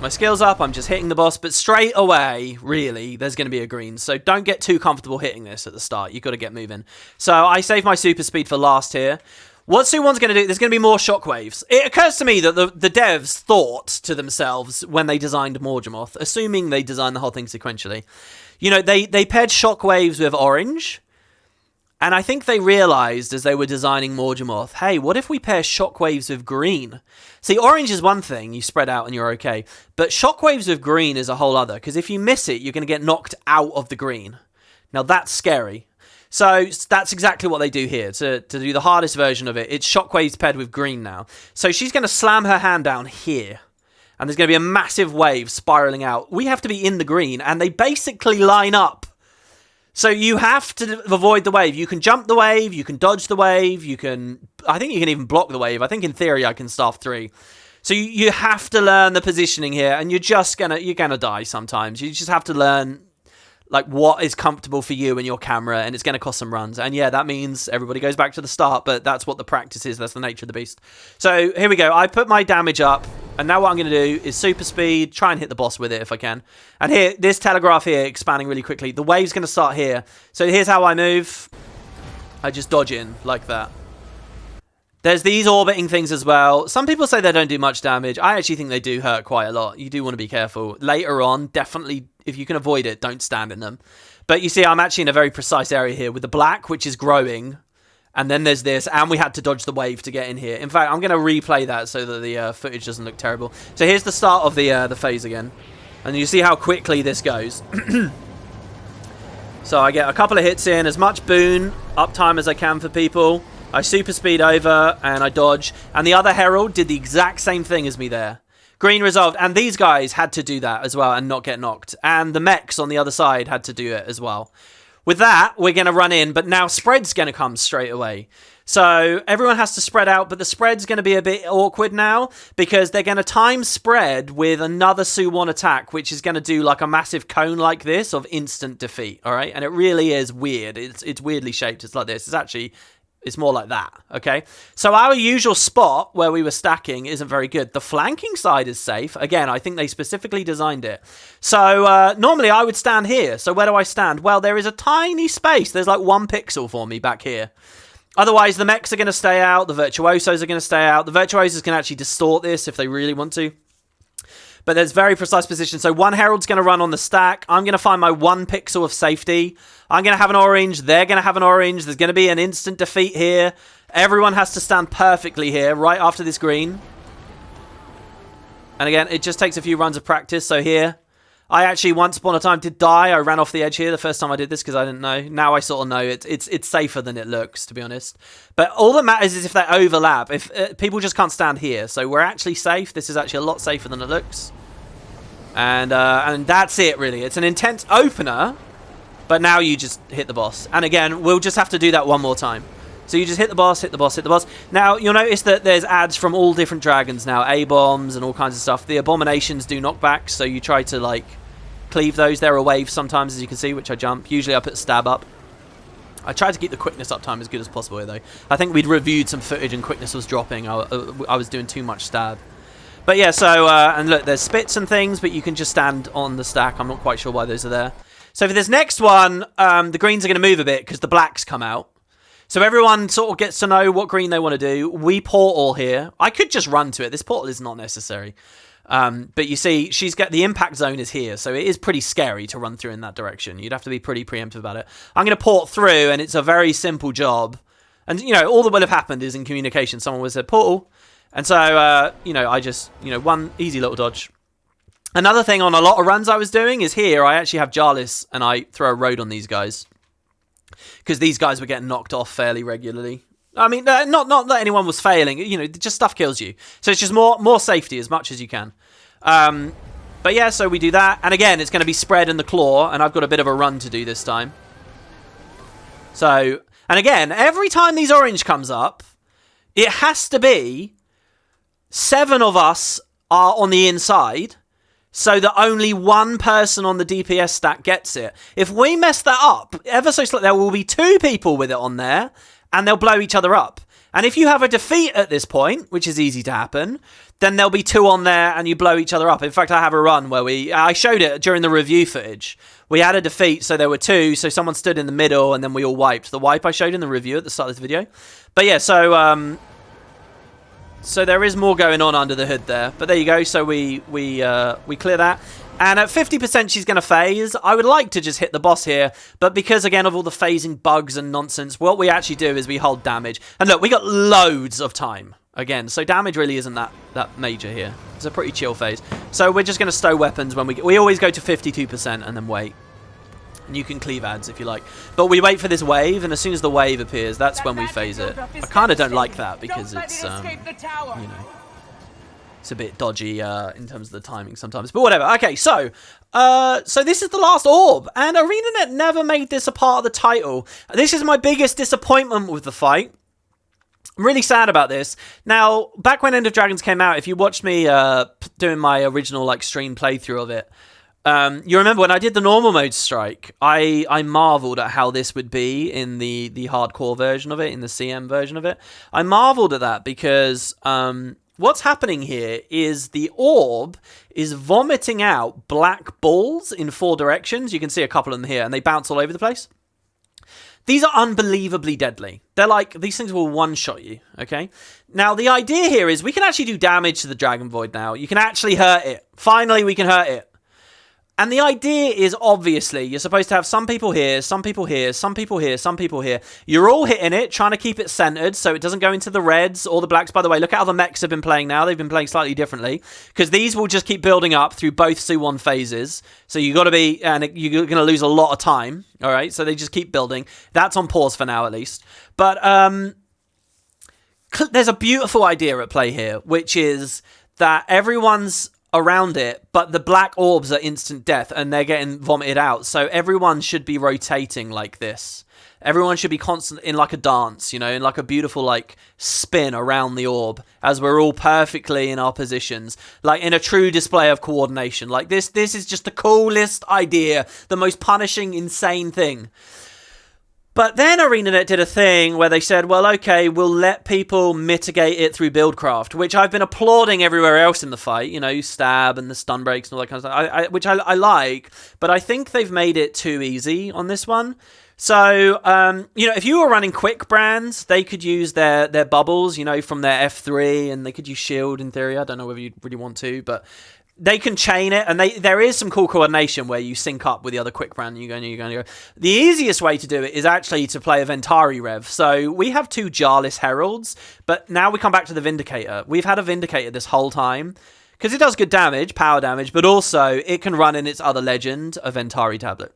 my skills up. I'm just hitting the boss. But straight away, really, there's going to be a green. So, don't get too comfortable hitting this at the start. You've got to get moving. So, I save my super speed for last here. What Soo Won's going to do, there's going to be more shockwaves. It occurs to me that the devs thought to themselves when they designed Mordremoth, assuming they designed the whole thing sequentially. You know, they paired shockwaves with orange, and I think they realized as they were designing Mordremoth, hey, what if we pair shockwaves with green? See, orange is one thing, you spread out and you're okay, but shockwaves with green is a whole other, because if you miss it, you're going to get knocked out of the green. Now, that's scary. So that's exactly what they do here. To do the hardest version of it, it's shockwaves paired with green now. So she's going to slam her hand down here. And there's going to be a massive wave spiraling out. We have to be in the green. And they basically line up. So you have to avoid the wave. You can jump the wave. You can dodge the wave. I think you can even block the wave. I think in theory I can staff 3. So you have to learn the positioning here. And you're gonna die sometimes. You just have to learn like what is comfortable for you and your camera, and it's going to cost some runs. And yeah, that means everybody goes back to the start, but that's what the practice is. That's the nature of the beast. So here we go. I put my damage up, and now what I'm going to do is super speed, try and hit the boss with it if I can. And here, this telegraph here, expanding really quickly. The wave's going to start here. So here's how I move. I just dodge in like that. There's these orbiting things as well. Some people say they don't do much damage. I actually think they do hurt quite a lot. You do want to be careful. Later on, definitely, if you can avoid it, don't stand in them. But you see, I'm actually in a very precise area here with the black, which is growing. And then there's this, and we had to dodge the wave to get in here. In fact, I'm going to replay that so that the footage doesn't look terrible. So here's the start of the phase again. And you see how quickly this goes. So I get a couple of hits in, as much boon uptime as I can for people. I super speed over, and I dodge. And the other Herald did the exact same thing as me there. Green resolved, and these guys had to do that as well and not get knocked. And the mechs on the other side had to do it as well. With that, we're going to run in, but now spread's going to come straight away. So everyone has to spread out, but the spread's going to be a bit awkward now because they're going to time spread with another Soo Won attack, which is going to do like a massive cone like this of instant defeat, all right? And it really is weird. It's weirdly shaped. It's like this. It's more like that, okay? So our usual spot where we were stacking isn't very good. The flanking side is safe. Again, I think they specifically designed it. So normally I would stand here. So where do I stand? Well, there is a tiny space. There's like 1 pixel for me back here. Otherwise, the mechs are going to stay out. The Virtuosos are going to stay out. The Virtuosos can actually distort this if they really want to. But there's very precise position. So 1 Herald's going to run on the stack. I'm going to find my 1 pixel of safety. I'm going to have an orange. They're going to have an orange. There's going to be an instant defeat here. Everyone has to stand perfectly here right after this green. And again, it just takes a few runs of practice. So here, I actually once upon a time did die. I ran off the edge here the first time I did this because I didn't know. Now I sort of know it's safer than it looks, to be honest. But all that matters is if they overlap. If people just can't stand here, so we're actually safe. This is actually a lot safer than it looks. And that's it, really. It's an intense opener, but now you just hit the boss. And again, we'll just have to do that one more time. So you just hit the boss, hit the boss, hit the boss. Now, you'll notice that there's ads from all different dragons now. A-bombs and all kinds of stuff. The abominations do knockbacks, so you try to, like, cleave those. There are waves sometimes, as you can see, which I jump. Usually I put stab up. I tried to keep the quickness uptime as good as possible here, though. I think we'd reviewed some footage and quickness was dropping. I was doing too much stab. But yeah, so, and look, there's spits and things, but you can just stand on the stack. I'm not quite sure why those are there. So for this next one, the greens are going to move a bit because the blacks come out. So everyone sort of gets to know what green they want to do. We portal here. I could just run to it. This portal is not necessary. But you see, the impact zone is here, so it is pretty scary to run through in that direction. You'd have to be pretty preemptive about it. I'm going to port through, and it's a very simple job. And, you know, all that would have happened is in communication, someone would have said portal. And so, you know, I just, you know, one easy little dodge. Another thing on a lot of runs I was doing is here, I actually have Jarlis, and I throw a road on these guys. Because these guys were getting knocked off fairly regularly. I mean, not that anyone was failing. You know, just stuff kills you. So it's just more safety as much as you can. But yeah, so we do that. And again, it's going to be spread in the claw. And I've got a bit of a run to do this time. So, and again, every time these orange comes up, it has to be 7 of us are on the inside. So that only 1 person on the DPS stack gets it. If we mess that up, ever so slightly, there will be 2 people with it on there. And they'll blow each other up. And if you have a defeat at this point, which is easy to happen, then there'll be 2 on there and you blow each other up. In fact, I have a run where I showed it during the review footage. We had a defeat, so there were 2, so someone stood in the middle and then we all wiped. The wipe I showed in the review at the start of this video. But yeah, so there is more going on under the hood there. But there you go, so we clear that. And at 50% she's going to phase. I would like to just hit the boss here. But because, again, of all the phasing bugs and nonsense, what we actually do is we hold damage. And look, we got loads of time. Again, so damage really isn't that major here. It's a pretty chill phase. So we're just going to stow weapons when we always go to 52% and then wait. And you can cleave ads if you like. But we wait for this wave, and as soon as the wave appears, that's when we phase it. I kind of don't like that because it's, you know... It's a bit dodgy in terms of the timing sometimes. But whatever. Okay, so this is the last orb. And ArenaNet never made this a part of the title. This is my biggest disappointment with the fight. I'm really sad about this. Now, back when End of Dragons came out, if you watched me doing my original like stream playthrough of it, you remember when I did the normal mode strike, I marveled at how this would be in the hardcore version of it, in the CM version of it. I marveled at that because... what's happening here is the orb is vomiting out black balls in 4 directions. You can see a couple of them here, and they bounce all over the place. These are unbelievably deadly. They're like, these things will one-shot you, okay? Now, the idea here is we can actually do damage to the Dragon Void now. You can actually hurt it. Finally, we can hurt it. And the idea is, obviously, you're supposed to have some people here, some people here, some people here, some people here. You're all hitting it, trying to keep it centered so it doesn't go into the reds or the blacks. By the way, look at how the mechs have been playing now. They've been playing slightly differently because these will just keep building up through both Soo Won phases. So you got to be, and you're going to lose a lot of time. All right, so they just keep building. That's on pause for now, at least. But there's a beautiful idea at play here, which is that everyone's around it, but the black orbs are instant death and they're getting vomited out. So everyone should be rotating like this. Everyone should be constant in like a dance, you know, in like a beautiful like spin around the orb as we're all perfectly in our positions, like in a true display of coordination. Like this is just the coolest idea, the most punishing, insane thing. But then ArenaNet did a thing where they said, well, okay, we'll let people mitigate it through buildcraft, which I've been applauding everywhere else in the fight, you know, stab and the stun breaks and all that kind of stuff, which I like, but I think they've made it too easy on this one. So, you know, if you were running quick brands, they could use their bubbles, you know, from their F3, and they could use shield in theory. I don't know whether you really want to, but they can chain it, and there is some cool coordination where you sync up with the other quick brand, and you go. The easiest way to do it is actually to play a Ventari Rev. So we have 2 Jarless Heralds, but now we come back to the Vindicator. We've had a Vindicator this whole time, because it does good damage, power damage, but also it can run in its other legend, a Ventari tablet.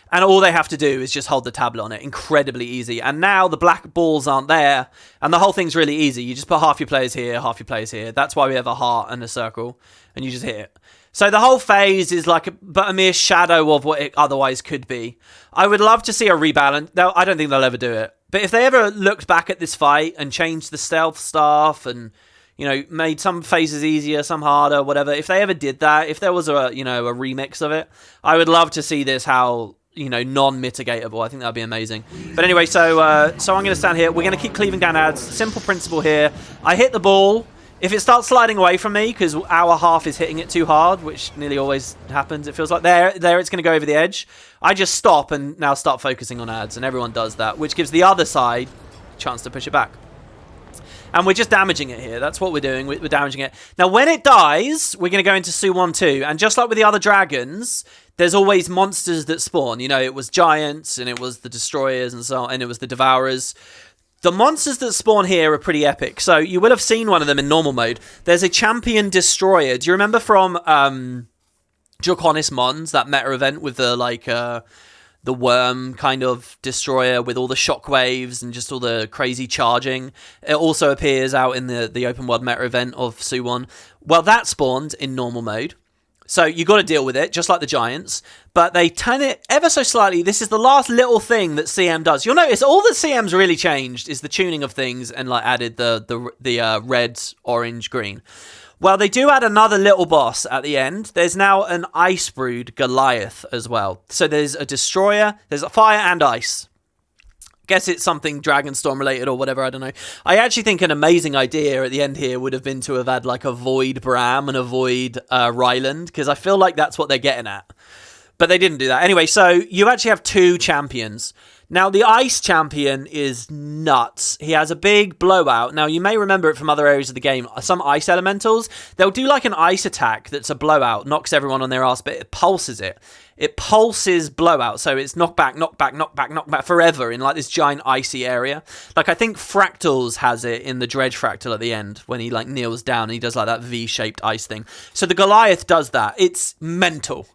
And all they have to do is just hold the tablet on it. Incredibly easy. And now the black balls aren't there. And the whole thing's really easy. You just put half your players here, half your players here. That's why we have a heart and a circle. And you just hit it. So the whole phase is like but a mere shadow of what it otherwise could be. I would love to see a rebalance. No, I don't think they'll ever do it. But if they ever looked back at this fight and changed the stealth stuff and, you know, made some phases easier, some harder, whatever. If they ever did that, if there was a, you know, a remix of it, I would love to see this how, you know, non-mitigatable. I think that'd be amazing. But anyway, so I'm going to stand here. We're going to keep cleaving down ads. Simple principle here. I hit the ball. If it starts sliding away from me, because our half is hitting it too hard, which nearly always happens, it feels like there it's going to go over the edge. I just stop and now start focusing on ads, and everyone does that, which gives the other side a chance to push it back. And we're just damaging it here. That's what we're doing. We're damaging it. Now, when it dies, we're going to go into Soo Won 2. And just like with the other dragons, there's always monsters that spawn. You know, it was giants, and it was the destroyers, and so on, and it was the devourers. The monsters that spawn here are pretty epic. So you will have seen one of them in normal mode. There's a champion destroyer. Do you remember from Draconis Mons, that meta event with the, like, the worm kind of destroyer with all the shockwaves and just all the crazy charging? It also appears out in the open world meta event of Soo Won. Well, that spawned in normal mode. So you got to deal with it, just like the giants. But they turn it ever so slightly. This is the last little thing that CM does. You'll notice all that CM's really changed is the tuning of things and like added the red, orange, green. Well, they do add another little boss at the end. There's now an Ice Brood Goliath as well. So there's a destroyer, there's a fire and ice. Guess it's something Dragonstorm related or whatever, I don't know. I actually think an amazing idea at the end here would have been to have had like a Void Bram and a Void Ryland, because I feel like that's what they're getting at. But they didn't do that. Anyway, so you actually have 2 champions. Now, the Ice Champion is nuts. He has a big blowout. Now, you may remember it from other areas of the game. Some Ice Elementals, they'll do like an Ice attack that's a blowout, knocks everyone on their ass, but it pulses it. It pulses blowout, so it's knockback, knockback, knockback, knockback forever in like this giant icy area. Like I think Fractals has it in the Dredge Fractal at the end when he like kneels down and he does like that V-shaped ice thing. So the Goliath does that. It's mental.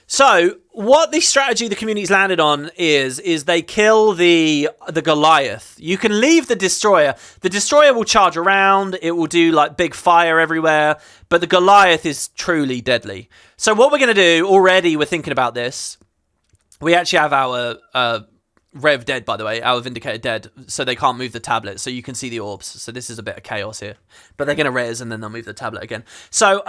So what the strategy the community's landed on is they kill the Goliath. You can leave the Destroyer. The Destroyer will charge around. It will do like big fire everywhere. But the Goliath is truly deadly. So what we're going to do, already we're thinking about this. We actually have our Rev dead, by the way. Our Vindicator dead. So they can't move the tablet. So you can see the orbs. So this is a bit of chaos here. But they're going to res and then they'll move the tablet again. So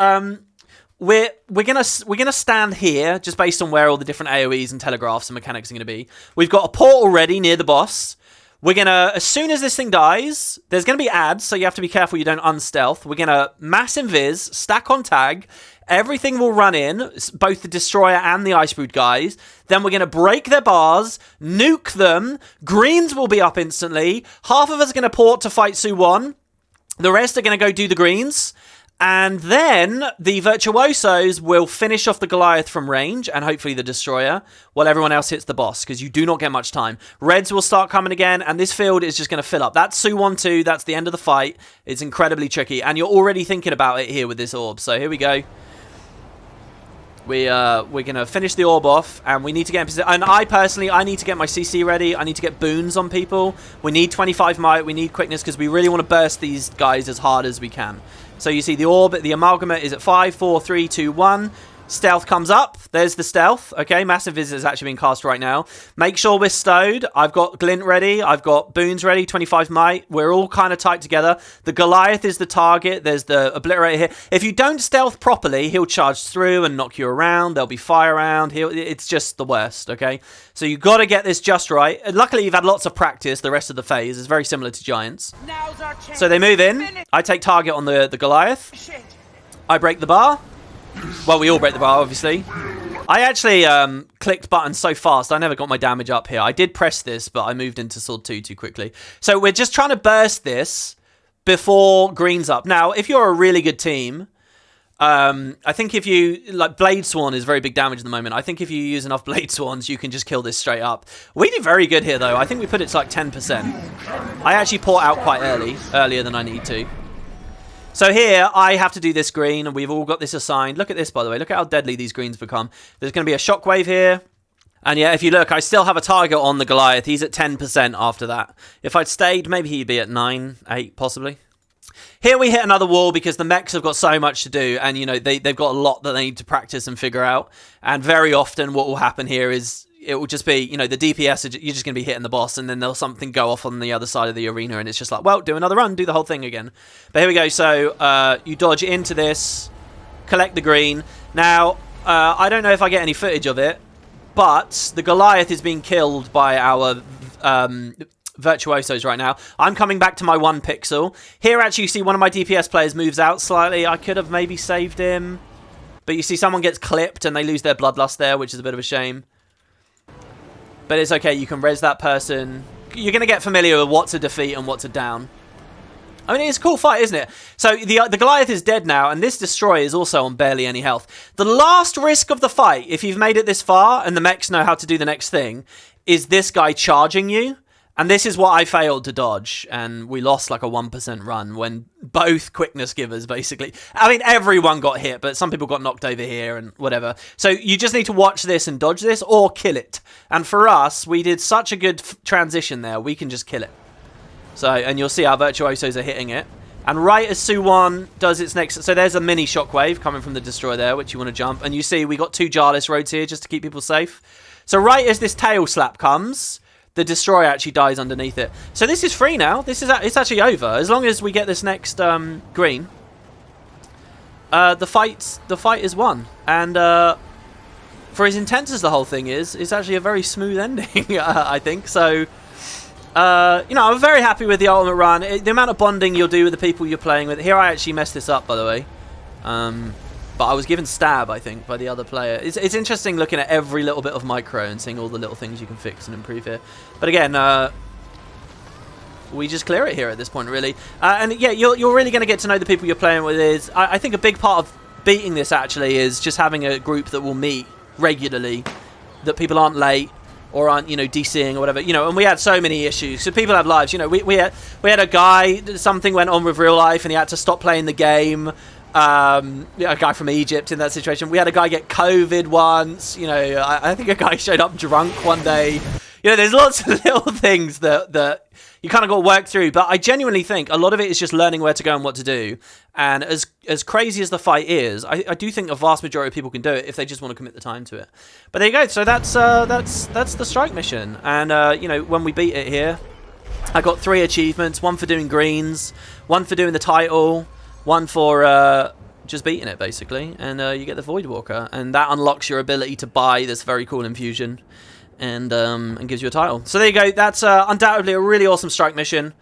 we're gonna stand here just based on where all the different AoEs and telegraphs and mechanics are gonna be. We've got a portal ready near the boss. We're gonna, as soon as this thing dies, there's gonna be ads, so you have to be careful you don't unstealth. We're gonna mass invis, stack on tag. Everything will run in, both the Destroyer and the Ice Brood guys. Then we're gonna break their bars, nuke them. Greens will be up instantly. Half of us are gonna port to fight Soo Won. The rest are gonna go do the greens. And then the Virtuosos will finish off the Goliath from range, and hopefully the Destroyer, while everyone else hits the boss, because you do not get much time. Reds will start coming again, and this field is just going to fill up. That's Soo Won 2, that's the end of the fight. It's incredibly tricky, and you're already thinking about it here with this orb. So here we go. We're going to finish the orb off, and we need to get in position. And I need to get my CC ready. I need to get boons on people. We need 25 might, we need quickness, because we really want to burst these guys as hard as we can. So you see the orb, the Amalgamate is at 5, 4, 3, 2, 1. Stealth comes up. There's the stealth. Okay, Massive Visit is actually being cast right now. Make sure we're stowed. I've got Glint ready. I've got Boons ready, 25 might. We're all kind of tight together. The Goliath is the target. There's the Obliterator here. If you don't stealth properly, he'll charge through and knock you around. There'll be fire around. It's just the worst, okay? So you've got to get this just right. And luckily, you've had lots of practice. The rest of the phase is very similar to Giants. So they move in. I take target on the Goliath. I break the bar. Well, we all break the bar, obviously. I actually clicked buttons so fast, I never got my damage up here. I did press this, but I moved into Sword 2 too quickly. So we're just trying to burst this before green's up. Now, if you're a really good team, I think if you... Like, Blade Swan is very big damage at the moment. I think if you use enough Blade Swans, you can just kill this straight up. We did very good here, though. I think we put it to like 10%. I actually port out quite earlier than I need to. So here, I have to do this green, and we've all got this assigned. Look at this, by the way. Look at how deadly these greens become. There's going to be a shockwave here. And yeah, if you look, I still have a target on the Goliath. He's at 10% after that. If I'd stayed, maybe he'd be at 9, 8, possibly. Here we hit another wall because the mechs have got so much to do. And, you know, they've got a lot that they need to practice and figure out. And very often what will happen here is... It will just be, you know, the DPS, you're just going to be hitting the boss, and then there'll something go off on the other side of the arena, and it's just like, well, do another run, do the whole thing again. But here we go. So you dodge into this, collect the green. Now, I don't know if I get any footage of it, but the Goliath is being killed by our Virtuosos right now. I'm coming back to my 1 pixel. Here, actually, you see one of my DPS players moves out slightly. I could have maybe saved him. But you see someone gets clipped, and they lose their bloodlust there, which is a bit of a shame. But it's okay, you can res that person. You're going to get familiar with what to defeat and what to down. I mean, it's a cool fight, isn't it? So the Goliath is dead now, and this Destroyer is also on barely any health. The last risk of the fight, if you've made it this far, and the mechs know how to do the next thing, is this guy charging you. And this is what I failed to dodge, and we lost like a 1% run when both quickness givers, basically. I mean, everyone got hit, but some people got knocked over here and whatever. So you just need to watch this and dodge this, or kill it. And for us, we did such a good transition there, we can just kill it. So, and you'll see our Virtuosos are hitting it. And right as Soo Won does its next... So there's a mini shockwave coming from the Destroyer there, which you want to jump. And you see we got 2 Jarless roads here just to keep people safe. So right as this tail slap comes... The Destroyer actually dies underneath it. So this is free now. It's actually over. As long as we get this next green, the fight is won. And for as intense as the whole thing is, it's actually a very smooth ending, I think. So, you know, I'm very happy with the ultimate run. The amount of bonding you'll do with the people you're playing with. Here I actually messed this up, by the way. But I was given stab, I think, by the other player. It's interesting looking at every little bit of micro and seeing all the little things you can fix and improve here. But again, we just clear it here at this point, really. And yeah, you're really going to get to know the people you're playing with. I think a big part of beating this, actually, is just having a group that will meet regularly, that people aren't late or aren't, you know, DCing or whatever. You know, and we had so many issues. So people have lives. You know, we had a guy, something went on with real life, and he had to stop playing the game. A guy from Egypt in that situation. We had a guy get COVID once. You know, I think a guy showed up drunk one day. You know, there's lots of little things that you kind of got to work through. But I genuinely think a lot of it is just learning where to go and what to do. And as crazy as the fight is, I do think a vast majority of people can do it if they just want to commit the time to it. But there you go. So that's the strike mission. And you know, when we beat it here, I got 3 achievements: 1 for doing greens, 1 for doing the title. 1 for just beating it, basically, and you get the Voidwalker, and that unlocks your ability to buy this very cool infusion, and gives you a title. So there you go. That's undoubtedly a really awesome strike mission.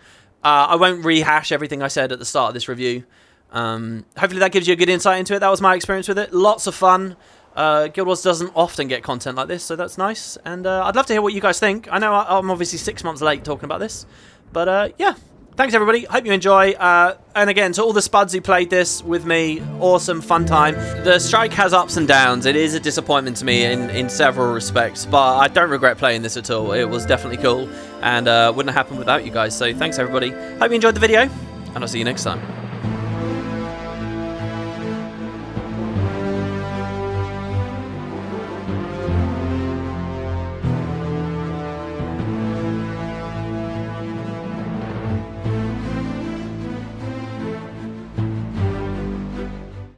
I won't rehash everything I said at the start of this review. Hopefully that gives you a good insight into it. That was my experience with it. Lots of fun. Guild Wars doesn't often get content like this, so that's nice. And I'd love to hear what you guys think. I know I'm obviously 6 months late talking about this, but yeah. Thanks, everybody. Hope you enjoy. And again, to all the spuds who played this with me, awesome, fun time. The strike has ups and downs. It is a disappointment to me in several respects, but I don't regret playing this at all. It was definitely cool, and wouldn't have happened without you guys. So thanks, everybody. Hope you enjoyed the video, and I'll see you next time.